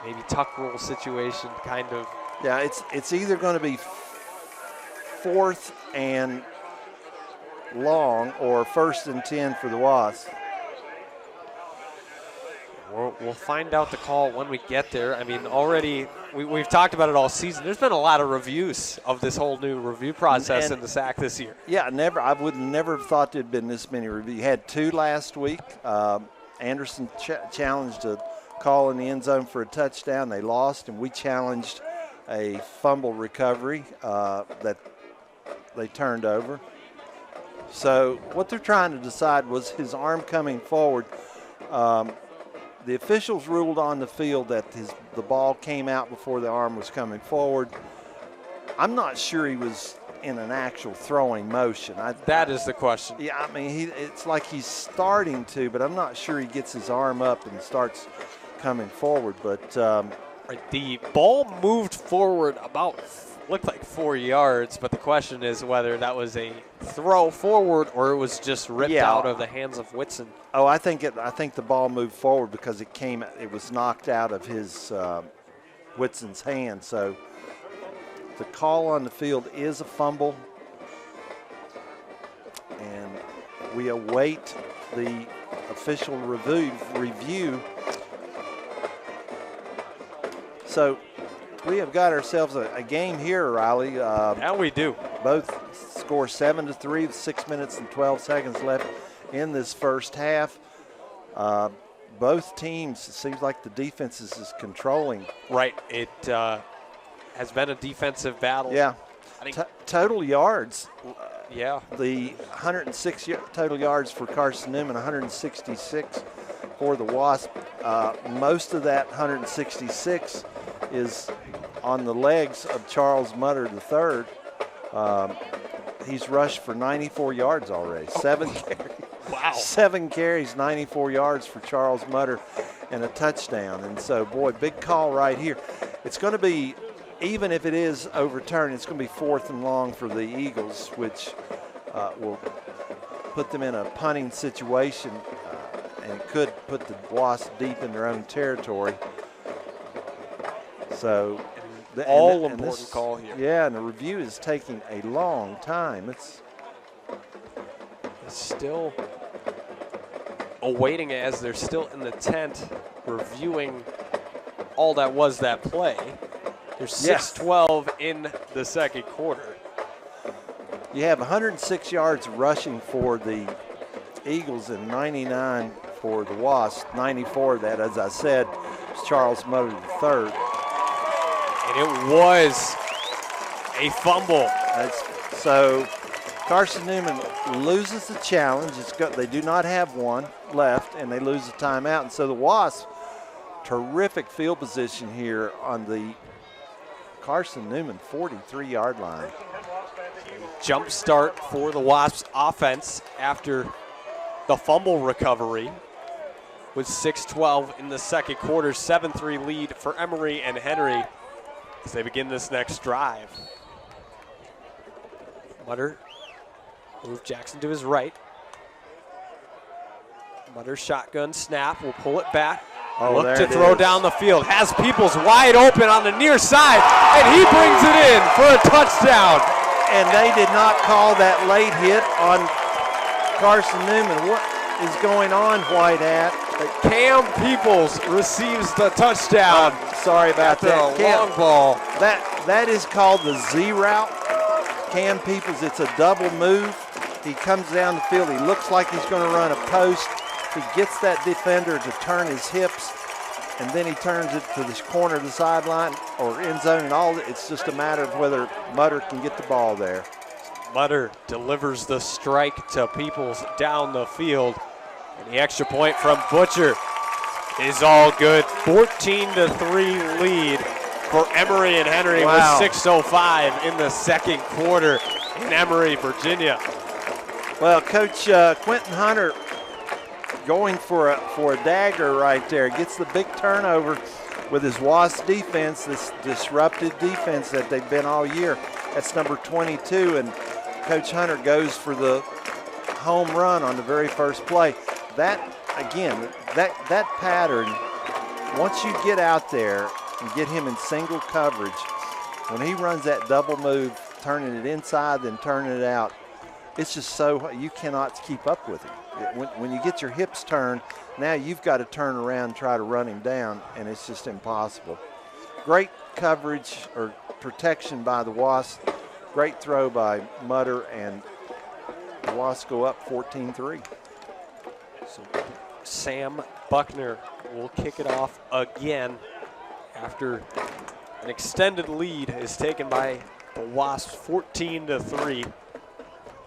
maybe tuck rule situation kind of Yeah, it's either going to be 4th and long or 1st and 10 for the Wasps. We'll find out the call when we get there. I mean, already we've talked about it all season. There's been a lot of reviews of this whole new review process in the SAC this year. Yeah, I would never have thought there'd been this many reviews. You had 2 last week. Anderson challenged a call in the end zone for a touchdown. They lost, and we challenged a fumble recovery that they turned over. So what they're trying to decide was his arm coming forward. The officials ruled on the field that the ball came out before the arm was coming forward. I'm not sure he was in an actual throwing motion. That is the question. Yeah, I mean, it's like he's starting to, but I'm not sure he gets his arm up and starts coming forward. But the ball moved forward looked like 4 yards, but the question is whether that was a throw forward or it was just ripped out of the hands of Whitson. Oh, I think the ball moved forward because it was knocked out of his Whitson's hand. So the call on the field is a fumble, and we await the official review. So we have got ourselves a game here, Riley. Yeah, we do. Both score 7-3 with 6 minutes and 12 seconds left in this first half. Both teams, it seems like the defense is controlling. Right. It has been a defensive battle. Yeah. Total yards. Yeah. The 106 total yards for Carson-Newman, 166 for the Wasp. Most of that 166 is on the legs of Charles Mutter III. He's rushed for 94 yards already. 7 carries. Wow. 7 carries, 94 yards for Charles Mutter, and a touchdown. And so, boy, big call right here. It's going to be, even if it is overturned, it's going to be 4th and long for the Eagles, which will put them in a punting situation and could put the Wasps deep in their own territory. So, important call here. Yeah, and the review is taking a long time. It's still awaiting it as they're still in the tent reviewing all that was that play. There's 6:12 in the second quarter. You have 106 yards rushing for the Eagles and 99 for the Wasps. 94 of that, as I said, was Charles Mutter III. And it was a fumble. So Carson-Newman loses the challenge. They do not have one left, and they lose the timeout. And so the Wasps, terrific field position here on the Carson-Newman 43-yard line. Jump start for the Wasps offense after the fumble recovery with 6:12 in the second quarter. 7-3 lead for Emory and Henry as they begin this next drive. Mutter move Jackson to his right. Mutter shotgun snap, will pull it back. Look to throw down the field. Has Peoples wide open on the near side, and he brings it in for a touchdown. And they did not call that late hit on Carson-Newman. What is going on, White Hat? Cam Peoples receives the touchdown. Sorry about that. Long ball. That is called the Z route. Cam Peoples, it's a double move. He comes down the field. He looks like he's going to run a post. He gets that defender to turn his hips, and then he turns it to the corner of the sideline or end zone, and it's just a matter of whether Mutter can get the ball there. Mutter delivers the strike to Peoples down the field, and the extra point from Butcher is all good. 14-3 lead for Emory and Henry with 6:05 in the second quarter in Emory, Virginia. Well, Coach Quentin Hunter going for a dagger right there. Gets the big turnover with his Wasp defense, this disrupted defense that they've been all year. That's number 22, and Coach Hunter goes for the home run on the very first play. That pattern, once you get out there and get him in single coverage, When he runs that double move, turning it inside, then turning it out, it's just so, you cannot keep up with him. When you get your hips turned, now you've got to turn around and try to run him down, and it's just impossible. Great coverage or protection by the Wasps. Great throw by Mutter, and the Wasps go up 14-3. So Sam Buckner will kick it off again after an extended lead is taken by the Wasps 14-3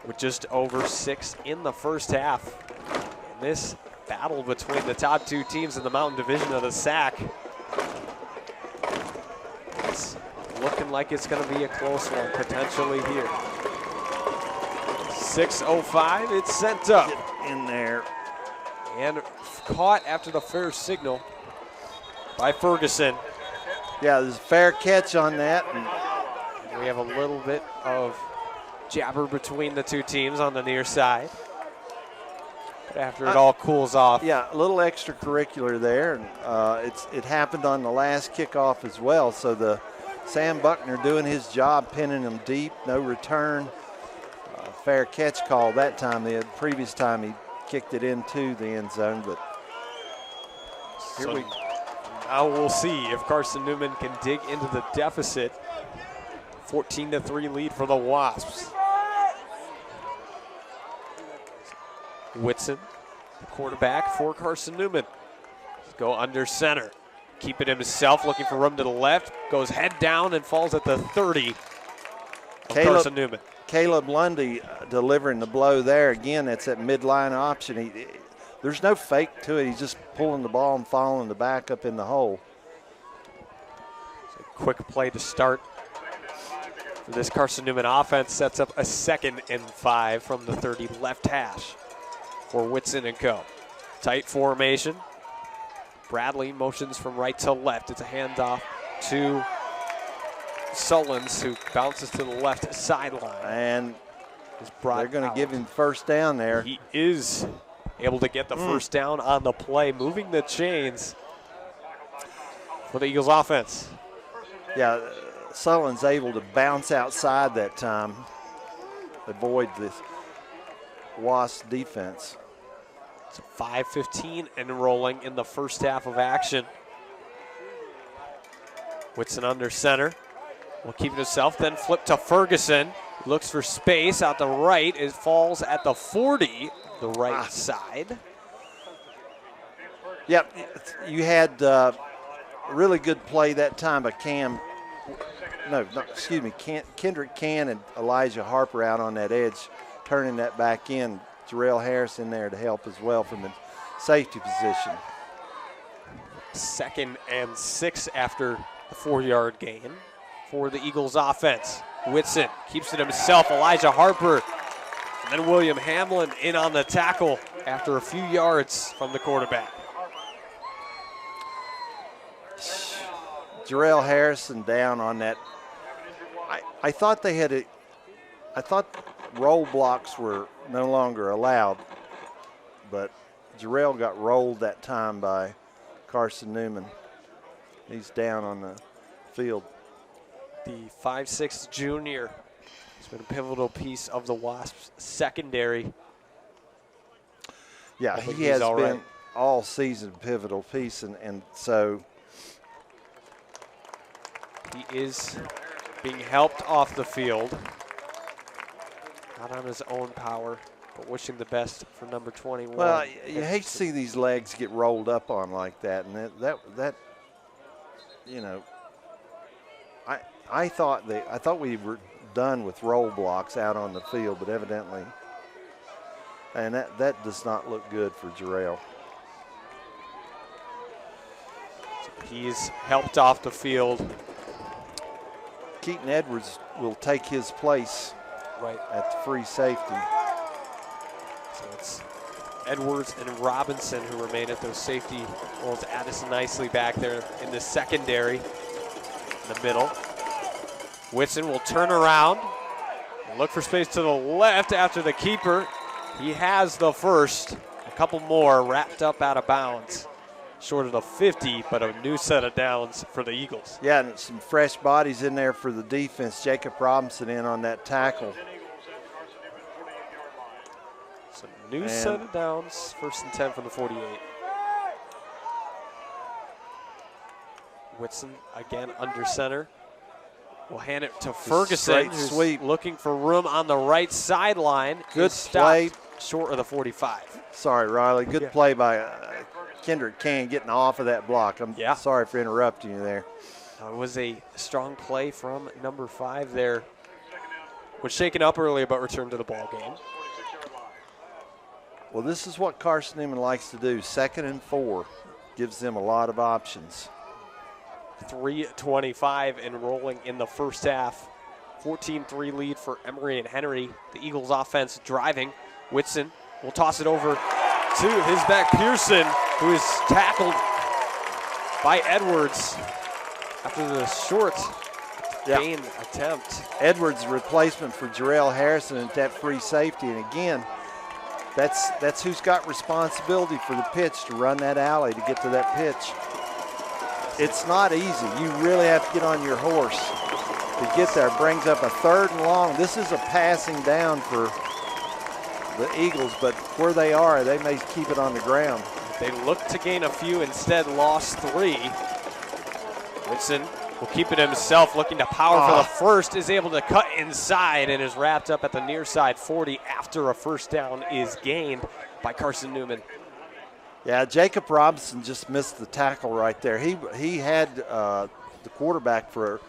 with just over 6 in the first half. And this battle between the top two teams in the Mountain Division of the SAC, it's looking like it's going to be a close one potentially here. 6:05, it's sent up. Get in there. And caught after the fair signal by Ferguson. Yeah, there's a fair catch on that. And we have a little bit of jabber between the two teams on the near side. But after it all cools off. Yeah, a little extracurricular there. And it happened on the last kickoff as well. So the Sam Buckner doing his job, pinning them deep, no return. Fair catch call that time. The previous time he kicked it into the end zone, but now we'll see if Carson-Newman can dig into the deficit. 14-3 lead for the Wasps. Whitson, the quarterback for Carson-Newman. Go under center. Keep it himself, looking for room to the left. Goes head down and falls at the 30 of Carson-Newman. Caleb Lundy delivering the blow there. Again, that's that midline option. There's no fake to it. He's just pulling the ball and following the back up in the hole. So quick play to start for this Carson-Newman offense. Sets up a 2nd and 5 from the 30 left hash for Whitson and co. Tight formation. Bradley motions from right to left. It's a handoff to Sullins, who bounces to the left sideline. And they're going to give him first down there. He is able to get the first down on the play, moving the chains for the Eagles offense. Yeah, Sullins able to bounce outside that time, avoid this Wasp defense. It's 5:15 and rolling in the first half of action. Whitson under center. Will keep it himself, then flip to Ferguson. Looks for space out the right. It falls at the 40, the right side. Yep, you had really good play that time by Kendrick Can and Elijah Harper out on that edge, turning that back in. Jarrell Harris in there to help as well from the safety position. 2nd and 6 after the 4-yard gain for the Eagles offense. Whitson keeps it himself. Elijah Harper, and then William Hamlin in on the tackle after a few yards from the quarterback. Jarrell Harrison down on that. I thought they had I thought roll blocks were no longer allowed, but Jarrell got rolled that time by Carson-Newman. He's down on the field. The 5'6" junior has been a pivotal piece of the Wasps' secondary. Yeah, he has been all season pivotal piece, and so he is being helped off the field. Not on his own power, but wishing the best for number 21. Well, you hate to see these legs get rolled up on like that, and that you know, I thought we were done with roll blocks out on the field, but evidently, and that does not look good for Jarrell. He's helped off the field. Keaton Edwards will take his place at the free safety. So it's Edwards and Robinson who remain at those safety roles. Addison nicely back there in the secondary in the middle. Whitson will turn around and look for space to the left after the keeper. He has the first. A couple more wrapped up out of bounds. short of the 50, but a new set of downs for the Eagles. Yeah, and some fresh bodies in there for the defense. Jacob Robinson in on that tackle. So new set of downs, 1st and 10 from the 48. Whitson again under center. We'll hand it to Ferguson, who's sweep. Looking for room on the right sideline. Good play. Short of the 45. Sorry, Riley. Good play by Kendrick Can getting off of that block. I'm sorry for interrupting you there. It was a strong play from number 5 there. Was shaken up earlier, but returned to the ball game. Well, this is what Carson-Newman likes to do. 2nd and 4 gives them a lot of options. 3:25 and rolling in the first half. 14-3 lead for Emory and Henry. The Eagles offense driving. Whitson will toss it over to his back Pearson, who is tackled by Edwards after the short gain attempt. Edwards' replacement for Jarrell Harrison at that free safety. And again, that's who's got responsibility for the pitch, to run that alley to get to that pitch. It's not easy. You really have to get on your horse to get there. Brings up a 3rd and long. This is a passing down for the Eagles, but where they are, they may keep it on the ground. They looked to gain a few, instead lost 3. Whitson will keep it himself, looking to power for the first, is able to cut inside and is wrapped up at the near side 40 after a first down is gained by Carson-Newman. Yeah, Jacob Robinson just missed the tackle right there. He had the quarterback for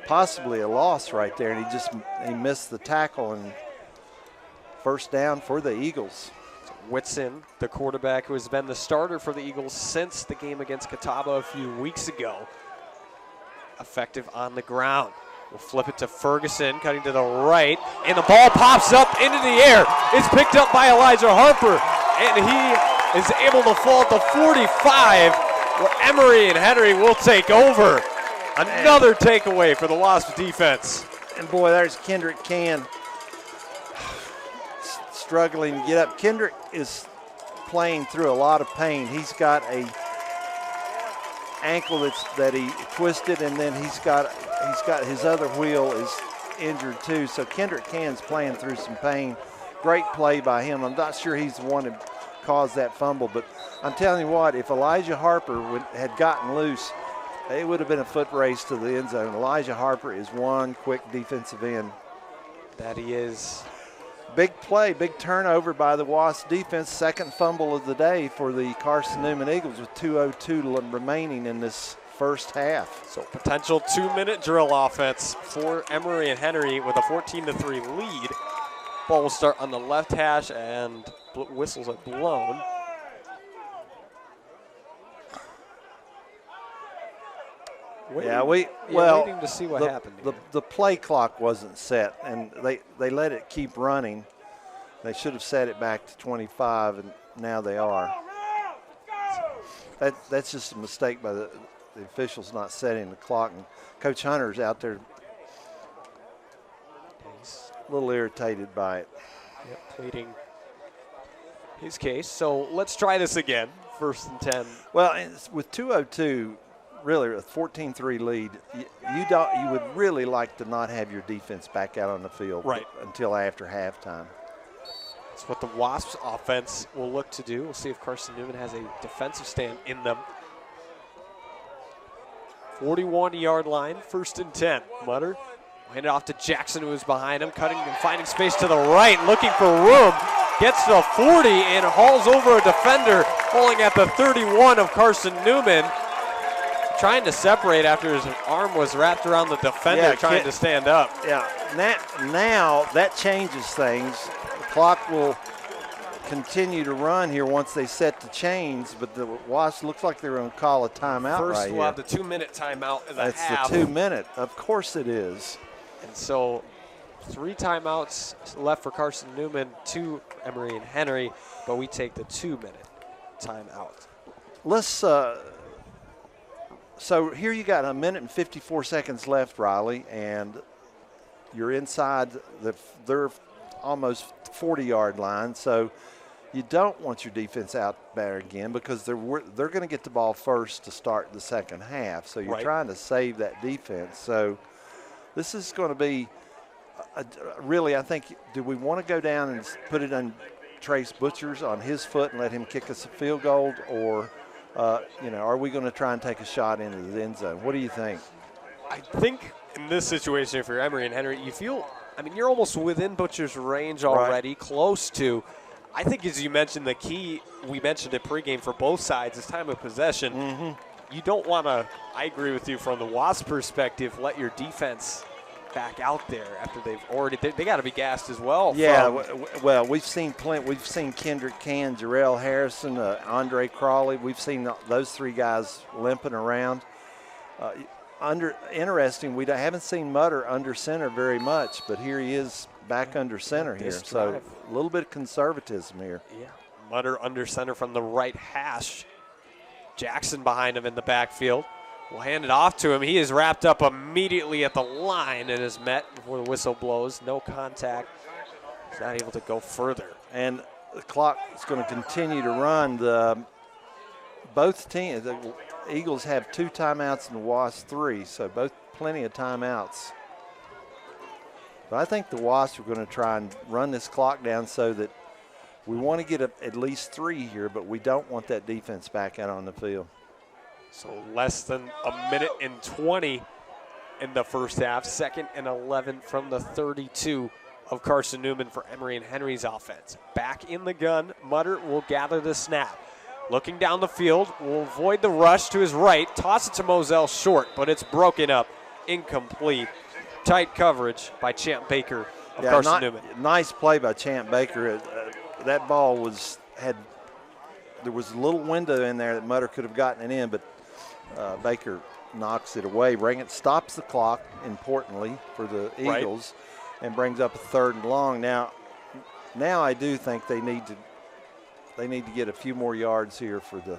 possibly a loss right there, and he missed the tackle, and first down for the Eagles. Whitson, the quarterback who has been the starter for the Eagles since the game against Catawba a few weeks ago. Effective on the ground. We'll flip it to Ferguson, cutting to the right, and the ball pops up into the air. It's picked up by Elijah Harper, and he is able to fall at the 45, where Emory and Henry will take over. Another takeaway for the Wasp defense. And boy, there's Kendrick Can struggling to get up. Kendrick is playing through a lot of pain. He's got a ankle that he twisted, and then he's got his other wheel is injured too. So Kendrick Can's playing through some pain. Great play by him. I'm not sure he's the one who caused that fumble, but I'm telling you what, if Elijah Harper had gotten loose, it would have been a foot race to the end zone. Elijah Harper is one quick defensive end. That he is. Big play, big turnover by the Wasp defense. 2nd fumble of the day for the Carson-Newman Eagles with 2:02 remaining in this first half. So potential 2-minute drill offense for Emory and Henry with a 14-3 lead. Ball will start on the left hash, and whistles are blown. Waiting to see what happened here. The play clock wasn't set, and they let it keep running. They should have set it back to 25, and now they are. That's just a mistake by the officials not setting the clock. And Coach Hunter's out there a little irritated by it. Yep, pleading his case. So let's try this again. 1st and 10. Well, with 2:02, really a 14-3 lead, you would really like to not have your defense back out on the field until after halftime. That's what the Wasps offense will look to do. We'll see if Carson-Newman has a defensive stand in them. 41-yard line, 1st and 10. Mutter hand it off to Jackson, who is behind him, cutting and finding space to the right, looking for room. Gets to 40 and hauls over a defender, falling at the 31 of Carson-Newman. Trying to separate after his arm was wrapped around the defender, trying to stand up. Yeah, now that changes things. The clock will continue to run here once they set the chains, but the Wasps looks like they're going to call a timeout First, right we'll have here. the 2-minute timeout in the That's half. the 2-minute. Of course it is. And so 3 timeouts left for Carson-Newman, 2 Emory and Henry, but we take the 2-minute timeout. Let's so here you got 1 minute and 54 seconds left, Riley, and you're inside their almost 40-yard line. So you don't want your defense out there again because they're going to get the ball first to start the second half. So you're trying to save that defense. So this is going to be really, I think, do we want to go down and put it on Trace Butcher's on his foot and let him kick us a field goal, or are we going to try and take a shot into the end zone? What do you think? I think in this situation, if you're Emory and Henry, you feel, you're almost within Butcher's range already, close to. I think, as you mentioned, the key, we mentioned it pregame for both sides, is time of possession. You don't want to, I agree with you from the Wasp perspective, let your defense back out there after they've already, they got to be gassed as well. Yeah, well, we've seen Kendrick Can, Jarrell Harrison, Andre Crawley. We've seen those three guys limping around. Interesting, we haven't seen Mutter under center very much, but here he is back under center here. So a little bit of conservatism here. Yeah, Mutter under center from the right hash. Jackson behind him in the backfield. We'll hand it off to him. He is wrapped up immediately at the line and is met before the whistle blows. No contact. He's not able to go further. And the clock is going to continue to run. Both teams, the Eagles have 2 timeouts and the Wasps 3, so both plenty of timeouts. But I think the Wasps are going to try and run this clock down so that we want to get at least 3 here, but we don't want that defense back out on the field. So less than a minute and 20 in the first half. 2nd and 11 from the 32 of Carson-Newman for Emory and Henry's offense. Back in the gun, Mutter will gather the snap. Looking down the field, will avoid the rush to his right. Toss it to Moselle short, but it's broken up. Incomplete. Tight coverage by Champ Baker of Carson-Newman. Nice play by Champ Baker. That ball there was a little window in there that Mutter could have gotten it in, but Baker knocks it away. Stops the clock, importantly, for the Eagles, and brings up a 3rd and long. Now I do think they need to get a few more yards here for the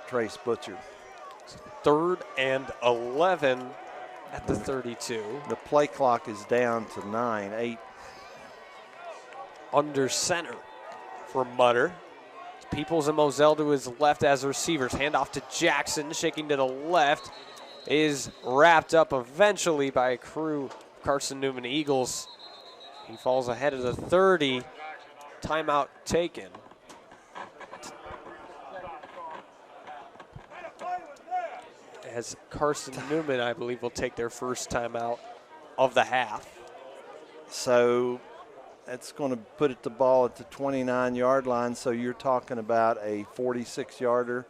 Trace Butcher. 3rd and 11 at the 32. The play clock is down to 8. Under center for Mutter. Peoples and Moselle to his left as receivers. Hand off to Jackson, shaking to the left. Is wrapped up eventually by a crew of Carson-Newman Eagles. He falls ahead of the 30. Timeout taken. As Carson-Newman, I believe, will take their first timeout of the half. So that's going to put the ball at the 29-yard line. So you're talking about a 46-yarder,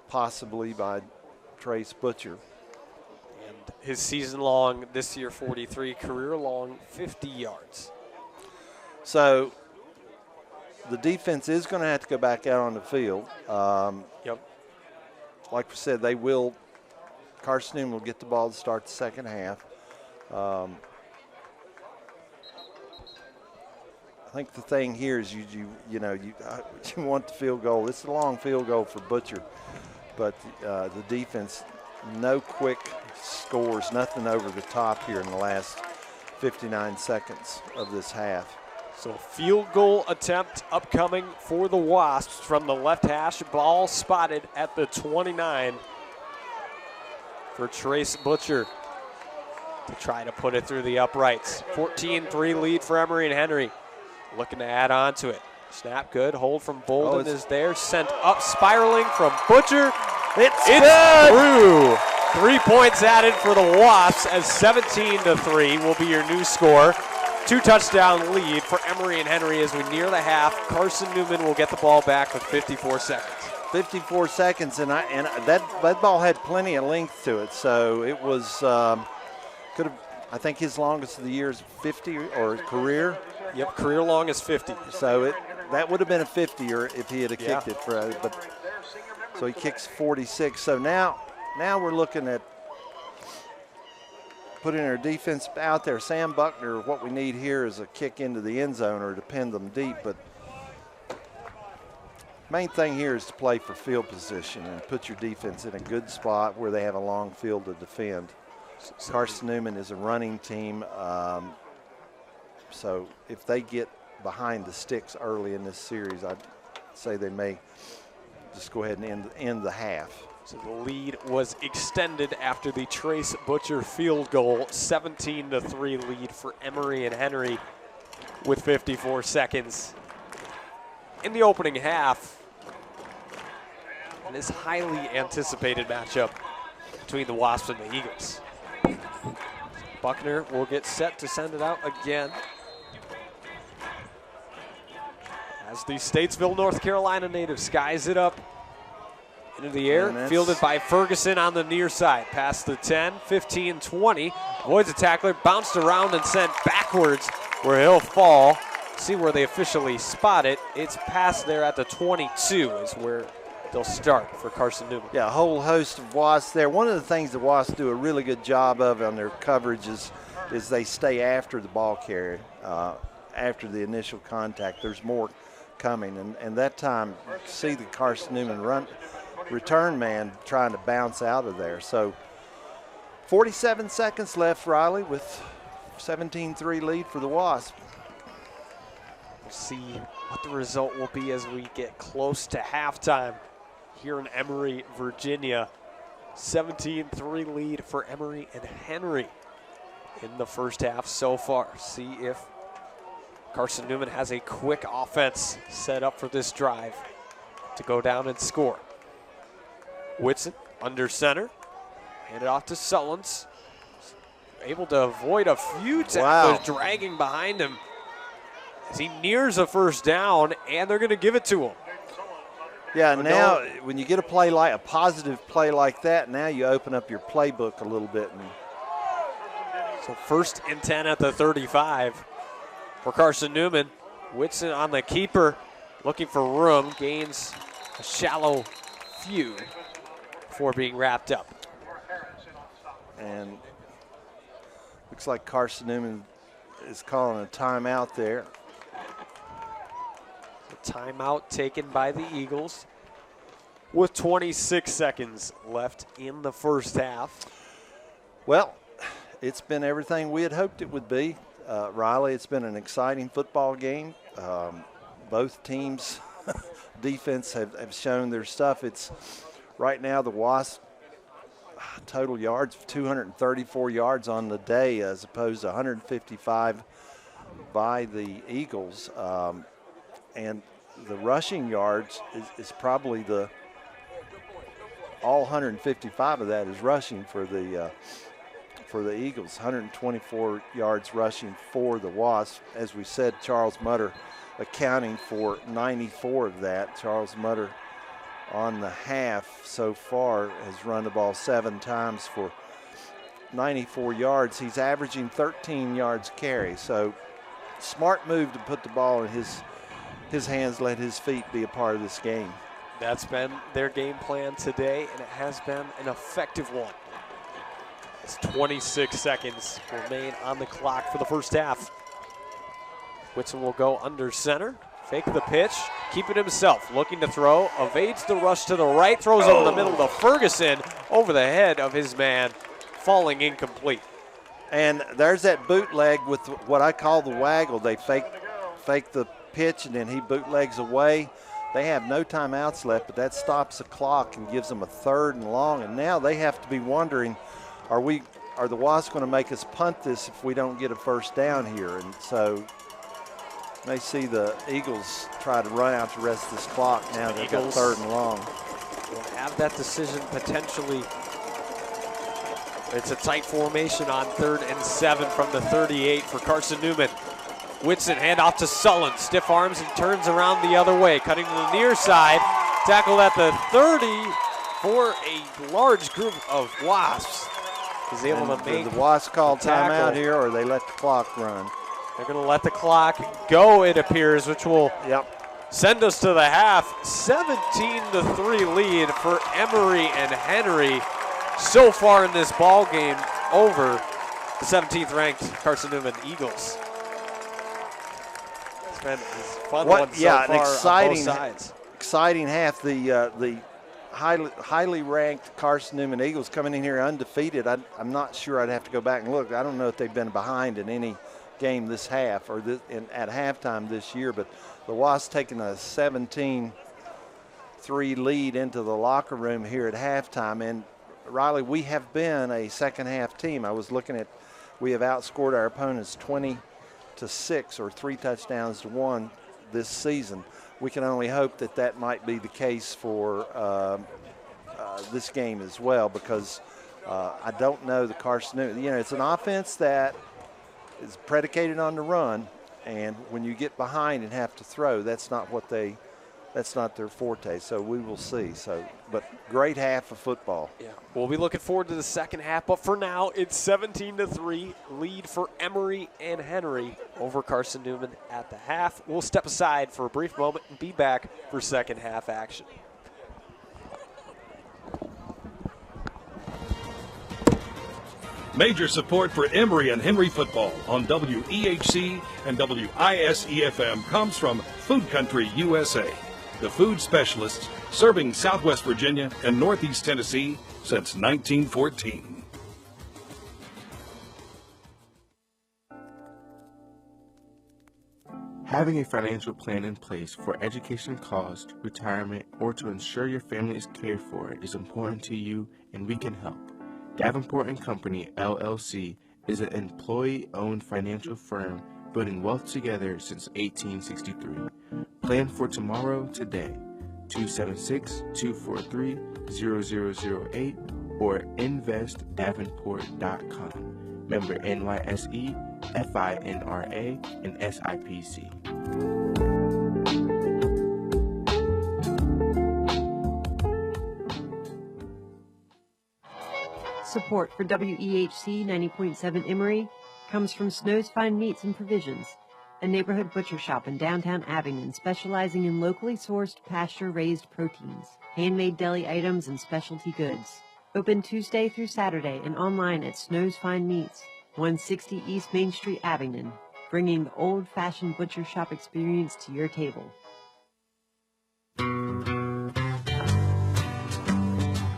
possibly by Trace Butcher. And his season-long, this year 43, career-long 50 yards. So the defense is going to have to go back out on the field. Like we said, Carson-Newman will get the ball to start the second half. I think the thing here is you want the field goal. It's a long field goal for Butcher, but the defense, no quick scores, nothing over the top here in the last 59 seconds of this half. So field goal attempt upcoming for the Wasps from the left hash. Ball spotted at the 29 for Trace Butcher to try to put it through the uprights. 14-3 lead for Emory and Henry. Looking to add on to it. Snap good. Hold from Bolden is there. Sent up, spiraling from Butcher. It's through. 3 points added for the Wasps as 17-3 will be your new score. 2-touchdown lead for Emory and Henry as we near the half. Carson-Newman will get the ball back with 54 seconds. 54 seconds, and that ball had plenty of length to it, so it was I think his longest of the year is 50 or career. Yep, career long is 50. So that would have been a 50-er if he had kicked it so he kicks 46. So now we're looking at putting our defense out there. Sam Buckner, what we need here is a kick into the end zone or to pin them deep, but main thing here is to play for field position and put your defense in a good spot where they have a long field to defend. Carson-Newman is a running team, so if they get behind the sticks early in this series. I'd say they may just go ahead and end the half. So the lead was extended after the Trace Butcher field goal. 17-3 lead for Emory and Henry with 54 seconds in the opening half. And this highly anticipated matchup between the Wasps and the Eagles. Buckner will get set to send it out again. As the Statesville, North Carolina native skies it up into the air, fielded by Ferguson on the near side. Past the 10, 15, 20. Avoids a tackler, bounced around and sent backwards where he'll fall. See where they officially spot it. It's past there at the 22 is where they'll start for Carson-Newman. Yeah, a whole host of Wasps there. One of the things the Wasps do a really good job of on their coverage is they stay after the ball carrier, after the initial contact. There's more coming, and that time you see the Carson-Newman return man trying to bounce out of there. So 47 seconds left, Riley, with 17-3 lead for the Wasps. We'll see what the result will be as we get close to halftime here in Emory, Virginia. 17-3 lead for Emory and Henry in the first half so far. See if Carson-Newman has a quick offense set up for this drive to go down and score. Whitson under center, hand it off to Sullins. Able to avoid a few tacklers dragging behind him as he nears a first down, and they're going to give it to him. Yeah, now when you get a positive play like that, now you open up your playbook a little bit. So 1st and 10 at the 35 for Carson-Newman. Whitson on the keeper, looking for room, gains a shallow few before being wrapped up. And looks like Carson-Newman is calling a timeout there. Timeout taken by the Eagles with 26 seconds left in the first half. Well, it's been everything we had hoped it would be. Riley, it's been an exciting football game. Both teams' defense have shown their stuff. It's right now the Wasps total yards, 234 yards on the day as opposed to 155 by the Eagles. And the rushing yards is probably all 155 of that is rushing for the Eagles. 124 yards rushing for the Wasps. As we said, Charles Mutter accounting for 94 of that. Charles Mutter on the half so far has run the ball 7 times for 94 yards. He's averaging 13 yards carry. So smart move to put the ball in his hands, let his feet be a part of this game. That's been their game plan today, and it has been an effective one. It's 26 seconds remain on the clock for the first half. Whitson will go under center, fake the pitch, keep it himself, looking to throw, evades the rush to the right, throws over the middle to Ferguson, over the head of his man, falling incomplete. And there's that bootleg with what I call the waggle. They fake the pitch and then he bootlegs away. They have no timeouts left, but that stops the clock and gives them a 3rd and long. And now they have to be wondering, are the Wasps going to make us punt this if we don't get a first down here? And so they see the Eagles try to run out the rest of this clock now. They've got 3rd and long. Will have that decision potentially. It's a tight formation on 3rd and 7 from the 38 for Carson-Newman. Whitson, handoff to Sullen, stiff arms and turns around the other way, cutting to the near side. Tackled at the 30 for a large group of Wasps. Is able to make the Wasps call timeout here, or they let the clock run? They're going to let the clock go, it appears, which will send us to the half. 17-3 lead for Emory and Henry so far in this ball game over the 17th ranked Carson-Newman Eagles. It's been a fun one so far an exciting, on both sides. Exciting half. The highly ranked Carson-Newman Eagles coming in here undefeated. I'm not sure. I'd have to go back and look. I don't know if they've been behind in any game this half or at halftime this year, but the Wasps taking a 17-3 lead into the locker room here at halftime. And Riley, we have been a second half team. I was looking at, we have outscored our opponents 20-6 or 3 touchdowns to 1 this season. We can only hope that that might be the case for this game as well, because I don't know the Carson-Newman. You know, it's an offense that is predicated on the run, and when you get behind and have to throw, that's not their forte. So we will see. So, but great half of football. Yeah, we'll be looking forward to the second half. But for now, it's 17-3 lead for Emory and Henry over Carson-Newman at the half. We'll step aside for a brief moment and be back for second half action. Major support for Emory and Henry football on WEHC and WISE-FM comes from Food Country USA, the food specialists serving Southwest Virginia and Northeast Tennessee since 1914. Having a financial plan in place for education cost, retirement, or to ensure your family is cared for is important to you, and we can help. Davenport & Company, LLC, is an employee-owned financial firm building wealth together since 1863. Plan for tomorrow today. 276-243-0008 or investdavenport.com. Member NYSE, FINRA, and SIPC. Support for WEHC 90.7 Emory comes from Snow's Fine Meats and Provisions, a neighborhood butcher shop in downtown Abingdon specializing in locally sourced pasture-raised proteins, handmade deli items, and specialty goods. Open Tuesday through Saturday and online at Snow's Fine Meats, 160 East Main Street, Abingdon, bringing the old-fashioned butcher shop experience to your table.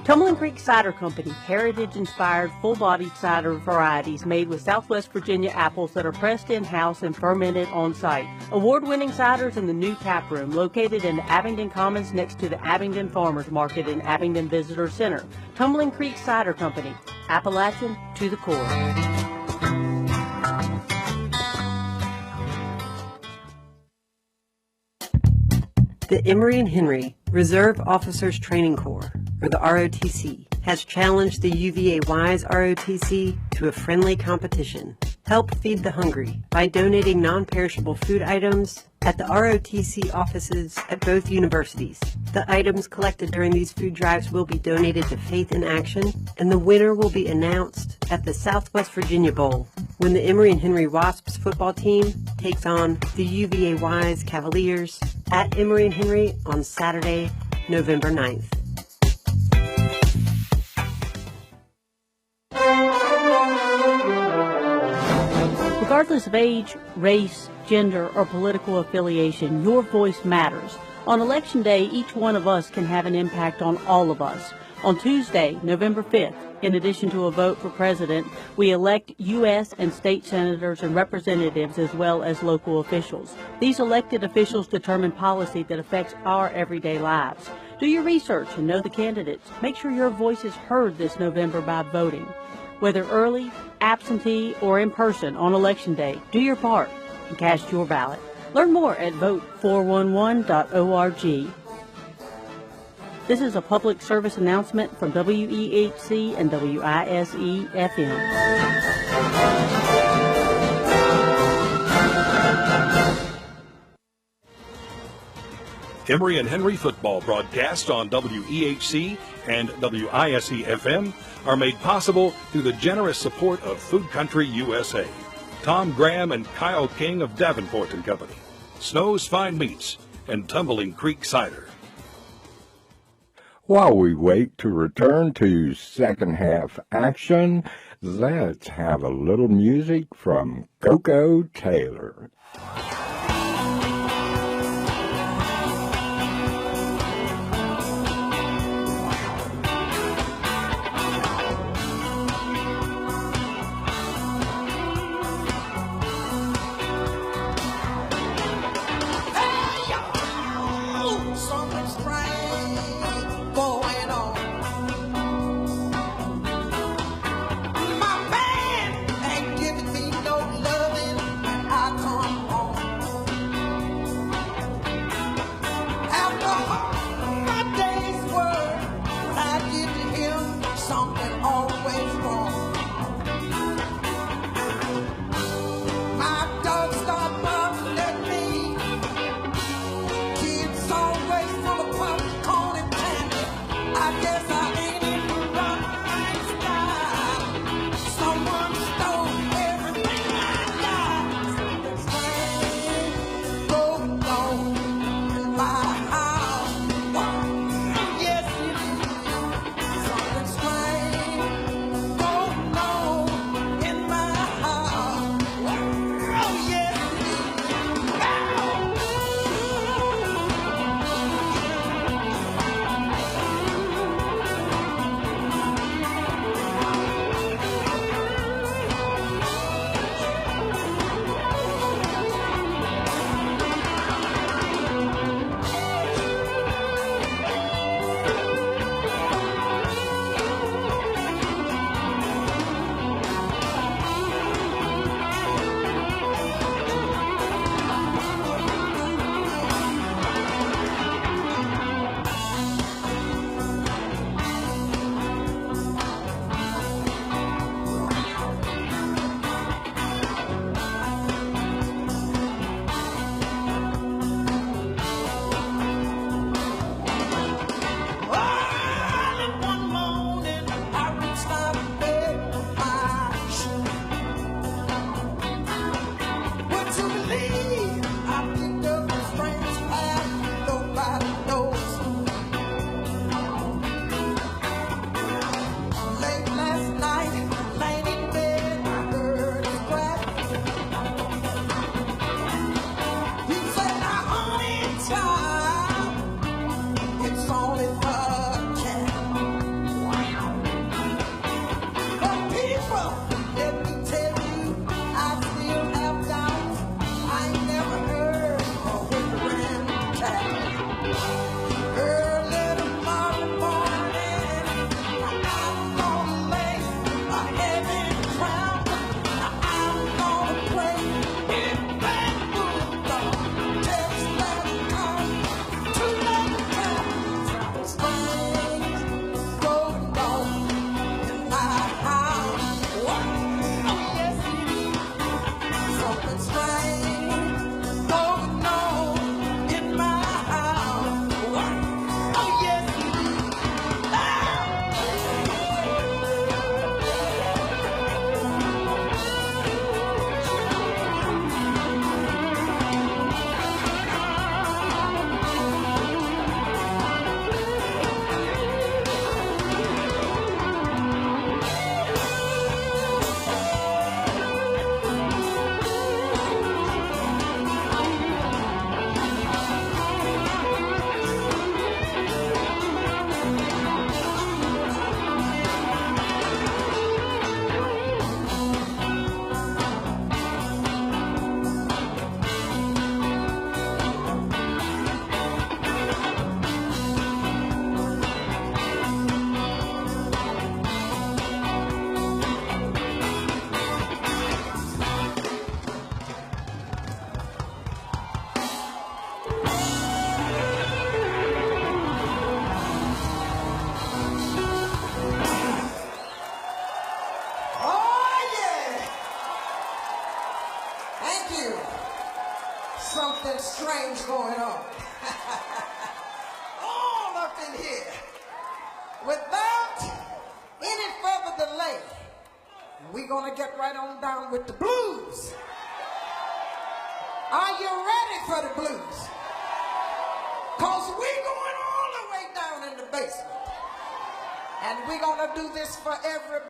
Tumbling Creek Cider Company, heritage-inspired, full-bodied cider varieties made with Southwest Virginia apples that are pressed in-house and fermented on-site. Award-winning ciders in the new tap room, located in Abingdon Commons next to the Abingdon Farmers Market and Abingdon Visitor Center. Tumbling Creek Cider Company, Appalachian to the core. The Emory and Henry Reserve Officers Training Corps, or the ROTC, has challenged the UVA-Wise ROTC to a friendly competition. Help feed the hungry by donating non-perishable food items at the ROTC offices at both universities. The items collected during these food drives will be donated to Faith in Action, and the winner will be announced at the Southwest Virginia Bowl, when the Emory and Henry Wasps football team takes on the UVA-Wise Cavaliers at Emory and Henry on Saturday, November 9th. Regardless of age, race, gender, or political affiliation, your voice matters. On Election Day, each one of us can have an impact on all of us. On Tuesday, November 5th, in addition to a vote for president, we elect U.S. and state senators and representatives as well as local officials. These elected officials determine policy that affects our everyday lives. Do your research and know the candidates. Make sure your voice is heard this November by voting. Whether early, absentee, or in person on Election Day, do your part and cast your ballot. Learn more at vote411.org. This is a public service announcement from WEHC and WISE-FM. Emory and Henry football broadcasts on WEHC and WISE-FM are made possible through the generous support of Food Country USA, Tom Graham and Kyle King of Davenport & Company, Snow's Fine Meats, and Tumbling Creek Cider. While we wait to return to second half action, let's have a little music from Coco Taylor. something strange going on. All up in here. Without any further delay, we're going to get right on down with the blues. Are you ready for the blues? Because we're going all the way down in the basement. And we're going to do this for everybody.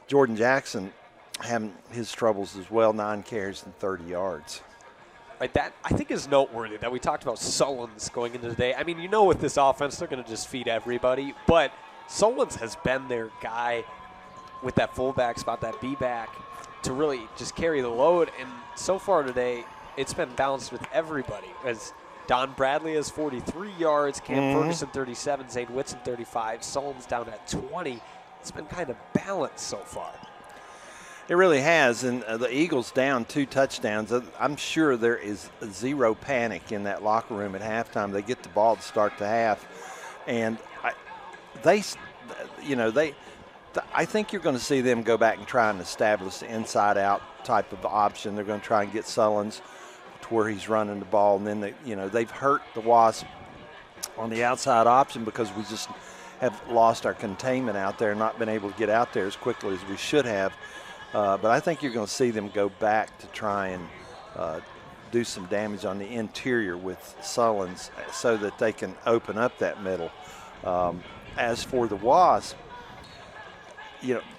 Jordan Jackson having his troubles as well, 9 carries and 30 yards. Right, that I think is noteworthy that we talked about Sullins going into the day. I mean, with this offense, they're going to just feed everybody, but Sullins has been their guy with that fullback spot, that B-back, to really just carry the load. And so far today, it's been balanced with everybody. As Don Bradley has 43 yards, Cam Ferguson 37, Zane Whitson 35, Sullins down at 20. It's been kind of balanced so far. It really has, and the Eagles down 2 touchdowns. I'm sure there is zero panic in that locker room at halftime. They get the ball to start the half, and I think you're going to see them go back and try and establish the inside-out type of option. They're going to try and get Sullins to where he's running the ball, and then they've hurt the Wasps on the outside option because we just have lost our containment out there and not been able to get out there as quickly as we should have. But I think you're going to see them go back to try and do some damage on the interior with Sullins so that they can open up that middle. As for the Wasps,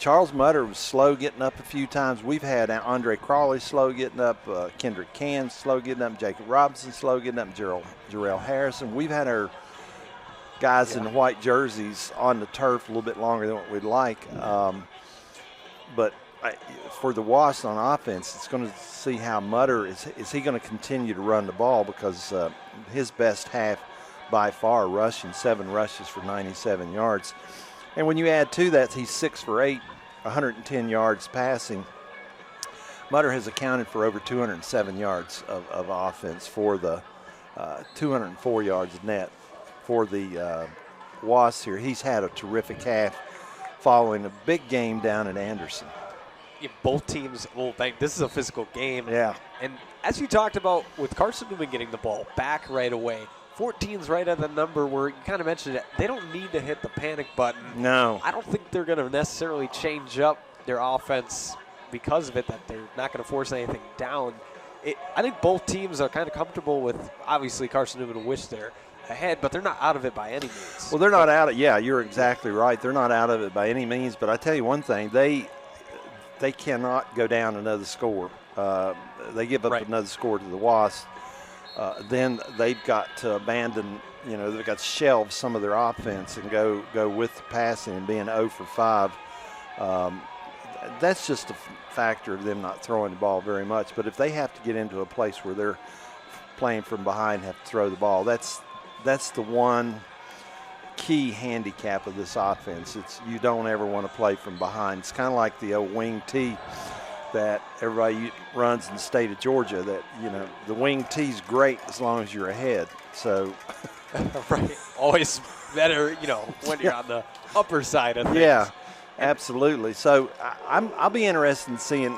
Charles Mutter was slow getting up a few times. We've had Andre Crawley slow getting up, Kendrick Can slow getting up, Jacob Robinson slow getting up, Jarrell Harrison. We've had our guys in the white jerseys on the turf a little bit longer than what we'd like. But for the Wasps on offense, it's going to see how Mutter is he going to continue to run the ball, because his best half by far rushing, 7 rushes for 97 yards. And when you add to that, he's 6 for 8, 110 yards passing. Mutter has accounted for over 207 yards of offense for the 204 yards net for the Wasps here. He's had a terrific half following a big game down at Anderson. Both teams will think this is a physical game. Yeah. And as you talked about with Carson-Newman getting the ball back right away, 14's right at the number where you kind of mentioned it. They don't need to hit the panic button. No. I don't think they're going to necessarily change up their offense because of it, that they're not going to force anything down. I think both teams are kind of comfortable with, obviously, Carson-Newman wish they're ahead, but they're not out of it by any means. Well, they're not out of it. Yeah, you're exactly right. They're not out of it by any means. But I tell you one thing, they cannot go down another score. They give up another score to the Wasps. Then they've got to abandon, they've got to shelve some of their offense and go with the passing and being 0 for 5. That's just a factor of them not throwing the ball very much. But if they have to get into a place where they're playing from behind and have to throw the ball, that's the one key handicap of this offense. You don't ever want to play from behind. It's kind of like the old wing T that everybody runs in the state of Georgia, that, the wing T's great as long as you're ahead. So right. Always better, when you're on the upper side of things. Yeah, absolutely. So I'll be interested in seeing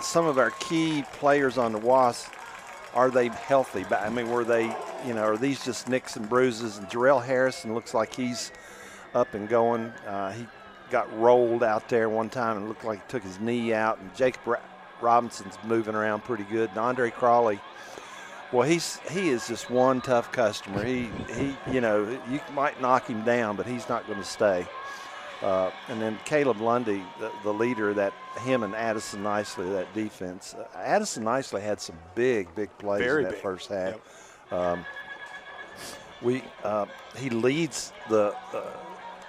some of our key players on the Wasps. Are they healthy? I mean, were they, are these just nicks and bruises? And Jarrell Harrison looks like he's up and going. He got rolled out there one time and looked like he took his knee out. And Jacob Robinson's moving around pretty good. And Andre Crawley, well, he is just one tough customer. He you might knock him down, but he's not going to stay. And then Caleb Lundy, the leader, that him and Addison Nicely, that defense. Addison Nicely had some big plays in that first half. Yep. He leads the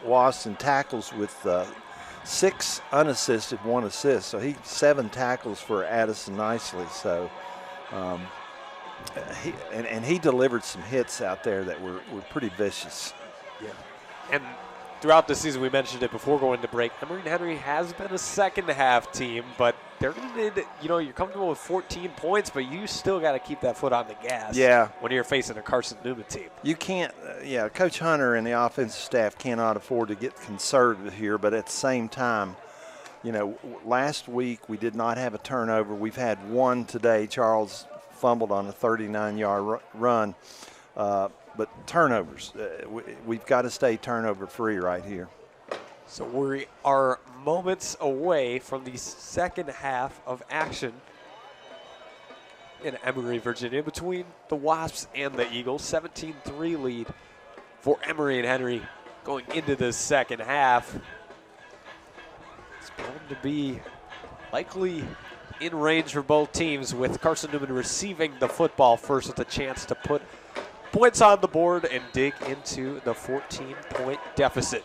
Wasps in tackles with 6 unassisted, 1 assist. So 7 tackles for Addison Nicely. So he delivered some hits out there that were pretty vicious. Yeah. And throughout the season, we mentioned it before going to break, Emory and Henry has been a second-half team, but they're going to need, you're comfortable with 14 points, but you still got to keep that foot on the gas when you're facing a Carson-Newman team. You can't, Coach Hunter and the offensive staff cannot afford to get conservative here, but at the same time, last week we did not have a turnover. We've had one today. Charles fumbled on a 39-yard run. But turnovers, we've got to stay turnover-free right here. So we are moments away from the second half of action in Emory, Virginia, between the Wasps and the Eagles. 17-3 lead for Emory and Henry going into the second half. It's going to be likely in range for both teams, with Carson-Newman receiving the football first with a chance to put points on the board and dig into the 14-point deficit.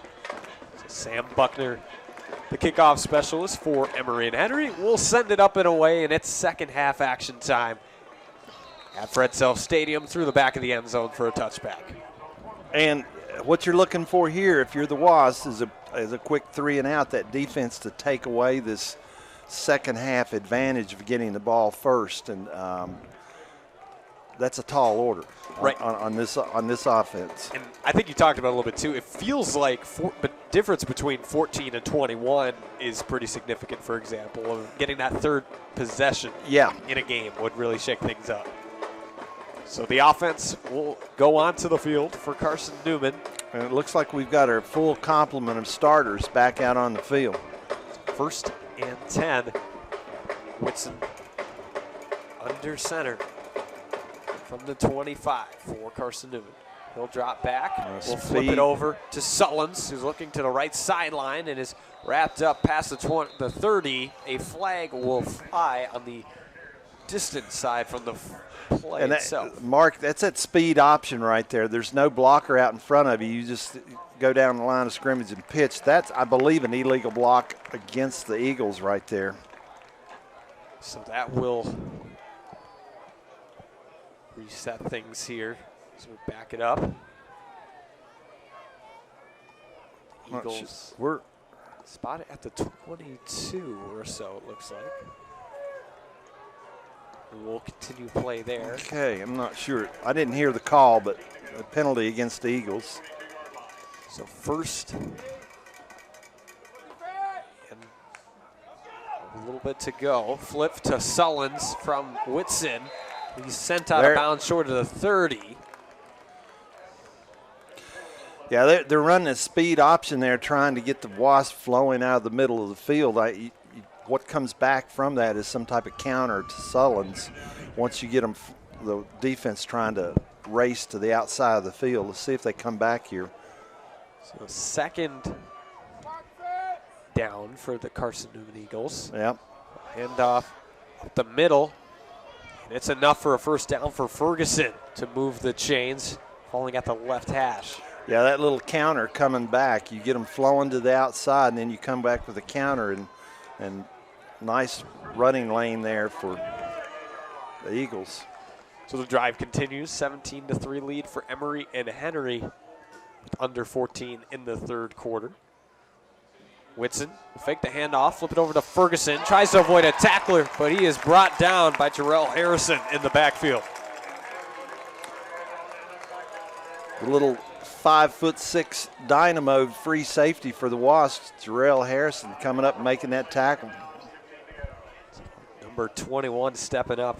So Sam Buckner, the kickoff specialist for Emory and Henry, will send it up and away, and it's second half action time at Fred Self Stadium through the back of the end zone for a touchback. And what you're looking for here, if you're the Wasps, is a quick 3 and out, that defense to take away this second half advantage of getting the ball first, and that's a tall order on this offense. And I think you talked about it a little bit too. It feels like the difference between 14 and 21 is pretty significant. For example, of getting that third possession in a game would really shake things up. So the offense will go onto the field for Carson-Newman. And it looks like we've got our full complement of starters back out on the field. First and 10. Whitson under center from the 25 for Carson-Newman. He'll drop back. We'll flip it over to Sullins, who's looking to the right sideline and is wrapped up past the 30. A flag will fly on the distance side from the play itself. Mark, that's that speed option right there. There's no blocker out in front of you. You just go down the line of scrimmage and pitch. That's, I believe, an illegal block against the Eagles right there. So that will reset things here. So we back it up. Eagles we're spotted at the 22 or so, it looks like. And we'll continue play there. Okay, I'm not sure. I didn't hear the call, but a penalty against the Eagles. So first and a little bit to go. Flip to Sullins from Whitson. He's sent out of bounds short of the 30. Yeah, they're running a speed option there, trying to get the Wasp flowing out of the middle of the field. What comes back from that is some type of counter to Sullins. Once you get them, the defense trying to race to the outside of the field. Let's see if they come back here. So second down for the Carson-Newman Eagles. Yep. Handoff up the middle. And it's enough for a first down for Ferguson to move the chains, falling at the left hash. Yeah, that little counter coming back, you get them flowing to the outside, and then you come back with a counter, and nice running lane there for the Eagles. So the drive continues, 17-3 lead for Emory and Henry, with under 14 in the third quarter. Whitson fake the handoff, flip it over to Ferguson, tries to avoid a tackler, but he is brought down by Jarrell Harrison in the backfield. The little 5'6" dynamo free safety for the Wasps, Jarrell Harrison, coming up and making that tackle. Number 21 stepping up.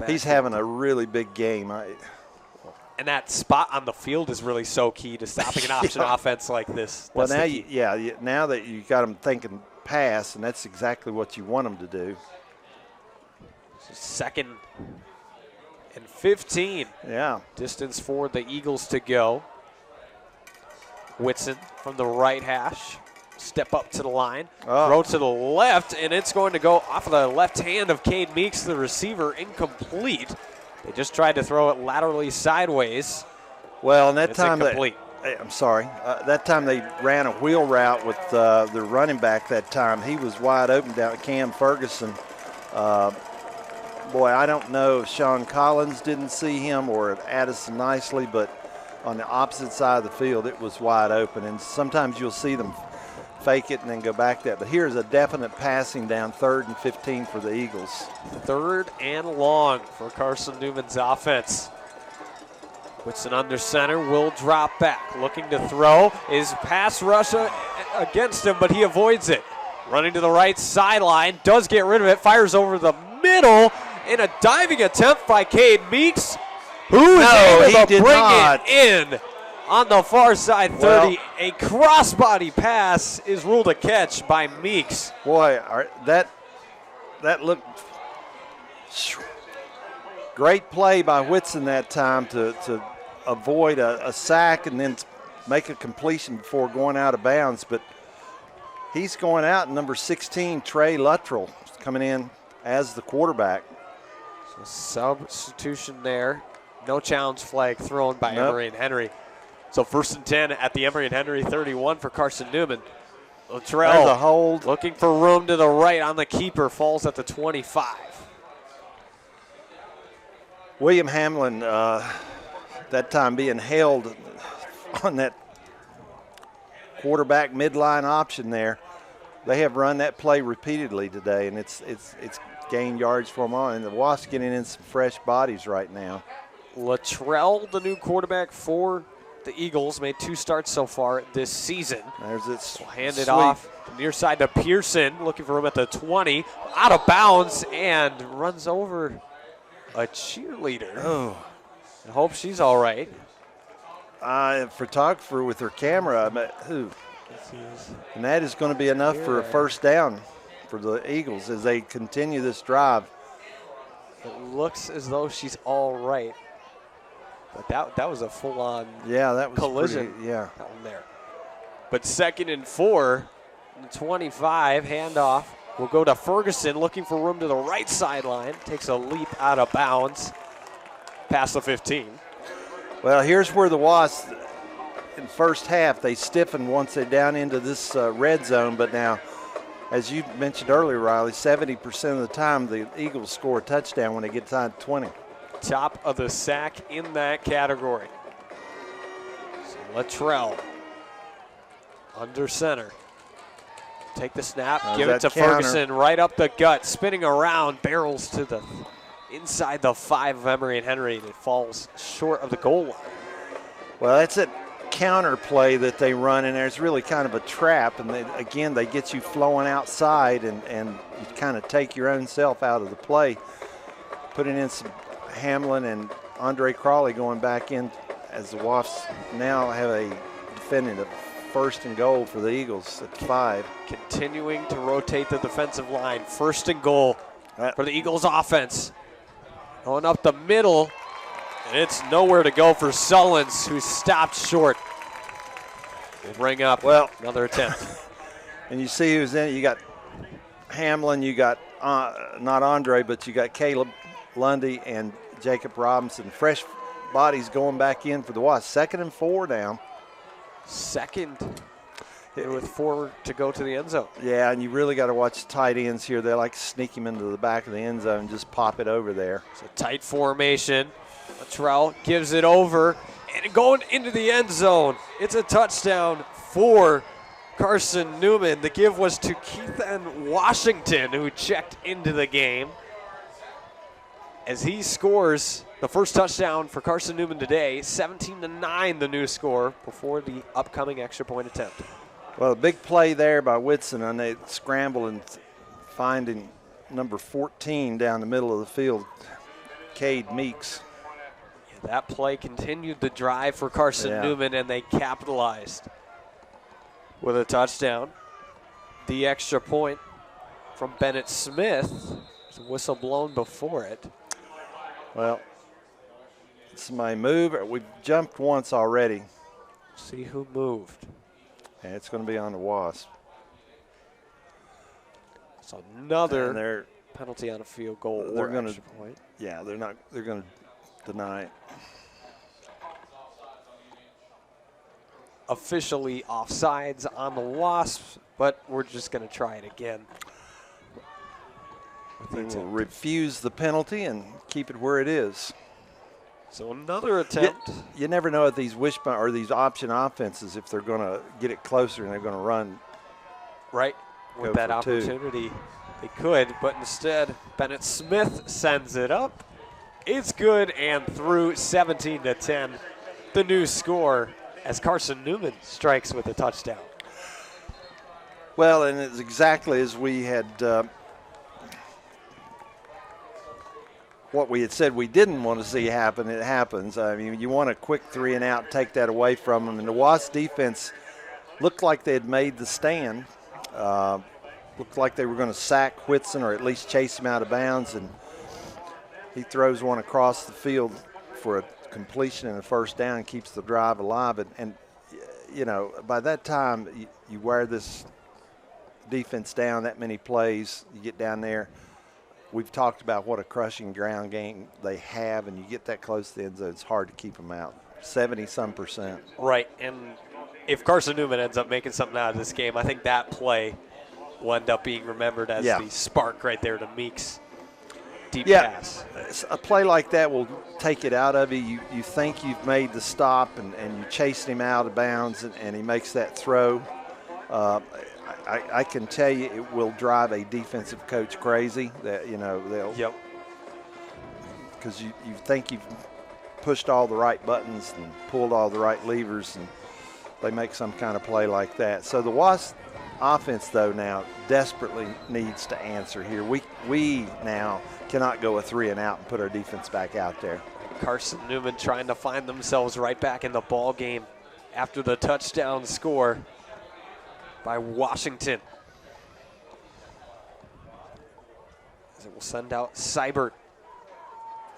He's having a really big game. And that spot on the field is really so key to stopping an option offense like this. Well, now that you got them thinking pass, and that's exactly what you want them to do. So second and 15. Yeah. Distance for the Eagles to go. Whitson from the right hash. Step up to the line. Throw to the left, and it's going to go off of the left hand of Cade Meeks, the receiver, incomplete. They just tried to throw it laterally sideways. Well, and that time that time they ran a wheel route with the running back that time. He was wide open down Cam Ferguson. Boy, I don't know if Sean Collins didn't see him or if Addison Nicely, but on the opposite side of the field, it was wide open. And sometimes you'll see them fake it and then go back that. But here's a definite passing down, 3rd and 15 for the Eagles. 3rd and long for Carson-Newman's offense. Whitson under center, will drop back. Looking to throw, is pass rush against him, but he avoids it. Running to the right sideline, does get rid of it, fires over the middle in a diving attempt by Cade Meeks, who is able to bring it in. On the far side, 30, well, a crossbody pass is ruled a catch by Meeks. Boy, that looked great play by Whitson that time to avoid a sack and then make a completion before going out of bounds. But He's going out, and number 16, Trey Luttrell, coming in as the quarterback. So substitution there. No challenge flag thrown by Emory and Henry. So 1st and 10 at the Emory and Henry 31 for Carson-Newman. Luttrell There's a hold. Looking for room to the right on the keeper. Falls at the 25. William Hamlin, that time being held on that quarterback midline option there. They have run that play repeatedly today, and it's gained yards for them on. And the Wasps getting in some fresh bodies right now. Luttrell, the new quarterback for the Eagles, made 2 starts so far this season. There's it. We'll hand it off near side to Pearson, looking for him at the 20. Out of bounds and runs over a cheerleader. Oh. I hope she's all right. Photographer with her camera, but who? And that is going to be enough for a first down for the Eagles as they continue this drive. It looks as though she's all right. But that was a full-on that was collision down there. But 2nd and 4, 25, handoff. We'll go to Ferguson, looking for room to the right sideline. Takes a leap out of bounds, past the 15. Well, here's where the Wasps, in first half, they stiffened once they're down into this red zone. But now, as you mentioned earlier, Riley, 70% of the time the Eagles score a touchdown when they get to 20. Top of the sack in that category. So Luttrell under center. Take the snap, give it to Ferguson, right up the gut, spinning around, barrels to the inside the 5 of Emory and Henry, and it falls short of the goal line. Well, that's a counter play that they run, and there's really kind of a trap, and they get you flowing outside, and you kind of take your own self out of the play, putting in some Hamlin and Andre Crawley going back in as the Wasps now have a defending 1st and goal for the Eagles at 5. Continuing to rotate the defensive line. 1st and goal for the Eagles offense. Going up the middle, and it's nowhere to go for Sullins, who stopped short. We'll bring up another attempt. And you see who's in it. You got Hamlin, you got not Andre, but you got Caleb Lundy and Jacob Robinson. Fresh bodies going back in for the Wasps. 2nd and 4 now. 2nd with 4 to go to the end zone. Yeah, and you really got to watch tight ends here. They like to sneak him into the back of the end zone and just pop it over there. It's a tight formation. Luttrell gives it over and going into the end zone. It's a touchdown for Carson-Newman. The give was to Keithan Washington, who checked into the game, as he scores the first touchdown for Carson-Newman today. 17-9 the new score before the upcoming extra point attempt. Well, a big play there by Whitson, and they scramble and finding number 14 down the middle of the field, Cade Meeks. Yeah, that play continued the drive for Carson-Newman, and they capitalized with a touchdown. The extra point from Bennett Smith. There's a whistle blown before it. Well, it's my move. We've jumped once already. See who moved. And it's going to be on the Wasp. It's another penalty on a field goal or extra point. Yeah, they're going to deny it. Officially offsides on the Wasps, but we're just going to try it again. They will refuse the penalty and keep it where it is. So another attempt. You never know at these wishbone or these option offenses if they're going to get it closer and they're going to run. Right, with that opportunity, they could, but instead Bennett Smith sends it up. It's good and through. 17-10, the new score as Carson-Newman strikes with a touchdown. Well, and it's exactly as we had. What we had said we didn't want to see happen, it happens. I mean, you want a quick 3 and out, take that away from them. And the Wasp defense looked like they had made the stand. Looked like they were going to sack Whitson or at least chase him out of bounds. And he throws one across the field for a completion and a first down and keeps the drive alive. And you know, by that time, you wear this defense down that many plays. You get down there. We've talked about what a crushing ground game they have, and you get that close to the end zone, it's hard to keep them out. 70-some%. Right, and if Carson-Newman ends up making something out of this game, I think that play will end up being remembered as the spark right there to Meeks' deep pass. A play like that will take it out of you. You think you've made the stop, and you chased him out of bounds, and he makes that throw. I can tell you it will drive a defensive coach crazy. That they'll. Yep. Because you think you've pushed all the right buttons and pulled all the right levers, and they make some kind of play like that. So the Wasp offense, though, now desperately needs to answer here. We now cannot go a 3-and-out and put our defense back out there. Carson-Newman trying to find themselves right back in the ball game after the touchdown score by Washington. As it will send out Seibert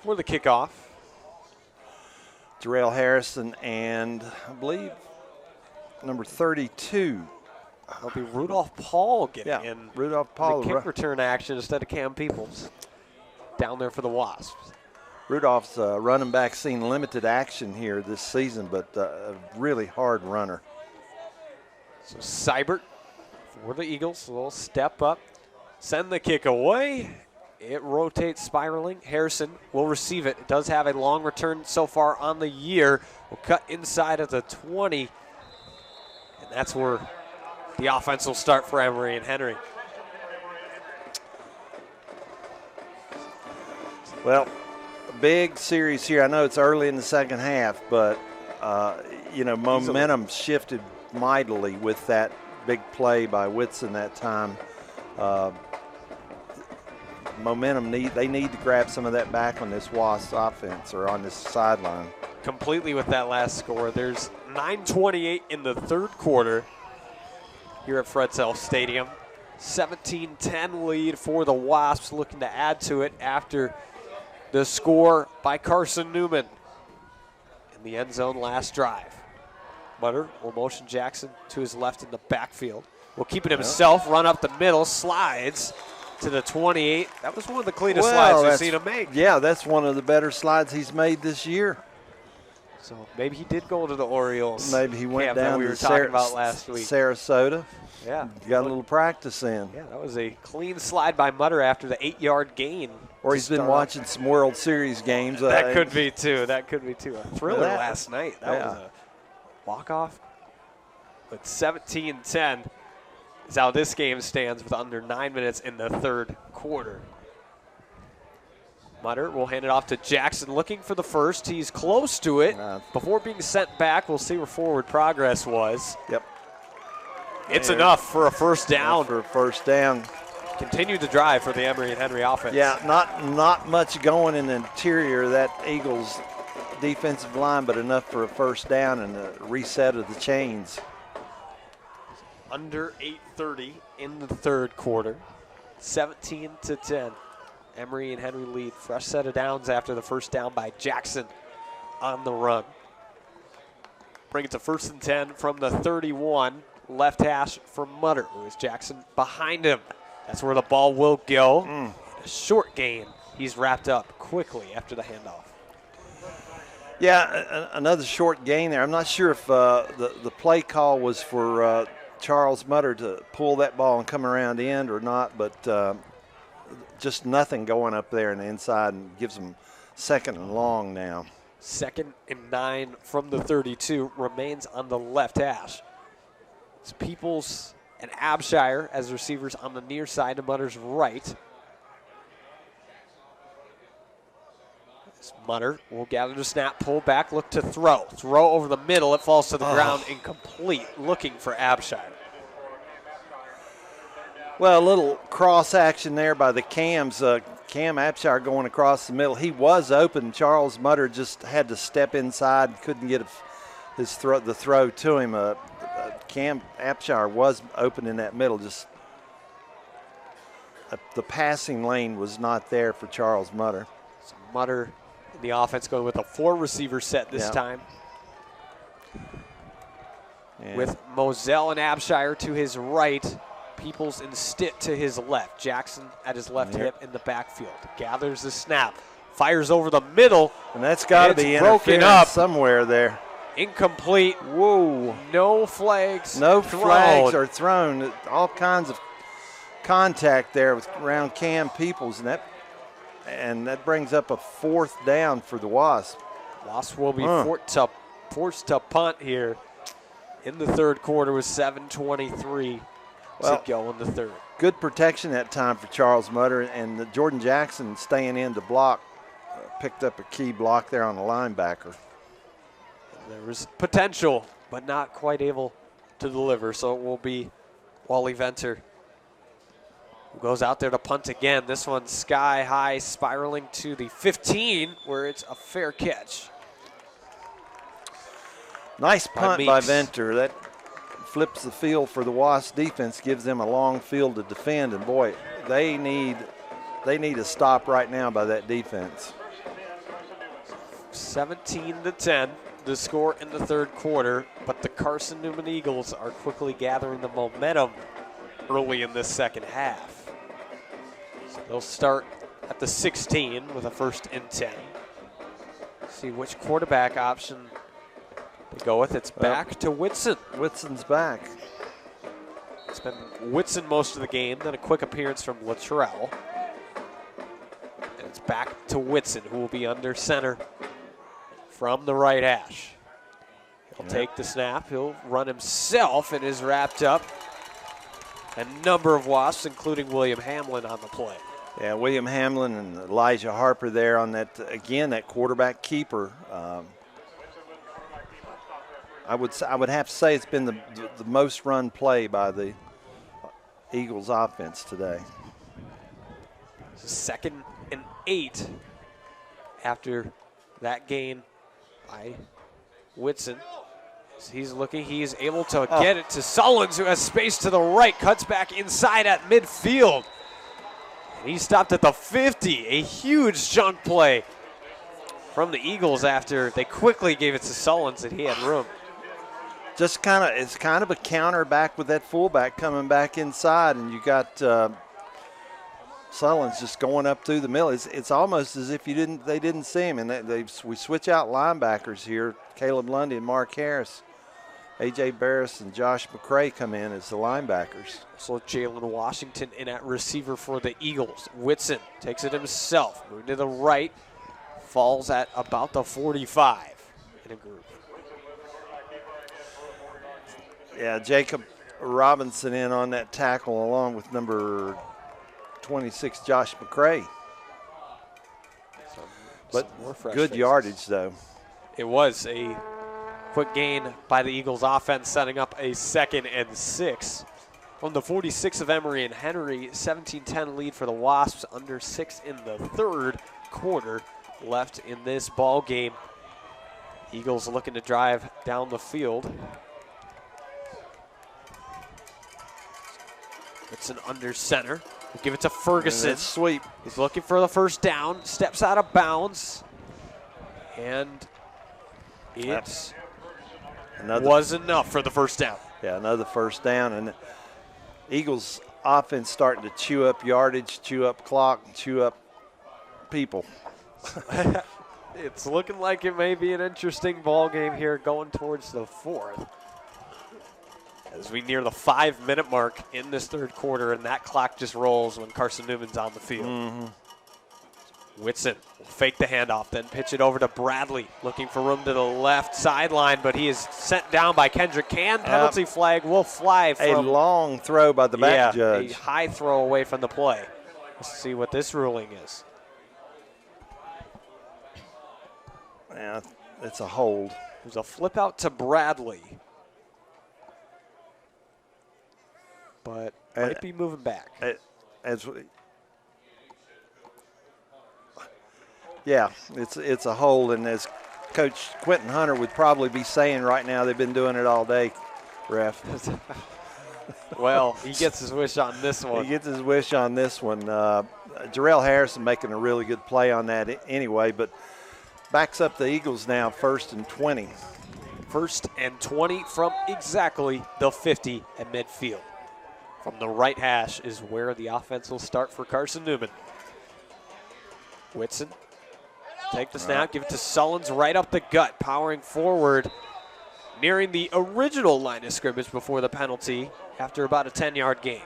for the kickoff. Darrell Harrison and I believe number 32. It'll be Rudolph Paul getting in. Rudolph Paul. The kick return action instead of Cam Peoples down there for the Wasps. Rudolph's running back seen limited action here this season, but a really hard runner. So Seibert for the Eagles, a little step up, send the kick away. It rotates spiraling. Harrison will receive it. It does have a long return so far on the year. Will cut inside of the 20, and that's where the offense will start for Emory and Henry. Well, a big series here. I know it's early in the second half, but momentum shifted mightily with that big play by Whitson that time. Momentum they need to grab some of that back on this Wasps offense or on this sideline. Completely with that last score. There's 9:28 in the third quarter here at Fred Self Stadium. 17-10 lead for the Wasps, looking to add to it after the score by Carson-Newman in the end zone last drive. Mutter will motion Jackson to his left in the backfield. Will keep it himself, run up the middle, slides to the 28. That was one of the cleanest slides we've seen him make. Yeah, that's one of the better slides he's made this year. So maybe he did go to the Orioles. Maybe he went down we to were talking about last week. Sarasota. Yeah. Got a little practice in. Yeah, that was a clean slide by Mutter after the 8-yard gain. Or he's been watching some World Series games. That could be, too. That could be, too. A thriller last night. That was a walk-off. But 17-10 is how this game stands with under 9 minutes in the third quarter. Mutter will hand it off to Jackson, looking for the first. He's close to it. Before being sent back, we'll see where forward progress was. Yep. It's enough for a first down. For a first down. Continue the drive for the Emory and Henry offense. Yeah, not much going in the interior of that Eagles defensive line, but enough for a first down and a reset of the chains. Under 8:30 in the third quarter. 17-10. Emory and Henry lead. Fresh set of downs after the first down by Jackson on the run. Bring it to 1st and 10 from the 31. Left hash for Mutter. Lewis Jackson behind him. That's where the ball will go. A short gain. He's wrapped up quickly after the handoff. Yeah, another short gain there. I'm not sure if the play call was for Charles Mutter to pull that ball and come around the end or not, but just nothing going up there in the inside and gives them 2nd and long now. 2nd and 9 from the 32 remains on the left hash. It's Peoples and Abshire as receivers on the near side to Mutter's right. Mutter will gather the snap, pull back, look to throw. Throw over the middle, it falls to the ground incomplete, looking for Abshire. Well, a little cross action there by the Cams. Cam Abshire going across the middle. He was open. Charles Mutter just had to step inside, couldn't get the throw to him. Cam Abshire was open in that middle. Just the passing lane was not there for Charles Mutter. So Mutter in the offense going with a 4-receiver set this time. With Moselle and Abshire to his right. Peoples and Stitt to his left. Jackson at his left hip in the backfield. Gathers the snap. Fires over the middle. And that's got to be broken up somewhere there. Incomplete. Whoa. No flags. No flags are thrown. All kinds of contact there around Cam Peoples, and that brings up a 4th down for the Wasps. Wasps will be forced to punt here in the third quarter with 7:23 to go in the third. Good protection that time for Charles Mutter, and Jordan Jackson staying in to block. Picked up a key block there on the linebacker. There was potential, but not quite able to deliver, so it will be Wally Venter who goes out there to punt again. This one sky high, spiraling to the 15, where it's a fair catch. Nice punt by Venter. That flips the field for the Wasp defense, gives them a long field to defend, and boy, they need a stop right now by that defense. 17-10, the score in the third quarter, but the Carson-Newman Eagles are quickly gathering the momentum early in this second half. So they'll start at the 16 with a 1st and 10. See which quarterback option they go with. It's back to Whitson. Whitson's back. It's been Whitson most of the game, then a quick appearance from Luttrell. And it's back to Whitson, who will be under center from the right hash. He'll take the snap. He'll run himself and is wrapped up. A number of Wasps, including William Hamlin, on the play. Yeah, William Hamlin and Elijah Harper there on that, again, that quarterback keeper. I would have to say it's been the most run play by the Eagles offense today. 2nd and 8 after that gain by Whitson. So he's looking, he's able to get it to Sullins, who has space to the right, cuts back inside at midfield. And he stopped at the 50, a huge chunk play from the Eagles after they quickly gave it to Sullins and he had room. It's kind of a counter back with that fullback coming back inside, and you got Sullins just going up through the middle. It's almost as if they didn't see him, and we switch out linebackers here. Caleb Lundy and Mark Harris, A.J. Barris and Josh McCray come in as the linebackers. So Jalen Washington in at receiver for the Eagles. Whitson takes it himself, moving to the right, falls at about the 45 in a group. Yeah, Jacob Robinson in on that tackle along with number 26, Josh McCray. But good yardage, though. It was a quick gain by the Eagles offense, setting up a 2nd and 6. From the 46 of Emory and Henry, 17-10 lead for the Wasps, under 6 in the third quarter left in this ball game. Eagles looking to drive down the field. It's an under center. We'll give it to Ferguson. Sweep. He's looking for the 1st down. Steps out of bounds. And it was enough for the 1st down. Yeah, another 1st down. And the Eagles offense starting to chew up yardage, chew up clock, and chew up people. It's looking like it may be an interesting ball game here going towards the 4th. As we near the 5-minute mark in this third quarter, and that clock just rolls when Carson-Newman's on the field. Whitson will fake the handoff, then pitch it over to Bradley, looking for room to the left sideline, but he is sent down by Kendrick Can. Penalty flag will fly from a long throw by the back judge. A high throw away from the play. Let's see what this ruling is. Yeah, it's a hold. There's a flip out to Bradley, but might be moving back. Yeah, it's a hold, and as Coach Quentin Hunter would probably be saying right now, they've been doing it all day, ref. Well, he gets his wish on this one. He gets his wish on this one. Jarrell Harrison making a really good play on that anyway, but backs up the Eagles now, 1st and 20. 1st and 20 from exactly the 50 at midfield. From the right hash is where the offense will start for Carson-Newman. Whitson, take the snap, give it to Sullins right up the gut, powering forward, nearing the original line of scrimmage before the penalty after about a 10-yard gain.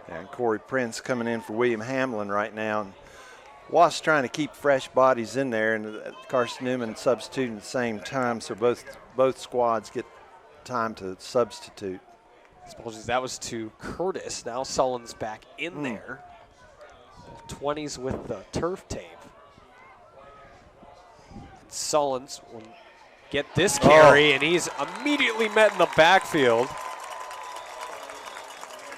And Corey Prince coming in for William Hamlin right now. And Wasp trying to keep fresh bodies in there, and Carson-Newman substituting at the same time, so both squads get time to substitute. Apologies, that was to Curtis. Now Sullins back in there. 20s with the turf tape. Sullins will get this carry, and he's immediately met in the backfield.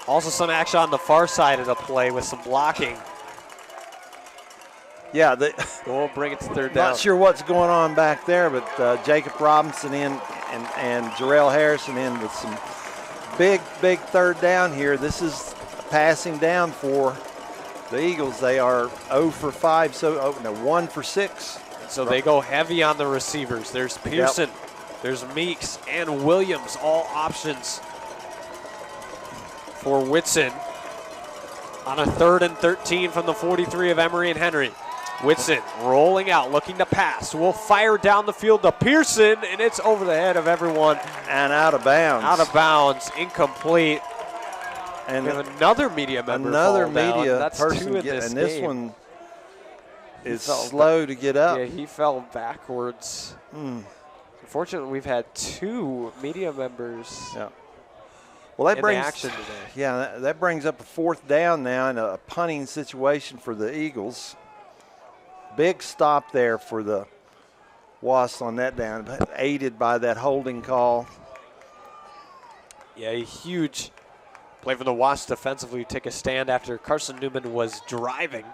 Also some action on the far side of the play with some blocking. Yeah, we'll bring it to third down. Not sure what's going on back there, but Jacob Robinson in and Jarrell Harrison in with some big third down here. This is passing down for the Eagles. They are 0 for 5, 1 for 6. So they go heavy on the receivers. There's Pearson, there's Meeks, and Williams, all options for Whitson on a 3rd and 13 from the 43 of Emory and Henry. Whitson rolling out, looking to pass. Will fire down the field to Pearson, and it's over the head of everyone. And out of bounds. Out of bounds, incomplete. And we have another media member Another fall down. media That's person, two in this and this game. one is slow to get up. Yeah, he fell backwards. Unfortunately, we've had 2 media members. Yeah. Well, that brings action today. Yeah, that brings up a 4th down now in a punting situation for the Eagles. Big stop there for the Wasps on that down, aided by that holding call. Yeah, a huge play for the Wasps defensively. Take a stand after Carson-Newman was driving.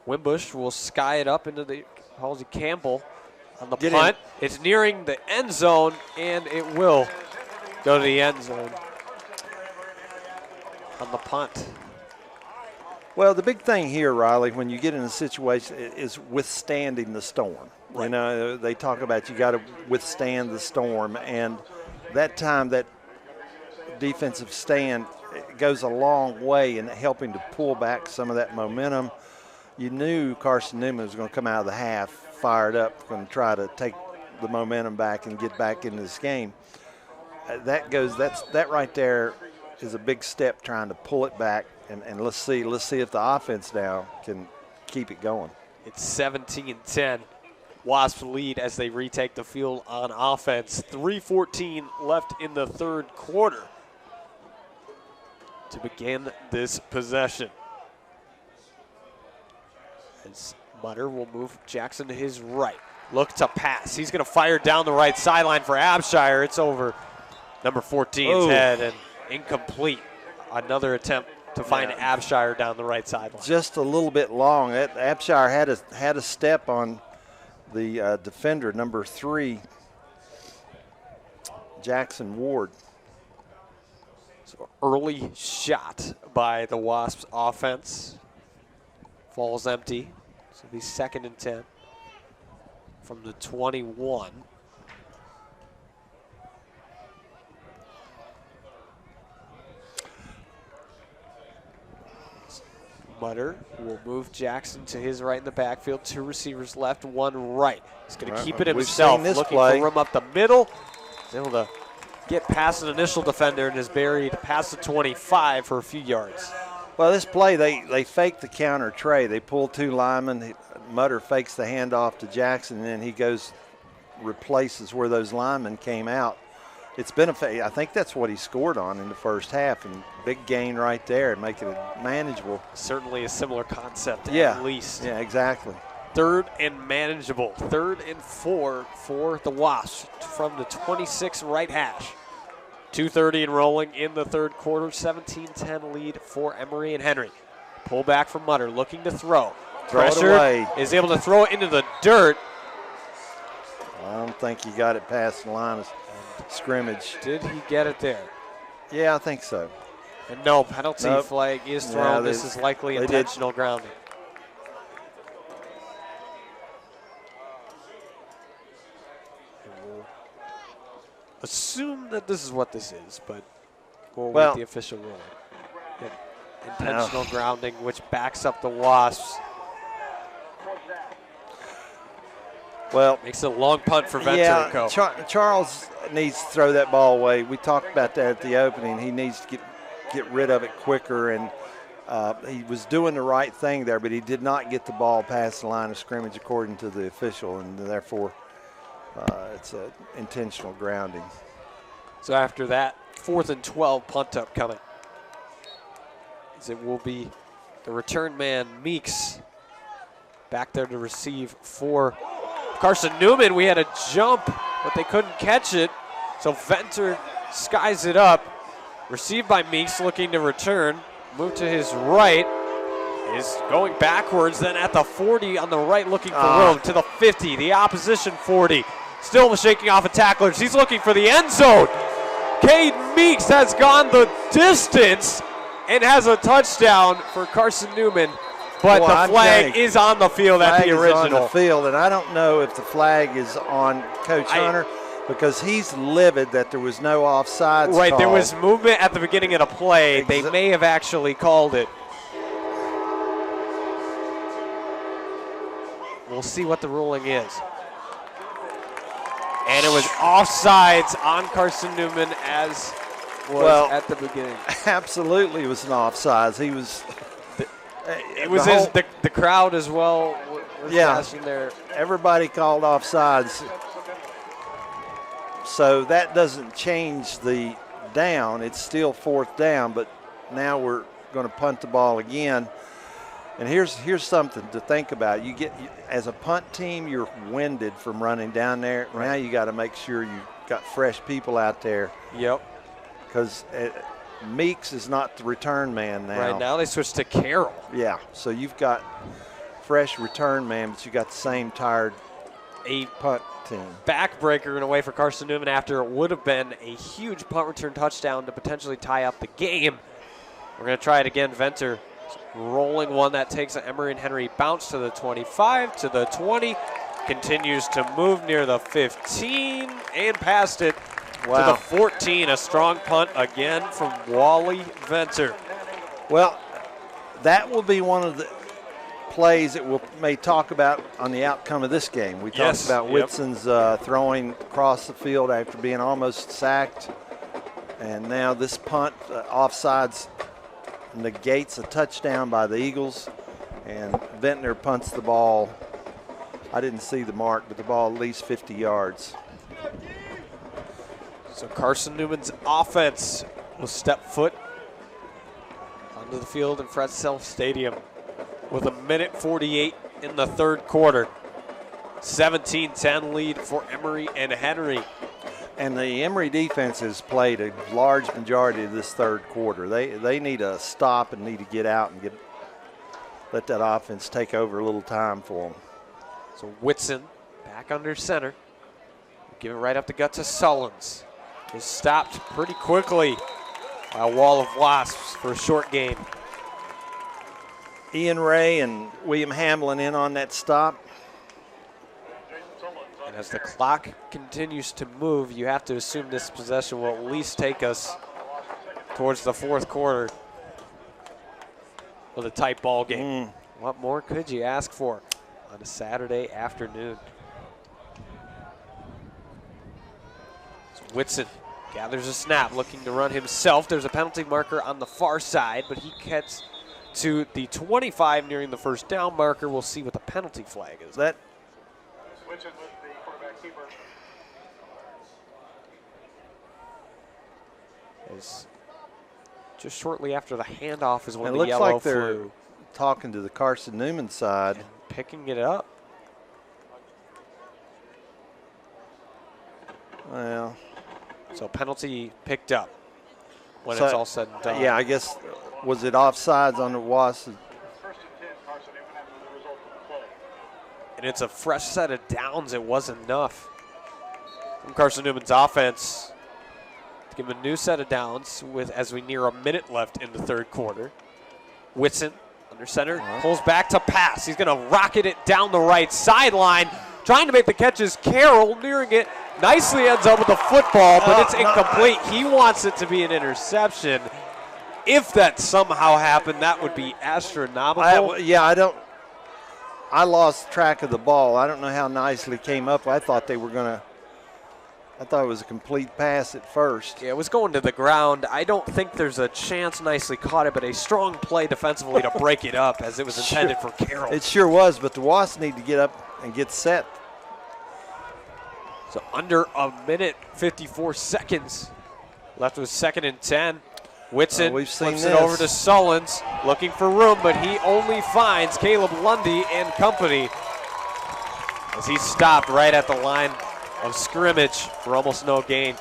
Wimbush will sky it up into the Halsey Campbell on the punt. It's nearing the end zone, and it will go to the end zone on the punt. Well, the big thing here, Riley, when you get in a situation is withstanding the storm. Right. You know, they talk about you got to withstand the storm, and that time that defensive stand goes a long way in helping to pull back some of that momentum. You knew Carson-Newman was going to come out of the half fired up, going to try to take the momentum back and get back into this game. That right there is a big step trying to pull it back, and let's see if the offense now can keep it going. It's 17-10. Wasps lead as they retake the field on offense. 3:14 left in the third quarter to begin this possession. As Mutter will move Jackson to his right. Look to pass. He's going to fire down the right sideline for Abshire. It's over number 14's head and incomplete. Another attempt to find Abshire down the right sideline. Just a little bit long. Abshire had a step on the defender, number 3, Jackson Ward. So early shot by the Wasps offense. Falls empty. So it'll be 2nd and 10 from the 21. Mutter will move Jackson to his right in the backfield. 2 receivers left, 1 right. He's going to keep it himself, looking for room up the middle. He's able to get past an initial defender and is buried past the 25 for a few yards. Well, this play, they faked the counter tray. They pull 2 linemen. Mutter fakes the handoff to Jackson, and then he goes, replaces where those linemen came out. It's been I think that's what he scored on in the first half, and big gain right there and making it manageable. Certainly a similar concept at least. Yeah, exactly. 3rd and manageable. 3rd and 4 for the Wasps from the 26 right hash. 2:30 and rolling in the third quarter. 17-10 lead for Emory and Henry. Pull back from Mutter, looking to throw. Pressured, is able to throw it into the dirt. I don't think he got it past the line of scrimmage. Did he get it there? Yeah, I think so. And no, penalty flag is thrown. Yeah, this is likely intentional grounding. Assume that this is what this is, but We'll wait the official ruling. Intentional grounding, which backs up the Wasps. Well, makes it a long punt for Venter and Co. Charles needs to throw that ball away. We talked about that at the opening. He needs to get rid of it quicker, and he was doing the right thing there, but he did not get the ball past the line of scrimmage according to the official, and therefore it's an intentional grounding. So after that, 4th and 12 punt up coming. As it will be the return man, Meeks, back there to receive for Carson-Newman. We had a jump, but they couldn't catch it. So Venter skies it up. Received by Meeks, looking to return. Move to his right. Is going backwards, then at the 40 on the right, looking for room. To the 50, the opposition 40. Still shaking off of tacklers. He's looking for the end zone. Cade Meeks has gone the distance and has a touchdown for Carson-Newman. But the flag is on the field at the original. Flag is on the field, and I don't know if the flag is on Coach Hunter because he's livid that there was no offsides Right, called. there was movement at the beginning of the play. They may have actually called it. We'll see what the ruling is. And it was offsides on Carson-Newman as was at the beginning. Absolutely, it was an offsides. He was. It was the crowd as well. Was flashing there. Everybody called offsides. So that doesn't change the down. It's still 4th down, but now we're going to punt the ball again. And here's something to think about. As a punt team, you're winded from running down there. Now you got to make sure you got fresh people out there. Yep. Because Meeks is not the return man now. Right now they switched to Carroll. Yeah, so you've got fresh return man, but you got the same tired punt team. Backbreaker in a way for Carson-Newman after it would have been a huge punt return touchdown to potentially tie up the game. We're going to try it again. Venter rolling one that takes an Emory and Henry bounce to the 25, to the 20, continues to move near the 15 and past it. Wow. To the 14, a strong punt again from Wally Venter. Well, that will be one of the plays that we may talk about on the outcome of this game. We talked about Whitson's throwing across the field after being almost sacked. And now this punt, offsides, negates a touchdown by the Eagles. And Ventnor punts the ball. I didn't see the mark, but the ball at least 50 yards. So Carson-Newman's offense will step foot onto the field in Fred Self Stadium with 1:48 in the 3rd quarter. 17-10 lead for Emory and Henry. And the Emory defense has played a large majority of this 3rd quarter. They need a stop and need to get out and let that offense take over a little time for them. So Whitson back under center. Give it right up the gut to Sullins. Is stopped pretty quickly by a wall of Wasps for a short gain. Ian Ray and William Hamlin in on that stop. And as the clock continues to move, you have to assume this possession will at least take us towards the 4th quarter with a tight ball game. What more could you ask for on a Saturday afternoon? So Whitson gathers a snap, looking to run himself. There's a penalty marker on the far side, but he gets to the 25 nearing the 1st down marker. We'll see what the penalty flag is. That Switching with the quarterback keeper. Is just shortly after the handoff is when it the yellow looks like they're flew. talking to the Carson-Newman side. And picking it up. Well. So penalty picked up when it's all said and done. Yeah, I guess, was it offsides on the Wasps? And it's a fresh set of downs. It was enough from Carson-Newman's offense to give him a new set of downs with as we near a minute left in the 3rd quarter. Whitson under center, pulls back to pass. He's going to rocket it down the right sideline. Trying to make the catch is Carroll, nearing it nicely ends up with the football, but it's incomplete. He wants it to be an interception. If that somehow happened, that would be astronomical. I lost track of the ball. I don't know how nicely came up. I thought they were going to. I thought it was a complete pass at first. Yeah, it was going to the ground. I don't think there's a chance Nicely caught it, but a strong play defensively to break it up as it was intended for Carroll. It sure was, but the Wasps need to get up and get set. So under a minute, 54 seconds left with 2nd and 10. Whitson flips it over to Sullins, looking for room, but he only finds Caleb Lundy and company as he's stopped right at the line of scrimmage for almost no gain.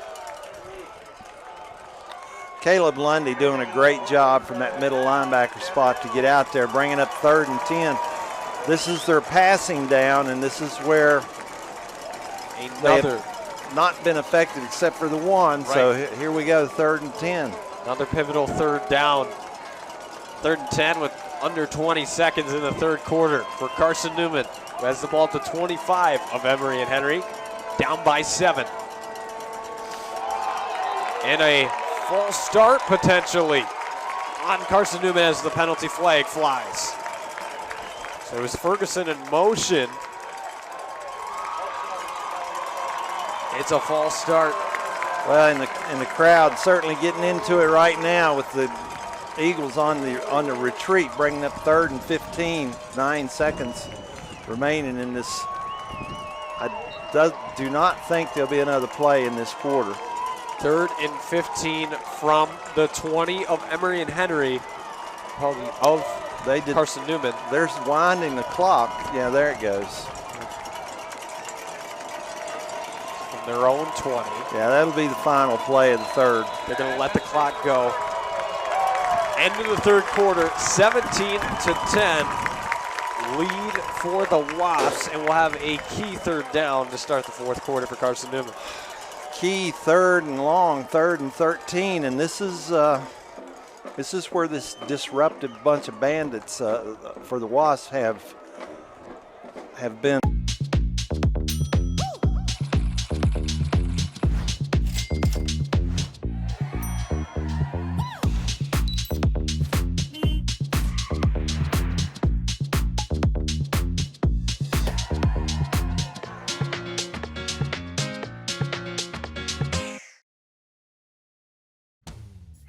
Caleb Lundy doing a great job from that middle linebacker spot to get out there, bringing up 3rd and 10. This is their passing down, and this is where they have not been effective except for the one. Right. So here we go, 3rd and 10. Another pivotal 3rd down. 3rd and 10 with under 20 seconds in the 3rd quarter for Carson-Newman, who has the ball at the 25 of Emory and Henry. Down by 7. And a false start potentially on Carson-Newman as the penalty flag flies. So it was Ferguson in motion. It's a false start. Well, and the crowd certainly getting into it right now with the Eagles on the retreat, bringing up 3rd and 15, 9 seconds remaining in this. I do not think there'll be another play in this quarter. 3rd and 15 from the 20 of Emory and Henry. Of Carson-Newman. They're winding the clock. Yeah, there it goes. Their own 20. Yeah, that'll be the final play of the 3rd. They're going to let the clock go. End of the 3rd quarter, 17-10. Lead for the Wasps, and we'll have a key 3rd down to start the 4th quarter for Carson-Newman. Key 3rd and long, 3rd and 13, and this is where this disruptive bunch of bandits for the Wasps have been.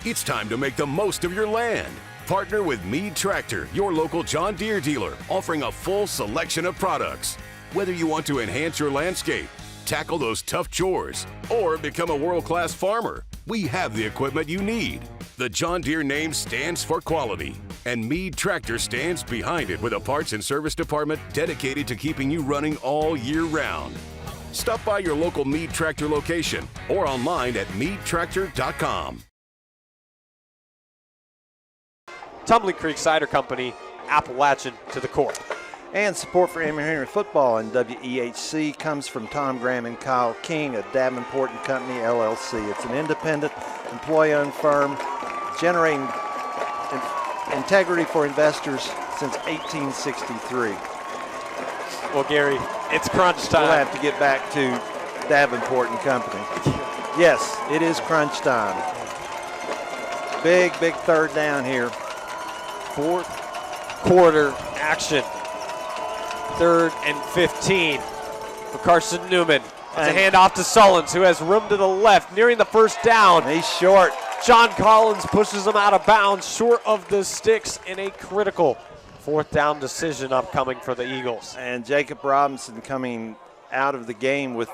It's time to make the most of your land. Partner with Meade Tractor, your local John Deere dealer, offering a full selection of products. Whether you want to enhance your landscape, tackle those tough chores, or become a world-class farmer, we have the equipment you need. The John Deere name stands for quality, and Meade Tractor stands behind it with a parts and service department dedicated to keeping you running all year round. Stop by your local Meade Tractor location or online at meadetractor.com. Tumbling Creek Cider Company, Appalachian to the core. And support for Emory Henry Football and WEHC comes from Tom Graham and Kyle King at Davenport & Company, LLC. It's an independent, employee-owned firm generating integrity for investors since 1863. Well, Gary, it's crunch time. We'll have to get back to Davenport & Company. Yes, it is crunch time. Big 3rd down here. 4th quarter action. 3rd and 15 for Carson-Newman. It's a handoff to Sullins, who has room to the left, nearing the 1st down. He's short. John Collins pushes him out of bounds, short of the sticks, in a critical 4th down decision upcoming for the Eagles. And Jacob Robinson coming out of the game with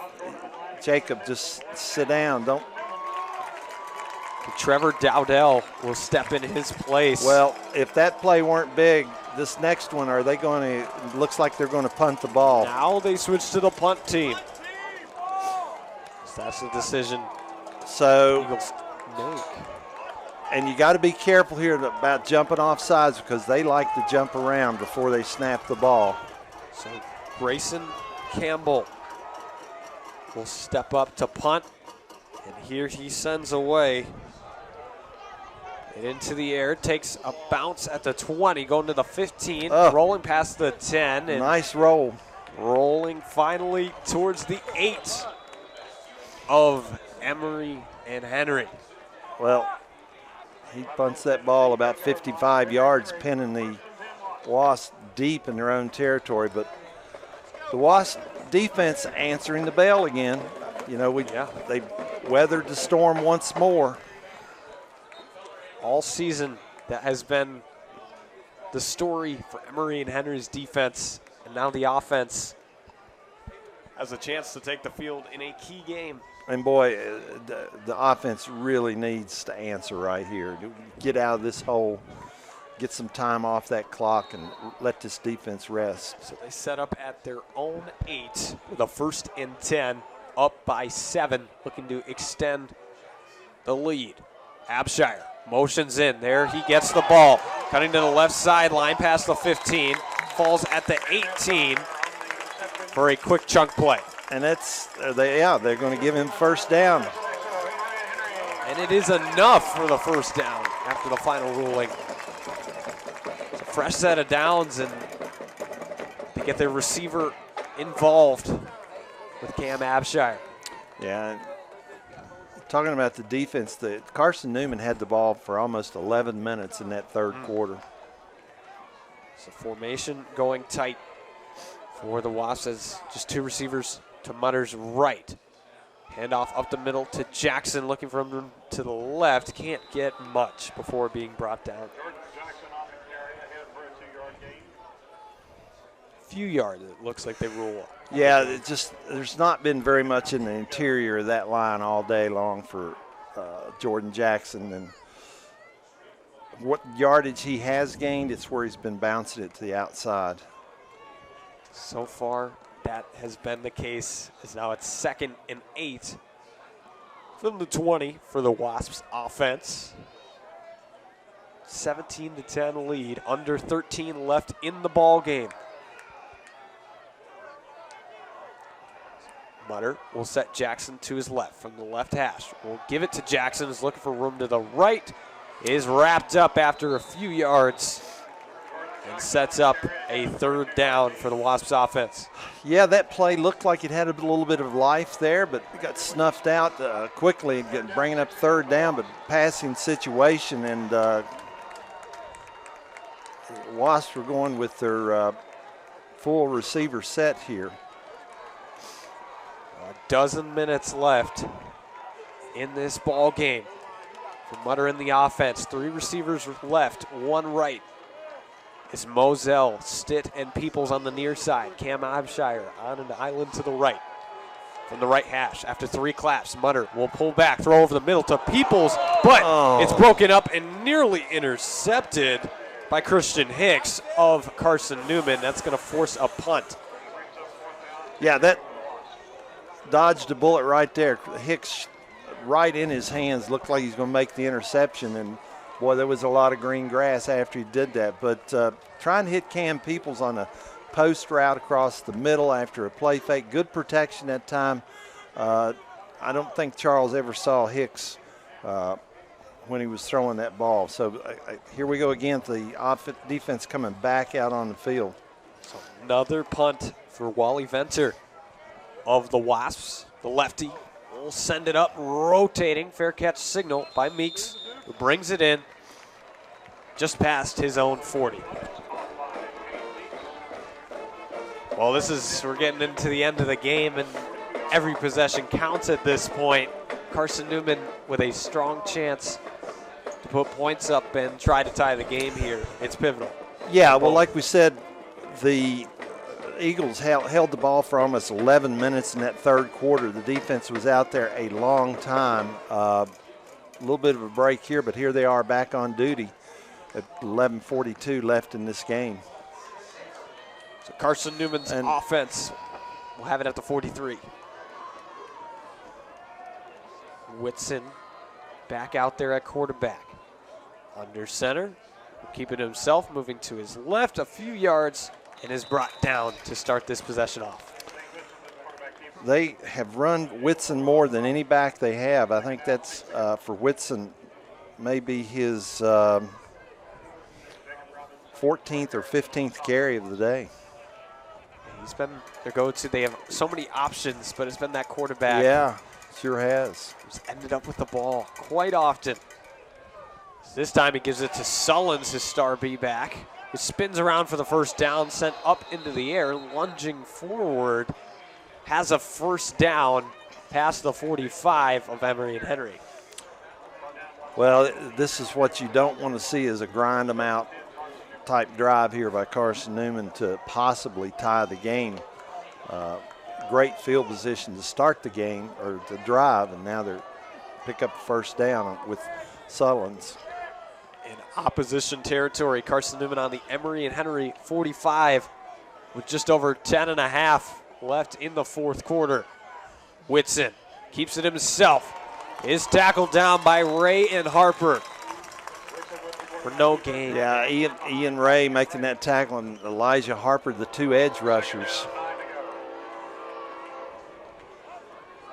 Jacob, just sit down. Don't. Trevor Dowdell will step in his place. Well, if that play weren't big, this next one, are they going to, it looks like they're going to punt the ball. Now they switch to the punt team. So that's the decision so Eagles make. And you got to be careful here about jumping off sides because they like to jump around before they snap the ball. So Grayson Campbell will step up to punt. And here he sends away. Into the air, takes a bounce at the 20, going to the 15, rolling past the 10. And nice roll. Rolling finally towards the 8. of Emory and Henry. Well, he punts that ball about 55 yards, pinning the Wasps deep in their own territory. But the Wasps defense answering the bell again. You know, they weathered the storm once more. All season, that has been the story for Emory and Henry's defense, and now the offense has a chance to take the field in a key game. And boy, the offense really needs to answer right here. Get out of this hole, get some time off that clock, and let this defense rest. So they set up at their own 8 with a 1st and 10, up by 7, looking to extend the lead. Abshire motions in. There he gets the ball. Cutting to the left sideline past the 15. Falls at the 18 for a quick chunk play. And they're going to give him first down. And it is enough for the first down after the final ruling. It's a fresh set of downs, and they get their receiver involved with Cam Abshire. Yeah. Talking about the defense, Carson-Newman had the ball for almost 11 minutes in that third quarter. So formation going tight for the Wasps as just 2 receivers to Mutter's right. Handoff up the middle to Jackson, looking for him to the left. Can't get much before being brought down. Few yards, it looks like they roll up. Yeah, there's not been very much in the interior of that line all day long for Jordan Jackson. And what yardage he has gained, it's where he's been bouncing it to the outside. So far, that has been the case. As now it's 2nd and 8 from the 20 for the Wasps offense. 17-10 lead, under 13 left in the ball game. Mutter will set Jackson to his left from the left hash. We'll give it to Jackson, who's looking for room to the right. Is wrapped up after a few yards and sets up a 3rd down for the Wasps offense. Yeah, that play looked like it had a little bit of life there, but it got snuffed out quickly, bringing up 3rd down, but passing situation. And Wasps were going with their full receiver set here. A dozen minutes left in this ball game for Mutter in the offense. 3 receivers left, 1 right. It's Moselle, Stitt, and Peoples on the near side. Cam Abshire on an island to the right. From the right hash, after 3 claps, Mutter will pull back, throw over the middle to Peoples, but it's broken up and nearly intercepted by Christian Hicks of Carson-Newman. That's going to force a punt. Yeah, that dodged a bullet right there. Hicks right in his hands, looked like he's going to make the interception, and boy, there was a lot of green grass after he did that. But trying to hit Cam Peoples on a post route across the middle after a play fake, good protection that time. I don't think Charles ever saw Hicks when he was throwing that ball. So here we go again, the defense coming back out on the field. So another punt for Wally Venter of the Wasps. The lefty will send it up, rotating. Fair catch signal by Meeks, who brings it in just past his own 40. Well, we're getting into the end of the game, and every possession counts at this point. Carson-Newman with a strong chance to put points up and try to tie the game here. It's pivotal. Yeah, well, like we said, the Eagles held the ball for almost 11 minutes in that third quarter. The defense was out there a long time. A little bit of a break here, but here they are back on duty at 11:42 left in this game. So Carson-Newman's offense will have it at the 43. Whitson back out there at quarterback. Under center, keep it himself, moving to his left a few yards, and is brought down to start this possession off. They have run Whitson more than any back they have. I think that's for Whitson maybe his 14th or 15th carry of the day. He's been their go-to. They have so many options, but it's been that quarterback. Yeah, Sure has. He's ended up with the ball quite often. This time he gives it to Sullins, his star B back, who spins around for the first down, sent up into the air, lunging forward, has a first down past the 45 of Emory and Henry. Well, this is what you don't want to see, is a grind them out type drive here by Carson-Newman to possibly tie the game. Great field position to start the game or to drive, and now they're pick up first down with Sullins. In opposition territory, Carson-Newman on the Emory and Henry 45 with just over 10 and a half left in the fourth quarter. Whitson keeps it himself. Is tackled down by Ray and Harper for no gain. Yeah, Ian Ray making that tackle, and Elijah Harper, the two edge rushers.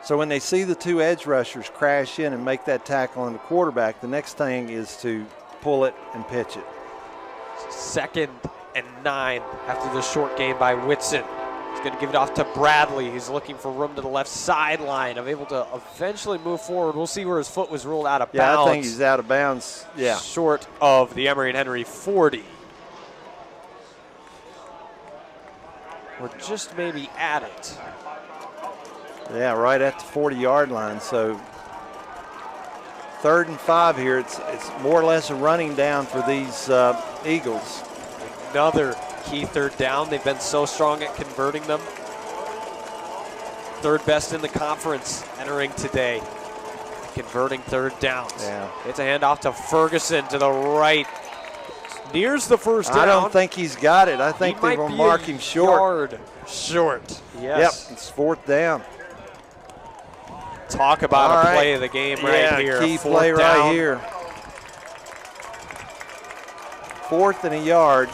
So when they see the two edge rushers crash in and make that tackle on the quarterback, the next thing is to pull it and pitch it. 2nd and 9 after the short gain by Whitson. He's going to give it off to Bradley. He's looking for room to the left sideline. Able to eventually move forward. We'll see where his foot was ruled out of bounds. Yeah, I think he's out of bounds. Yeah. Short of the Emory and Henry 40. Or just maybe at it. Yeah, right at the 40-yard line. So 3rd and 5 here. It's more or less a running down for these Eagles. Another key third down. They've been so strong at converting them. 3rd best in the conference entering today. Converting third downs. Yeah. It's a handoff to Ferguson to the right. Nears the first down. I don't think he's got it. I think they will mark him short. Yard short. Yes. Yep, it's 4th down. Talk about a play of the game right here. Key play right here. 4th and a yard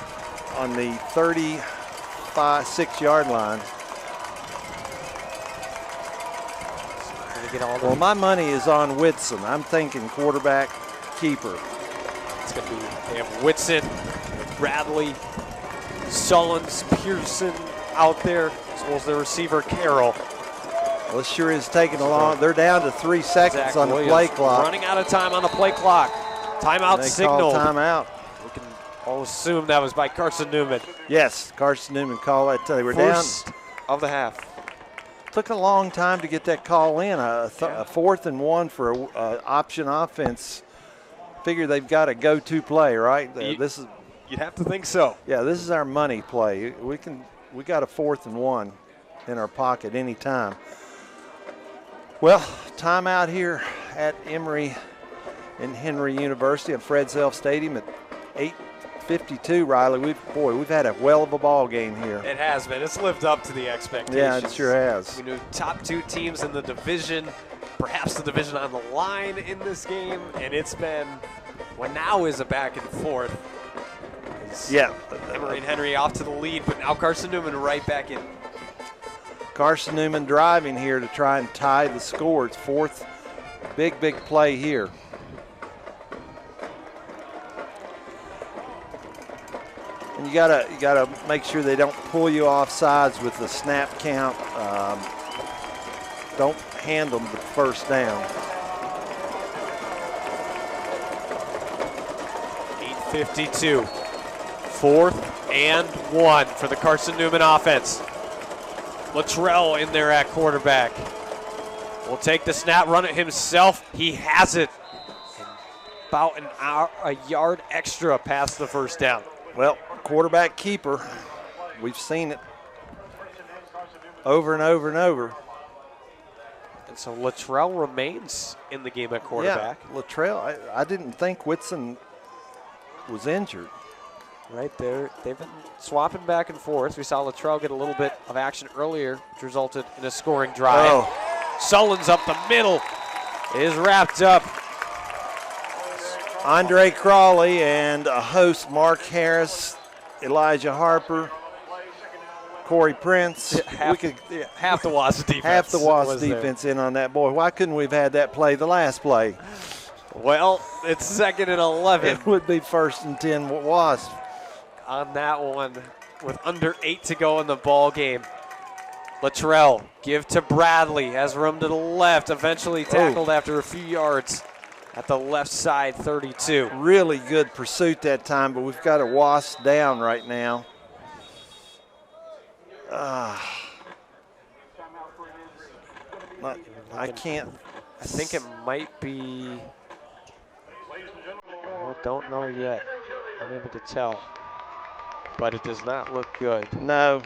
on the 36-yard line. Well, my money is on Whitson. I'm thinking quarterback keeper. It's going to be, they have Whitson, Bradley, Sullins, Pearson out there, as well as their receiver, Carroll. Well, this sure is taking a long. They're down to 3 seconds on the play clock. Running out of time on the play clock. Timeout signal. Timeout. We can all assume that was by Carson-Newman. Yes, Carson-Newman called that. They were First down of the half. Took a long time to get that call in. A 4th and 1 for an option offense. Figure they've got a go-to play, right? This is. You'd have to think so. Yeah, this is our money play. We got a 4th and 1 in our pocket any time. Well, timeout here at Emory and Henry University at Fred Self Stadium at 8:52. Riley, we've had a well of a ball game here. It has been. It's lived up to the expectations. Yeah, it sure has. We knew top 2 teams in the division, perhaps the division on the line in this game, and it's been what now is a back and forth. Yeah, Emory and Henry off to the lead, but now Carson-Newman right back in. Carson-Newman driving here to try and tie the score. It's 4th big play here. And you gotta make sure they don't pull you off sides with the snap count. Don't hand them the first down. 8:52. 4th and 1 for the Carson-Newman offense. Luttrell in there at quarterback. Will take the snap, run it himself. He has it. About a yard extra past the first down. Well, quarterback keeper. We've seen it over and over and over. And so Luttrell remains in the game at quarterback. Yeah, Luttrell. I didn't think Whitson was injured. Right there. They've been swapping back and forth. We saw Luttrell get a little bit of action earlier, which resulted in a scoring drive. Oh. Sullins up the middle is wrapped up. Andre Crawley and a host, Mark Harris, Elijah Harper, Corey Prince. Half the Wasp defense. Half the Wasp defense in on that. Boy, why couldn't we have had that play the last play? Well, it's 2nd and 11. It would be 1st and 10 Wasp. On that one with under 8 to go in the ball game. Luttrell, give to Bradley, has room to the left, eventually tackled after a few yards at the left side, 32. Really good pursuit that time, but we've got a Wasp down right now. I can't. I think it might be. I don't know yet. I'm able to tell, but it does not look good. No.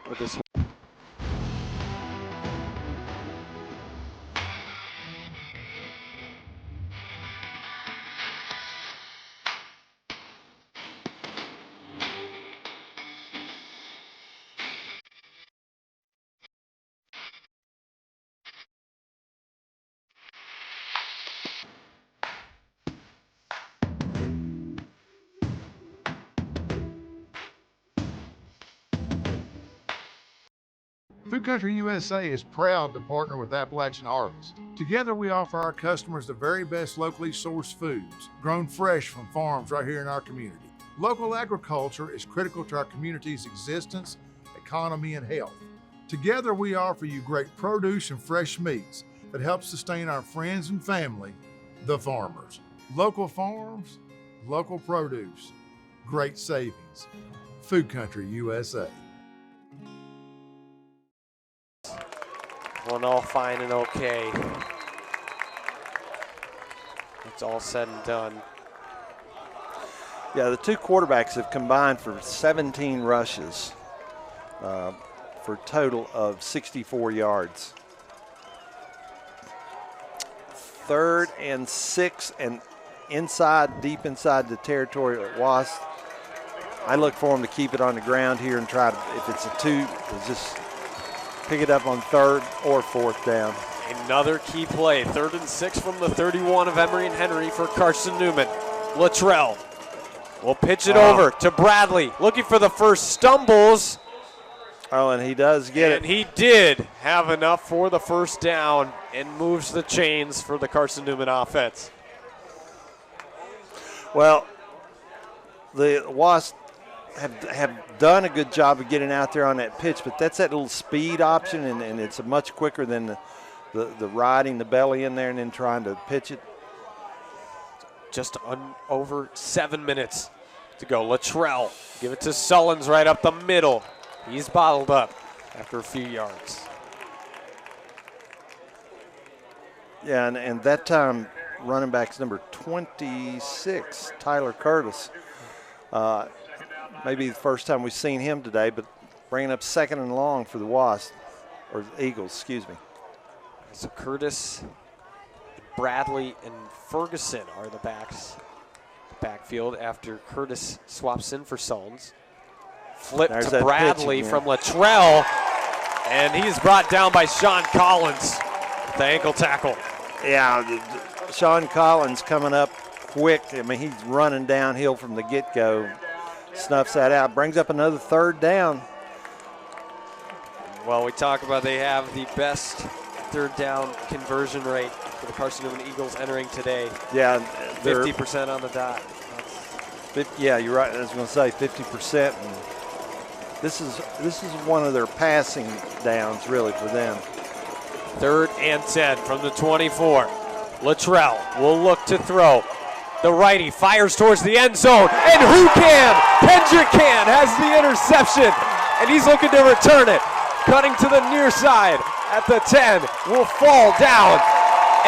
With this. Food Country USA is proud to partner with Appalachian Harvest. Together we offer our customers the very best locally sourced foods, grown fresh from farms right here in our community. Local agriculture is critical to our community's existence, economy, and health. Together we offer you great produce and fresh meats that help sustain our friends and family, the farmers. Local farms, local produce, great savings. Food Country USA. One all fine and okay. It's all said and done. Yeah, the two quarterbacks have combined for 17 rushes for a total of 64 yards. 3rd and 6 and deep inside the territory at Wasp. I look for them to keep it on the ground here and try to, if it's a 2, just pick it up on 3rd or 4th down. Another key play, 3rd and 6 from the 31 of Emory and Henry for Carson-Newman. Luttrell will pitch it over to Bradley, looking for the first stumbles. Oh, and he does get it. And he did have enough for the first down and moves the chains for the Carson-Newman offense. Well, the Wasps have done a good job of getting out there on that pitch, but that's that little speed option, and it's much quicker than the riding the belly in there and then trying to pitch it. Just over 7 minutes to go. Luttrell, give it to Sullins right up the middle. He's bottled up after a few yards. Yeah, and that time running back's number 26, Tyler Curtis. Maybe the first time we've seen him today, but bringing up 2nd and long for the Wasps, or Eagles, excuse me. So Curtis, Bradley, and Ferguson are the backfield after Curtis swaps in for Sullins. Flip to Bradley from Luttrell, and he's brought down by Sean Collins with the ankle tackle. Yeah, Sean Collins coming up quick. I mean, he's running downhill from the get-go. Snuffs that out, brings up another 3rd down. Well, we talk about they have the best 3rd down conversion rate for the Carson-Newman Eagles entering today. Yeah, 50% on the dot. Yeah, you're right. I was going to say 50%. And this is one of their passing downs, really, for them. 3rd and 10 from the 24. Luttrell will look to throw. The righty fires towards the end zone, and who can? Kendrick can has the interception, and he's looking to return it. Cutting to the near side at the 10, will fall down,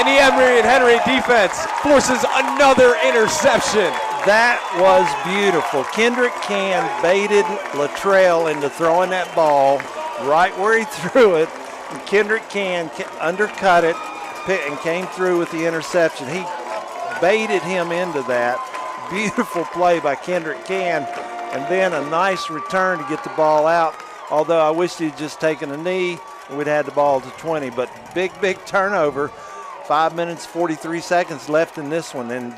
and the Emory and Henry defense forces another interception. That was beautiful. Kendrick Can baited Luttrell into throwing that ball right where he threw it, and Kendrick Can undercut it and came through with the interception. He baited him into that. Beautiful play by Kendrick Can, and then a nice return to get the ball out, although I wish he'd just taken a knee and we'd had the ball to 20, but big turnover. 5 minutes, 43 seconds left in this one, and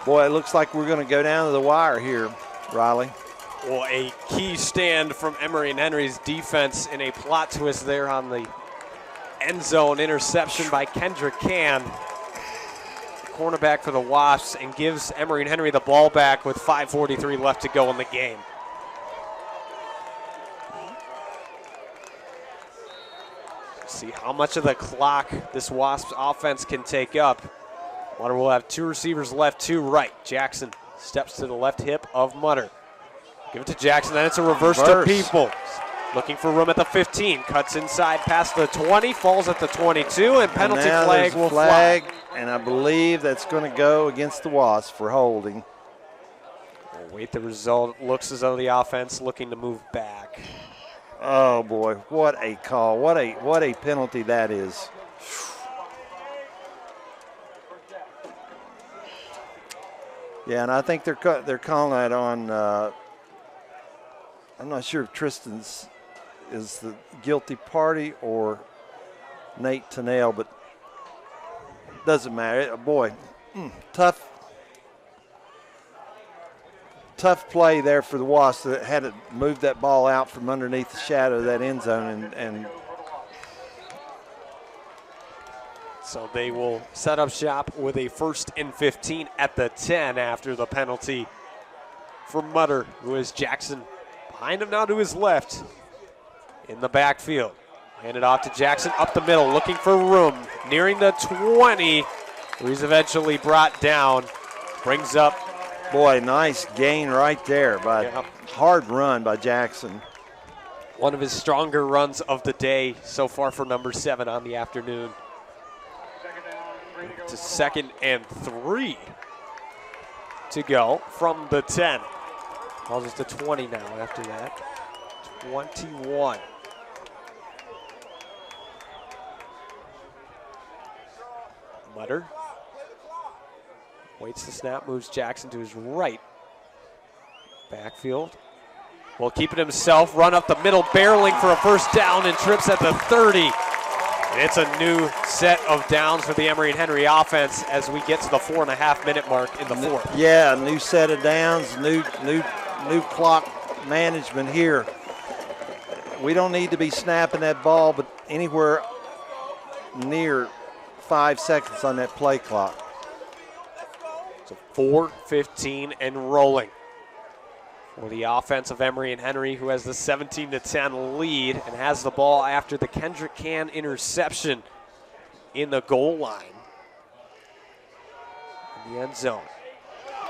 boy, it looks like we're going to go down to the wire here, Riley. Well, a key stand from Emory and Henry's defense in a plot twist there on the end zone interception by Kendrick Can, cornerback for the Wasps, and gives Emory and Henry the ball back with 5:43 left to go in the game. See how much of the clock this Wasps offense can take up. Mutter will have two receivers left, two right. Jackson steps to the left hip of Mutter. Give it to Jackson, then it's a reverse to Peoples. Looking for room at the 15, cuts inside past the 20, falls at the 22, and penalty flag will fly. And I believe that's going to go against the Wasps for holding. We'll wait the result. Looks as though the offense looking to move back. Oh boy, what a call! What a penalty that is. Yeah, and I think they're calling that on. I'm not sure if Tristan's is the guilty party or Nate Tennell, but doesn't matter. Boy, tough play there for the Wasps that had to move that ball out from underneath the shadow of that end zone. And so they will set up shop with a 1st and 15 at the 10 after the penalty for Mutter, who is Jackson behind him now to his left in the backfield. Handed off to Jackson up the middle, looking for room, nearing the 20. He's eventually brought down, brings up. Boy, nice gain right there by hard run by Jackson. One of his stronger runs of the day so far for number 7 on the afternoon. It's a 2nd and 3 to go from the 10. Calls us to 20 now after that. 21. Mutter waits the snap, moves Jackson to his right. Backfield. Will keep it himself, run up the middle, barreling for a 1st down and trips at the 30. And it's a new set of downs for the Emory and Henry offense as we get to the 4.5-minute mark in the 4th. Yeah, new set of downs, new clock management here. We don't need to be snapping that ball, but anywhere near 5 seconds on that play clock. So 4:15 and rolling for the offense of Emory and Henry, who has the 17-10 lead and has the ball after the Kendrick Can interception in the goal line. In the end zone.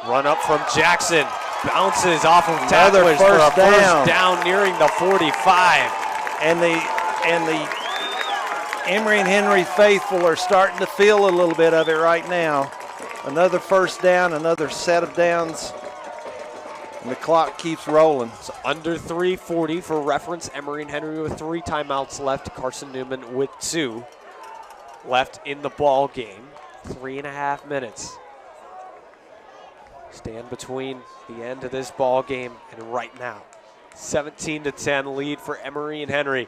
Run up from Jackson. Bounces off of tacklers for a first down nearing the 45. And the Emory and Henry faithful are starting to feel a little bit of it right now. Another 1st down, another set of downs, and the clock keeps rolling. So under 3:40 for reference. Emory and Henry with 3 timeouts left. Carson-Newman with 2 left in the ball game. 3.5 minutes. Stand between the end of this ball game and right now. 17-10 lead for Emory and Henry.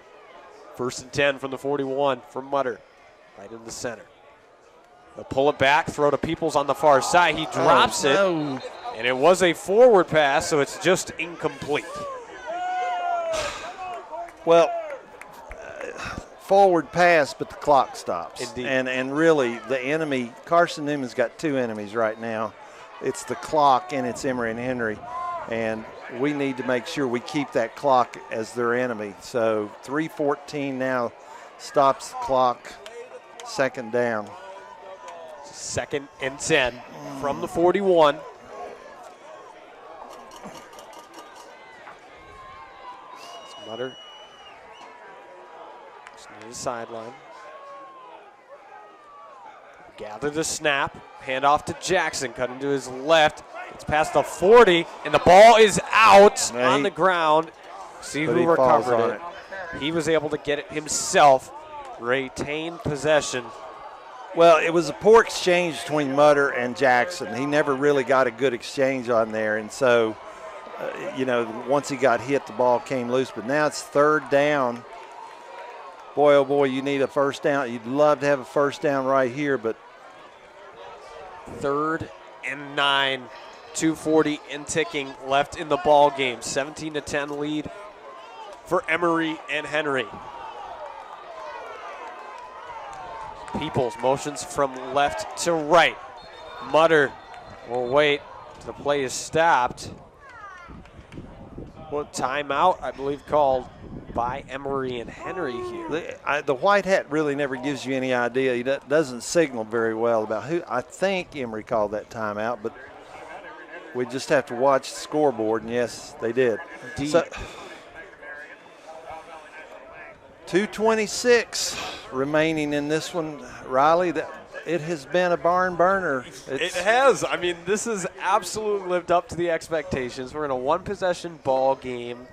1st and 10 from the 41 from Mutter, right in the center. They'll pull it back, throw to Peoples on the far side. He drops it, and it was a forward pass, so it's just incomplete. Well, forward pass, but the clock stops. Indeed. And really, the enemy, Carson-Newman's got 2 enemies right now. It's the clock and it's Emory and Henry. And we need to make sure we keep that clock as their enemy. So 3:14 now stops the clock, 2nd down. 2nd and 10 from the 41. Mutter just near the sideline. Gather the snap, hand off to Jackson, cut into his left. It's past the 40, and the ball is out on the ground. See who recovered it. He was able to get it himself, retain possession. Well, it was a poor exchange between Mutter and Jackson. He never really got a good exchange on there, and so, once he got hit, the ball came loose. But now it's 3rd down. Boy, oh boy, you need a 1st down. You'd love to have a 1st down right here, but 3rd and 9, 2:40 and ticking left in the ball game. 17-10 lead for Emory and Henry. Peoples motions from left to right. Mutter will wait. The play is stopped. Well, timeout, I believe, called by Emory and Henry here. The white hat really never gives you any idea. He doesn't signal very well about who. I think Emory called that timeout, but we just have to watch the scoreboard, and yes, they did. Indeed. So, 2:26 remaining in this one, Riley. It has been a barn burner. It has. I mean, this has absolutely lived up to the expectations. We're in a one-possession ball game.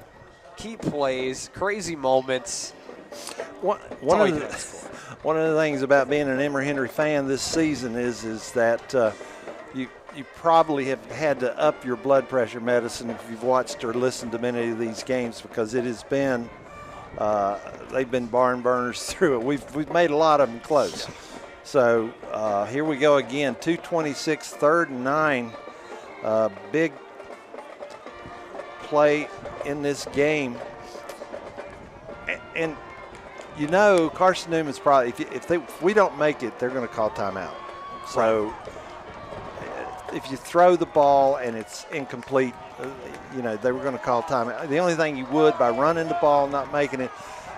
Key plays, crazy moments. One of the things about being an Emory Henry fan this season is that you probably have had to up your blood pressure medicine if you've watched or listened to many of these games, because it has been they've been barn burners through it. We've made a lot of them close. So here we go again, 2:26, 3rd and 9. Big play in this game. And you know, Carson-Newman's probably, if we don't make it, they're going to call timeout. So if you throw the ball and it's incomplete, you know, they were going to call timeout. The only thing you would, by running the ball, not making it,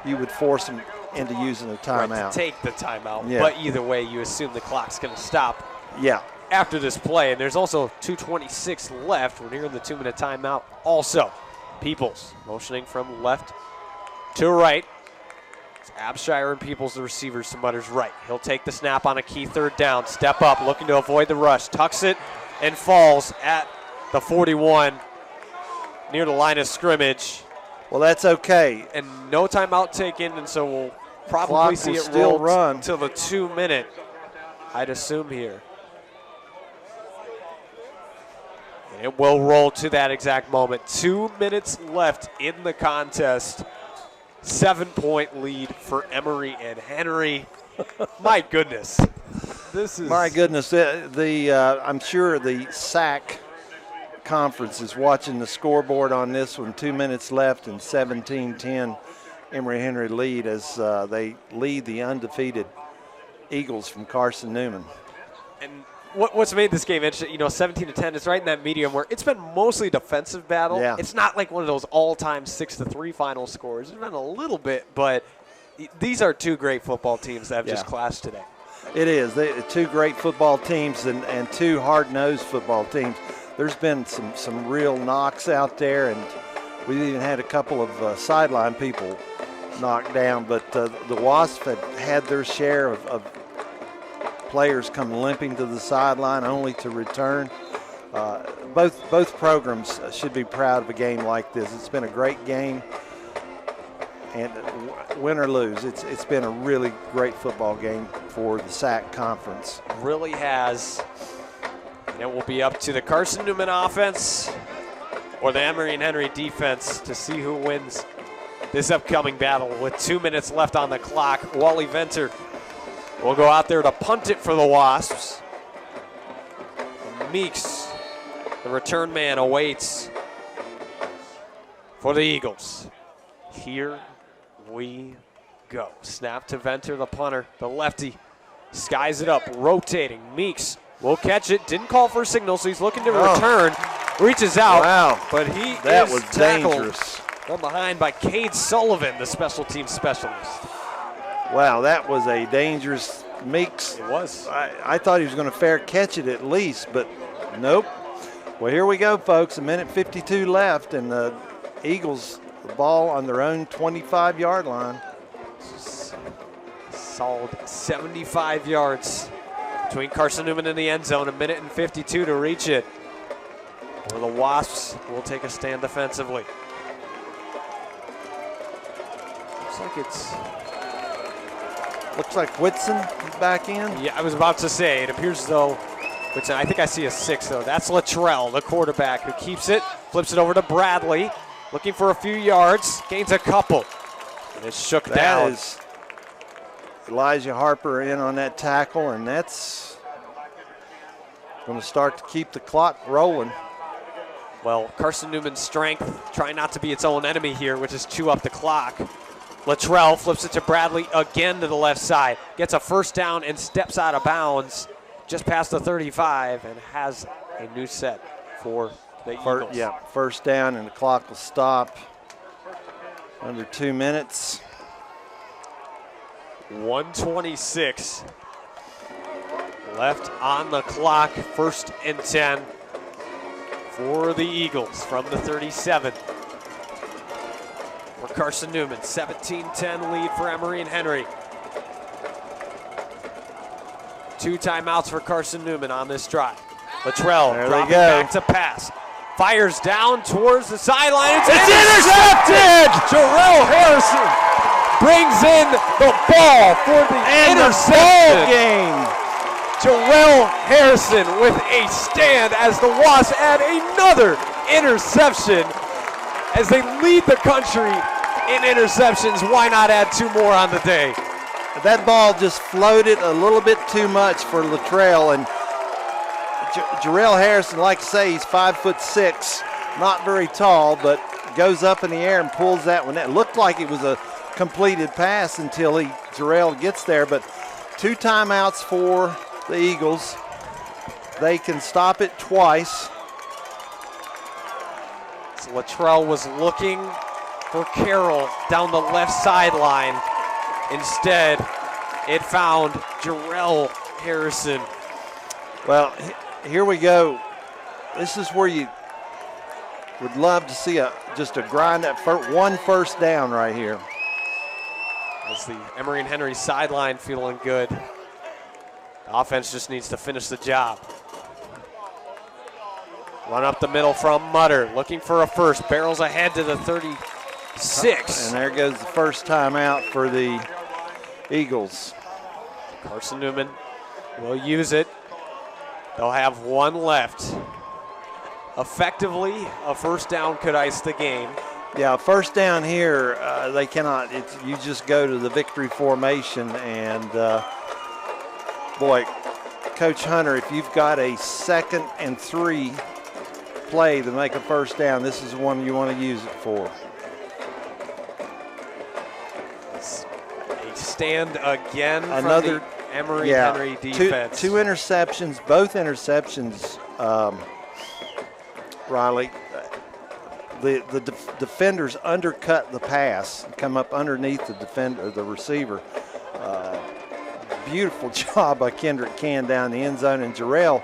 you would force them into using a timeout. Right, to take the timeout. Yeah. But either way, you assume the clock's going to stop. Yeah. After this play, and there's also 2:26 left. We're nearing the 2-minute timeout. Also, Peoples motioning from left to right. It's Abshire and Peoples, the receivers, to Mutter's right. He'll take the snap on a key 3rd down. Step up, looking to avoid the rush. Tucks it and falls at the 41 near the line of scrimmage. Well, that's okay. And no timeout taken, and so we'll probably Clock see will it still roll run till the 2-minute, I'd assume here. And it will roll to that exact moment. 2 minutes left in the contest. 7-point lead for Emory and Henry. My goodness. This is. My goodness. I'm sure the SAC conference is watching the scoreboard on this one. 2 minutes left and 17-10 Emory Henry lead as they lead the undefeated Eagles from Carson-Newman. And what's made this game interesting, 17-10, it's right in that medium where it's been mostly a defensive battle. Yeah. It's not like one of those all-time 6-3 final scores. It's been a little bit, but these are two great football teams that have just clashed today. It is. Two great football teams and two hard-nosed football teams. There's been some real knocks out there, and we've even had a couple of sideline people knocked down. But the Wasps have had their share of players come limping to the sideline only to return. Both programs should be proud of a game like this. It's been a great game, and win or lose, it's been a really great football game for the SAC conference. Really has. And it will be up to the Carson-Newman offense or the Emory and Henry defense to see who wins this upcoming battle. With 2 minutes left on the clock, Wally Venter will go out there to punt it for the Wasps. And Meeks, the return man, awaits for the Eagles. Here we go. Snap to Venter, the punter, the lefty. Skies it up, rotating. Meeks will catch it. Didn't call for a signal, so he's looking to return. Reaches out. Wow. But he that is was tackled dangerous. from behind by Cade Sullivan, the special teams specialist. Wow, that was a dangerous Meeks. It was. I thought he was going to fair catch it at least, but nope. Well, here we go, folks. 1:52 left, and the Eagles, the ball on their own 25-yard line. Solid 75 yards between Carson-Newman and the end zone. 1:52 to reach it. Where the Wasps will take a stand defensively. Looks like Whitson is back in. Yeah, I was about to say, it appears as though Whitson, I think I see a 6 though. That's Luttrell, the quarterback, who keeps it, flips it over to Bradley, looking for a few yards, gains a couple. And it's shook down. That is Elijah Harper in on that tackle, and that's going to start to keep the clock rolling. Well, Carson-Newman's strength, trying not to be its own enemy here, which is chew up the clock. Luttrell flips it to Bradley again to the left side. Gets a first down and steps out of bounds just past the 35 and has a new set for the Eagles. Yeah, first down and the clock will stop. Under 2 minutes. 1:26 left on the clock. 1st and 10 for the Eagles from the 37. For Carson-Newman, 17-10 lead for Emory and Henry. 2 timeouts for Carson-Newman on this drive. Latrell dropping back to pass. Fires down towards the sideline. It's intercepted! Jarrell Harrison brings in the ball for the interception. Game. Jarrell Harrison with a stand as the Wasps add another interception. As they lead the country in interceptions, why not add 2 more on the day? That ball just floated a little bit too much for Latrell, and Jarrell Harrison, like I say, he's 5'6", not very tall, but goes up in the air and pulls that one. It looked like it was a completed pass until Jarrell gets there, but 2 timeouts for the Eagles. They can stop it twice. So Latrell was looking for Carroll down the left sideline. Instead, it found Jarrell Harrison. Well, here we go. This is where you would love to see just a grind that one first down right here. As the Emory and Henry sideline feeling good. The offense just needs to finish the job. Run up the middle from Mutter, looking for a first. Barrels ahead to the 36. And there goes the first time out for the Eagles. Carson-Newman will use it. They'll have 1 left. Effectively, a first down could ice the game. Yeah, first down here, they cannot. You just go to the victory formation, and boy, Coach Hunter, if you've got a 2nd and 3 play to make a first down, this is the one you want to use it for. It's a stand again Another from the Emory Henry defense. Two interceptions, both interceptions, Riley. The defenders undercut the pass, come up underneath the receiver. Beautiful job by Kendrick Can down the end zone, and Jarrell,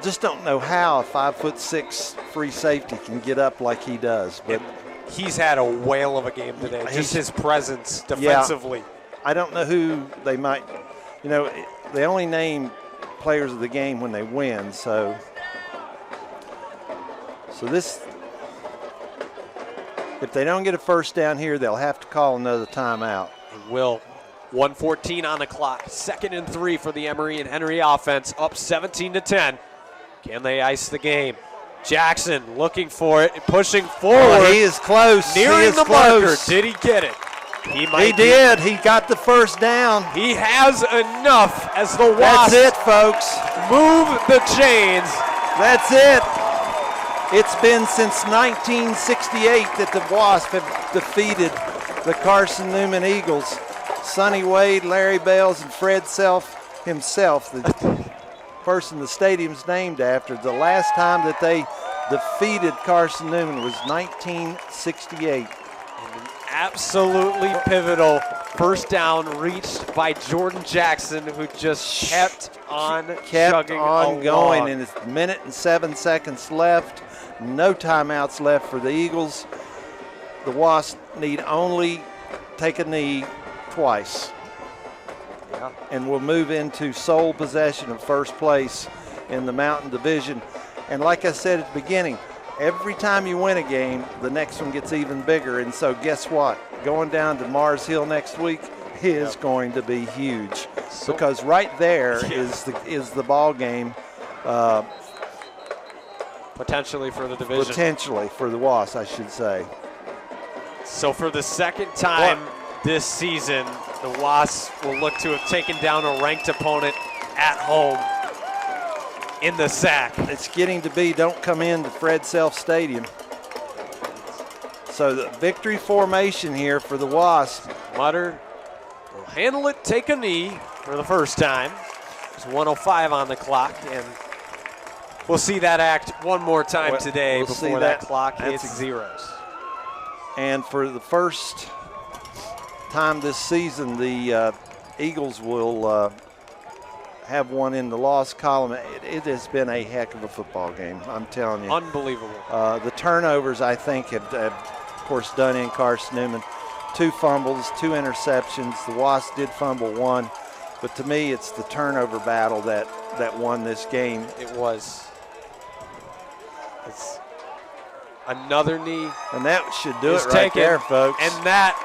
just don't know how a 5'6" free safety can get up like he does. But he's had a whale of a game today. Just his presence defensively. Yeah, I don't know who they might. They only name players of the game when they win. So this. If they don't get a first down here, they'll have to call another timeout. They will. 1:14 on the clock. 2nd and 3 for the Emory and Henry offense. Up 17-10. Can they ice the game? Jackson looking for it, pushing forward. Oh, he is close. Nearing the marker. Did he get it? He did. He got the first down. He has enough as the That's Wasps. it, folks. Move the chains. That's it. It's been since 1968 that the Wasps have defeated the Carson-Newman Eagles. Sonny Wade, Larry Bales, and Fred Self himself, the person the stadium's named after. The last time that they defeated Carson-Newman was 1968. Absolutely pivotal first down reached by Jordan Jackson, who just kept on going, and it's a minute and 7 seconds left. No timeouts left for the Eagles. The Wasps need only take a knee twice. Yeah. And we'll move into sole possession of first place in the Mountain Division. And like I said at the beginning, every time you win a game, the next one gets even bigger. And so guess what? Going down to Mars Hill next week is going to be huge, because right there is the ball game. Potentially for the division. Potentially for the Wasps, I should say. So for the second time this season, the Wasps will look to have taken down a ranked opponent at home in the SAC. It's getting to be don't come into Fred Self Stadium. So the victory formation here for the Wasps. Mutter will handle it, take a knee for the first time. There's 1:05 on the clock, and we'll see that act one more time today before that clock hits zeros. And for the first time this season, the Eagles will have one in the loss column. It has been a heck of a football game, I'm telling you. Unbelievable. The turnovers, I think, have of course, done in Carson-Newman. 2 fumbles, 2 interceptions. The Wasps did fumble 1. But to me, it's the turnover battle that won this game. It was. It's another knee. And that should do it right there, folks. And that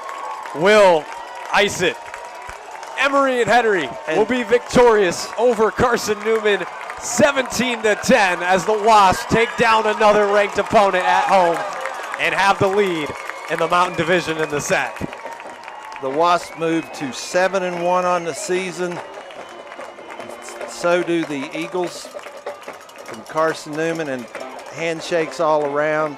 will ice it. Emory and Henry will be victorious over Carson-Newman 17-10 as the Wasps take down another ranked opponent at home and have the lead in the Mountain Division in the SAC. The Wasps move to 7-1 on the season. So do the Eagles from Carson-Newman, and handshakes all around.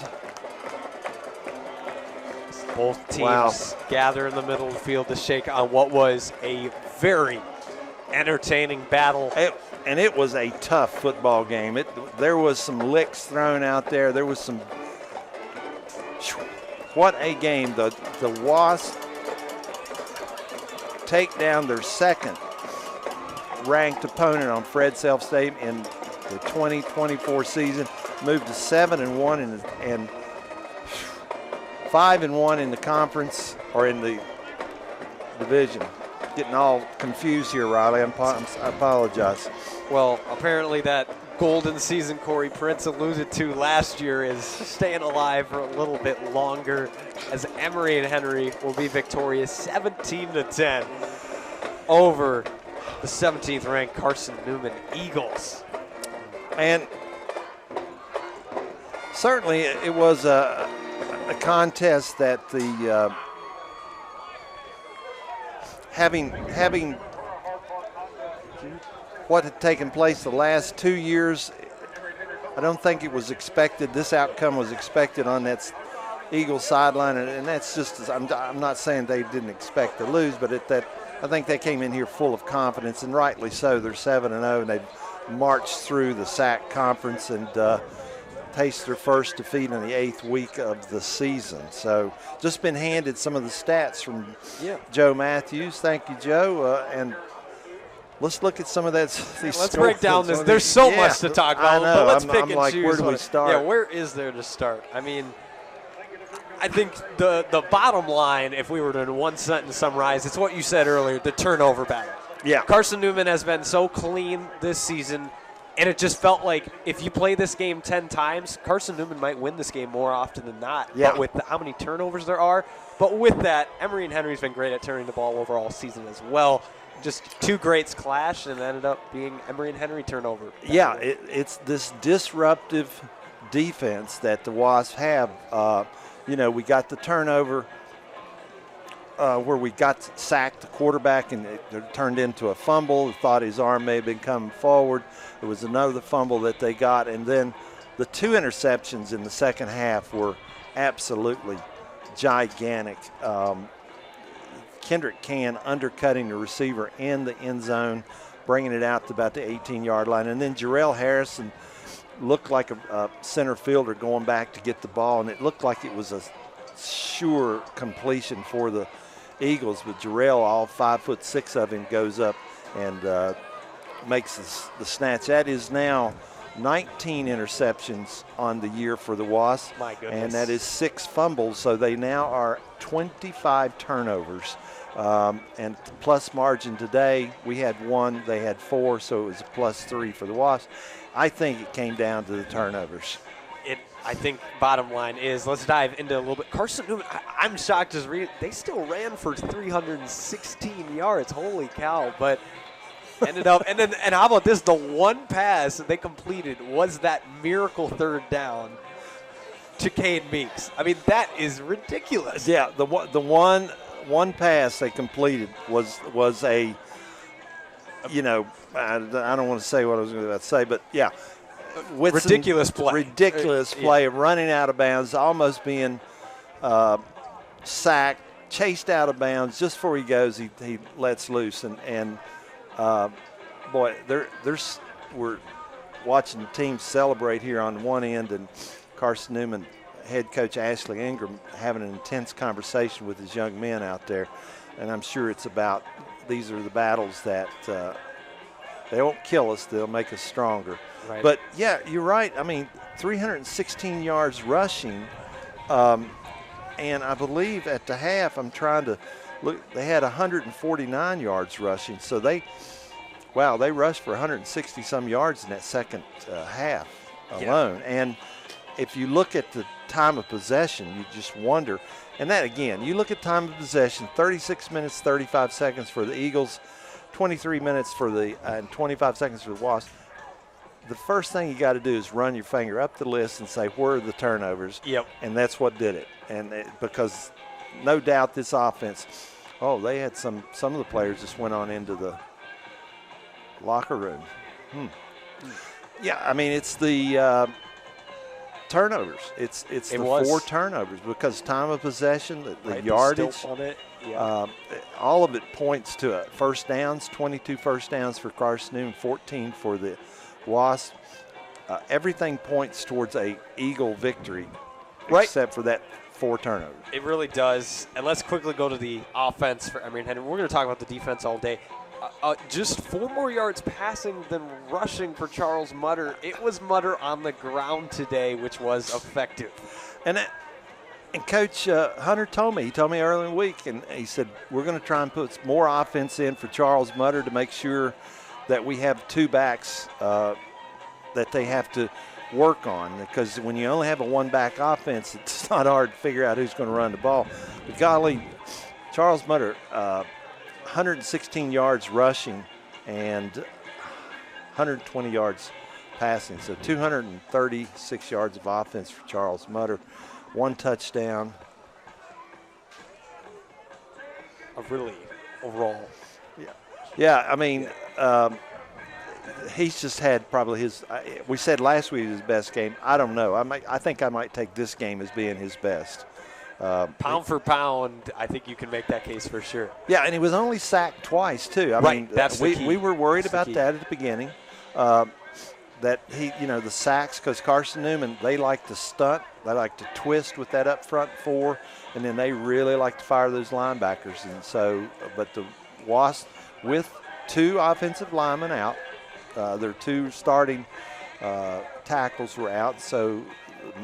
Both teams gather in the middle of the field to shake on what was a very entertaining battle. And it was a tough football game. There was some licks thrown out there. There was some. What a game. The Wasps take down their second ranked opponent on Fred Self Stadium in the 2024 season. Moved to 7-1 and 5-1 in the conference, or in the division. Getting all confused here, Riley. I apologize. Well, apparently that golden season Corey Prince alluded to last year is staying alive for a little bit longer, as Emory and Henry will be victorious 17-10 over the 17th ranked Carson-Newman Eagles. And certainly it was a contest that the having what had taken place the last 2 years, I don't think it was expected. This outcome was expected on that Eagles sideline, and that's just, I'm not saying they didn't expect to lose, but I think they came in here full of confidence, and rightly so. They're 7-0, and they've marched through the SAC conference and taste their first defeat in the 8th week of the season. So just been handed some of the stats from Joe Matthews. Thank you, Joe. And let's look at some of that. Let's break down this. There's so much to talk about. I know. But let's pick and choose. Where do we start? Yeah, where is there to start? I mean, I think the bottom line, if we were to in one sentence summarize, it's what you said earlier, the turnover battle. Yeah. Carson-Newman has been so clean this season, and it just felt like if you play this game 10 times, Carson-Newman might win this game more often than not. Yeah. But with how many turnovers there are. But with that, Emory and Henry's been great at turning the ball over all season as well. Just two greats clashed, and it ended up being Emory and Henry turnover. Yeah, it's this disruptive defense that the Wasps have. We got the turnover where we got sacked the quarterback, and it turned into a fumble. Thought his arm may have been coming forward. It was another fumble that they got, and then the 2 interceptions in the second half were absolutely gigantic. Kendrick Can undercutting the receiver in the end zone, bringing it out to about the 18-yard line, and then Jarrell Harrison looked like a center fielder going back to get the ball, and it looked like it was a sure completion for the Eagles, but Jarrell, all 5'6" of him, goes up and makes the snatch. That is now 19 interceptions on the year for the Wasps. My goodness. And that is 6 fumbles, so they now are 25 turnovers. And plus margin today, we had 1, they had 4, so it was a +3 for the Wasps. I think it came down to the turnovers. I think bottom line is, let's dive into a little bit. Carson-Newman, I'm shocked as they still ran for 316 yards. Holy cow. But ended up, and how about this? The one pass that they completed was that miracle 3rd down to Cade Meeks. I mean, that is ridiculous. Yeah, the one pass they completed was a, I don't want to say what I was going to say, but yeah. Ridiculous play of running out of bounds, almost being sacked, chased out of bounds. Just before he goes, he lets loose. And boy, we're watching the team celebrate here on one end, and Carson-Newman head coach Ashley Ingram having an intense conversation with his young men out there, and I'm sure it's about these are the battles that they won't kill us, they'll make us stronger. Right. But, yeah, you're right. I mean, 316 yards rushing, and I believe at the half, I'm trying to look, they had 149 yards rushing. So they rushed for 160-some yards in that second half alone. Yeah. And if you look at the time of possession, you just wonder. And that, again, you look at time of possession, 36 minutes, 35 seconds for the Eagles, 23 minutes for and 25 seconds for the Wasps. The first thing you got to do is run your finger up the list and say, where are the turnovers? Yep. And that's what did it. And because no doubt this offense, they had some of the players just went on into the locker room. Yeah, I mean, it's the turnovers. It's the 4 turnovers because time of possession, the yardage. On it. Yeah. All of it points to first downs, 22 first downs for Carson-Newman, 14 for the Wasps. Everything points towards a Eagle victory, except for that 4 turnovers. It really does. And let's quickly go to the offense for Emory and Henry. We're going to talk about the defense all day. Just 4 more yards passing than rushing for Charles Mutter. It was Mutter on the ground today, which was effective. And Coach Hunter told me early in the week, and he said, we're going to try and put more offense in for Charles Mutter to make sure that we have 2 backs that they have to work on, because when you only have a 1-back offense, it's not hard to figure out who's going to run the ball. But golly, Charles Mutter, 116 yards rushing and 120 yards passing. So 236 yards of offense for Charles Mutter, 1 touchdown. A really overall. Yeah, I mean, he's just had probably we said last week his best game. I don't know. I think I might take this game as being his best. Pound for pound, I think you can make that case for sure. Yeah, and he was only sacked twice, too. I mean, that's the key. We were worried about that at the beginning, that the sacks, because Carson-Newman, they like to stunt. They like to twist with that up front 4, and then they really like to fire those linebackers. And so, but the Wasps, with 2 offensive linemen out, their 2 starting tackles were out, so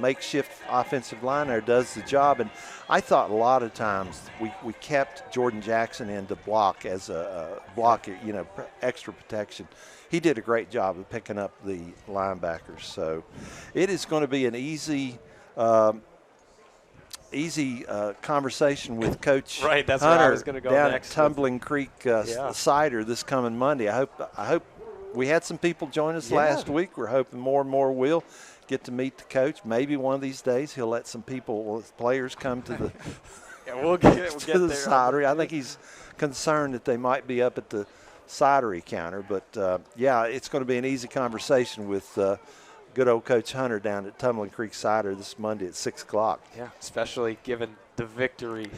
makeshift offensive line there does the job. And I thought a lot of times we kept Jordan Jackson in to block as a extra protection. He did a great job of picking up the linebackers. So it is going to be an easy conversation with Coach right, that's Hunter where I was going to go down next at Tumbling Creek Cider this coming Monday. I hope we had some people join us last week. We're hoping more and more will get to meet the coach. Maybe one of these days he'll let some players come to the we'll get to the there. cidery. I think he's concerned that they might be up at the cidery counter. But, it's going to be an easy conversation with good old Coach Hunter down at Tumbling Creek Cider this Monday at 6 o'clock. Yeah, especially given the victory.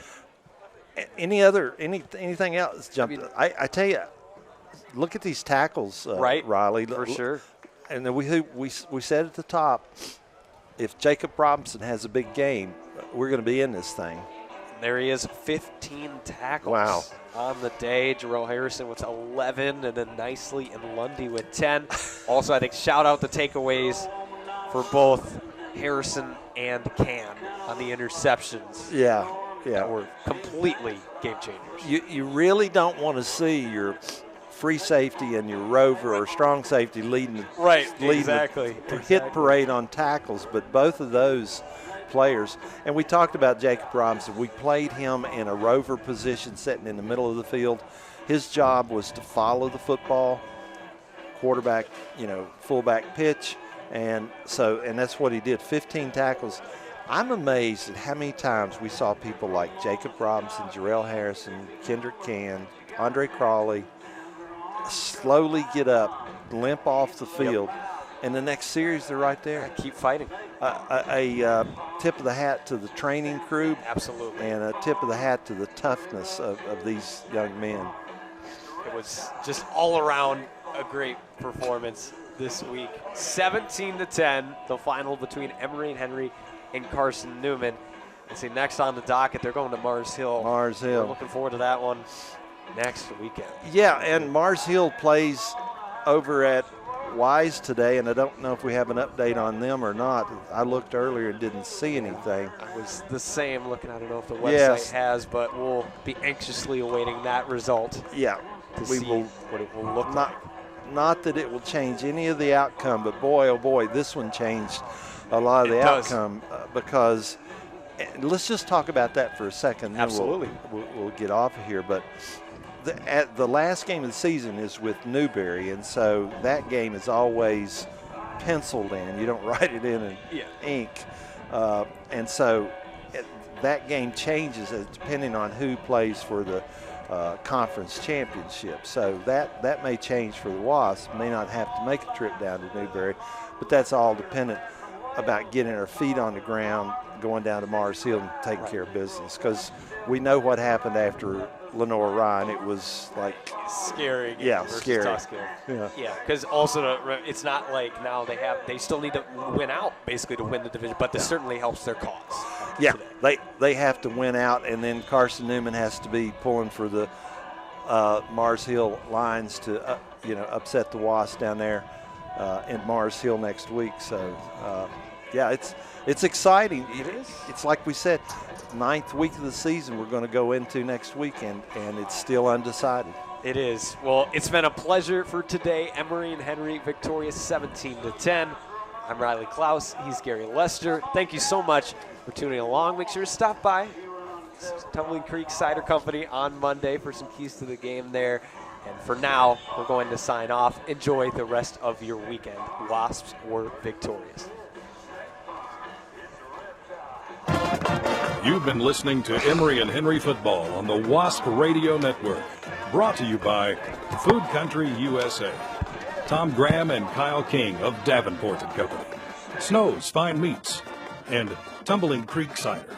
Anything else jumped? I tell you, look at these tackles, Riley. For sure. And then we said at the top, if Jacob Robinson has a big game, we're going to be in this thing. There he is, 15 tackles on the day. Jarrell Harrison with 11, and then Nicely and Lundy with 10. Also, I think shout out the takeaways for both Harrison and Can on the interceptions. Yeah. That were completely game changers. You really don't want to see your free safety and your rover or strong safety leading the hit parade on tackles, but both of those players, and we talked about Jacob Robinson. We played him in a rover position sitting in the middle of the field. His job was to follow the football, quarterback, fullback pitch, and that's what he did, 15 tackles. I'm amazed at how many times we saw people like Jacob Robinson, Jarrell Harrison, Kendrick Can, Andre Crawley slowly get up, limp off the field, and the next series they're right there. Keep fighting. A tip of the hat to the training crew. Absolutely. And a tip of the hat to the toughness of these young men. It was just all around a great performance this week. 17-10, the final between Emory and Henry. in Carson-Newman. Let's see, next on the docket, they're going to Mars Hill. Mars Hill. We're looking forward to that one next weekend. Yeah, and Mars Hill plays over at Wise today, and I don't know if we have an update on them or not. I looked earlier and didn't see anything. I was the same looking. I don't know if the website has, but we'll be anxiously awaiting that result. Yeah, to see what it will look like. Not that it will change any of the outcome, but boy, oh boy, this one changed a lot of the outcome because let's just talk about that for a second. Absolutely. We'll get off of here, but the last game of the season is with Newberry, and so that game is always penciled in. You don't write it in ink. And so that game changes depending on who plays for the conference championship. So that may change for the Wasps. May not have to make a trip down to Newberry, but that's all dependent about getting our feet on the ground, going down to Mars Hill and taking care of business, because we know what happened after Lenore Ryan. It was like scary. Yeah, scary. Yeah, because also it's not like now they still need to win out basically to win the division, but this certainly helps their cause. Yeah, they have to win out, and then Carson-Newman has to be pulling for the Mars Hill Lions to upset the Wasps down there in Mars Hill next week. So yeah, it's exciting. It is. It's like we said, 9th week of the season we're going to go into next weekend, and it's still undecided. It is. Well, it's been a pleasure for today. Emory and Henry victorious 17-10. I'm Riley Klaus. He's Gary Lester. Thank you so much for tuning along. Make sure to stop by Tumbling Creek Cider Company on Monday for some keys to the game there. And for now, we're going to sign off. Enjoy the rest of your weekend. Wasps were victorious. You've been listening to Emory and Henry Football on the Wasp Radio Network. Brought to you by Food Country USA. Tom Graham and Kyle King of Davenport & Company. Snow's Fine Meats. And Tumbling Creek Cider.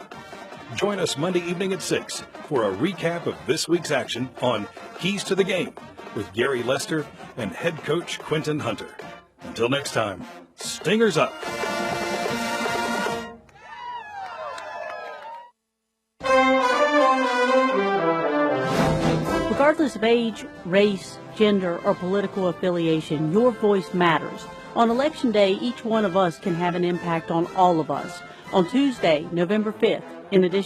Join us Monday evening at 6 for a recap of this week's action on Keys to the Game with Gary Lester and head coach Quentin Hunter. Until next time, Stingers up! Regardless of age, race, gender, or political affiliation, your voice matters. On Election Day, each one of us can have an impact on all of us. On Tuesday, November 5th, in addition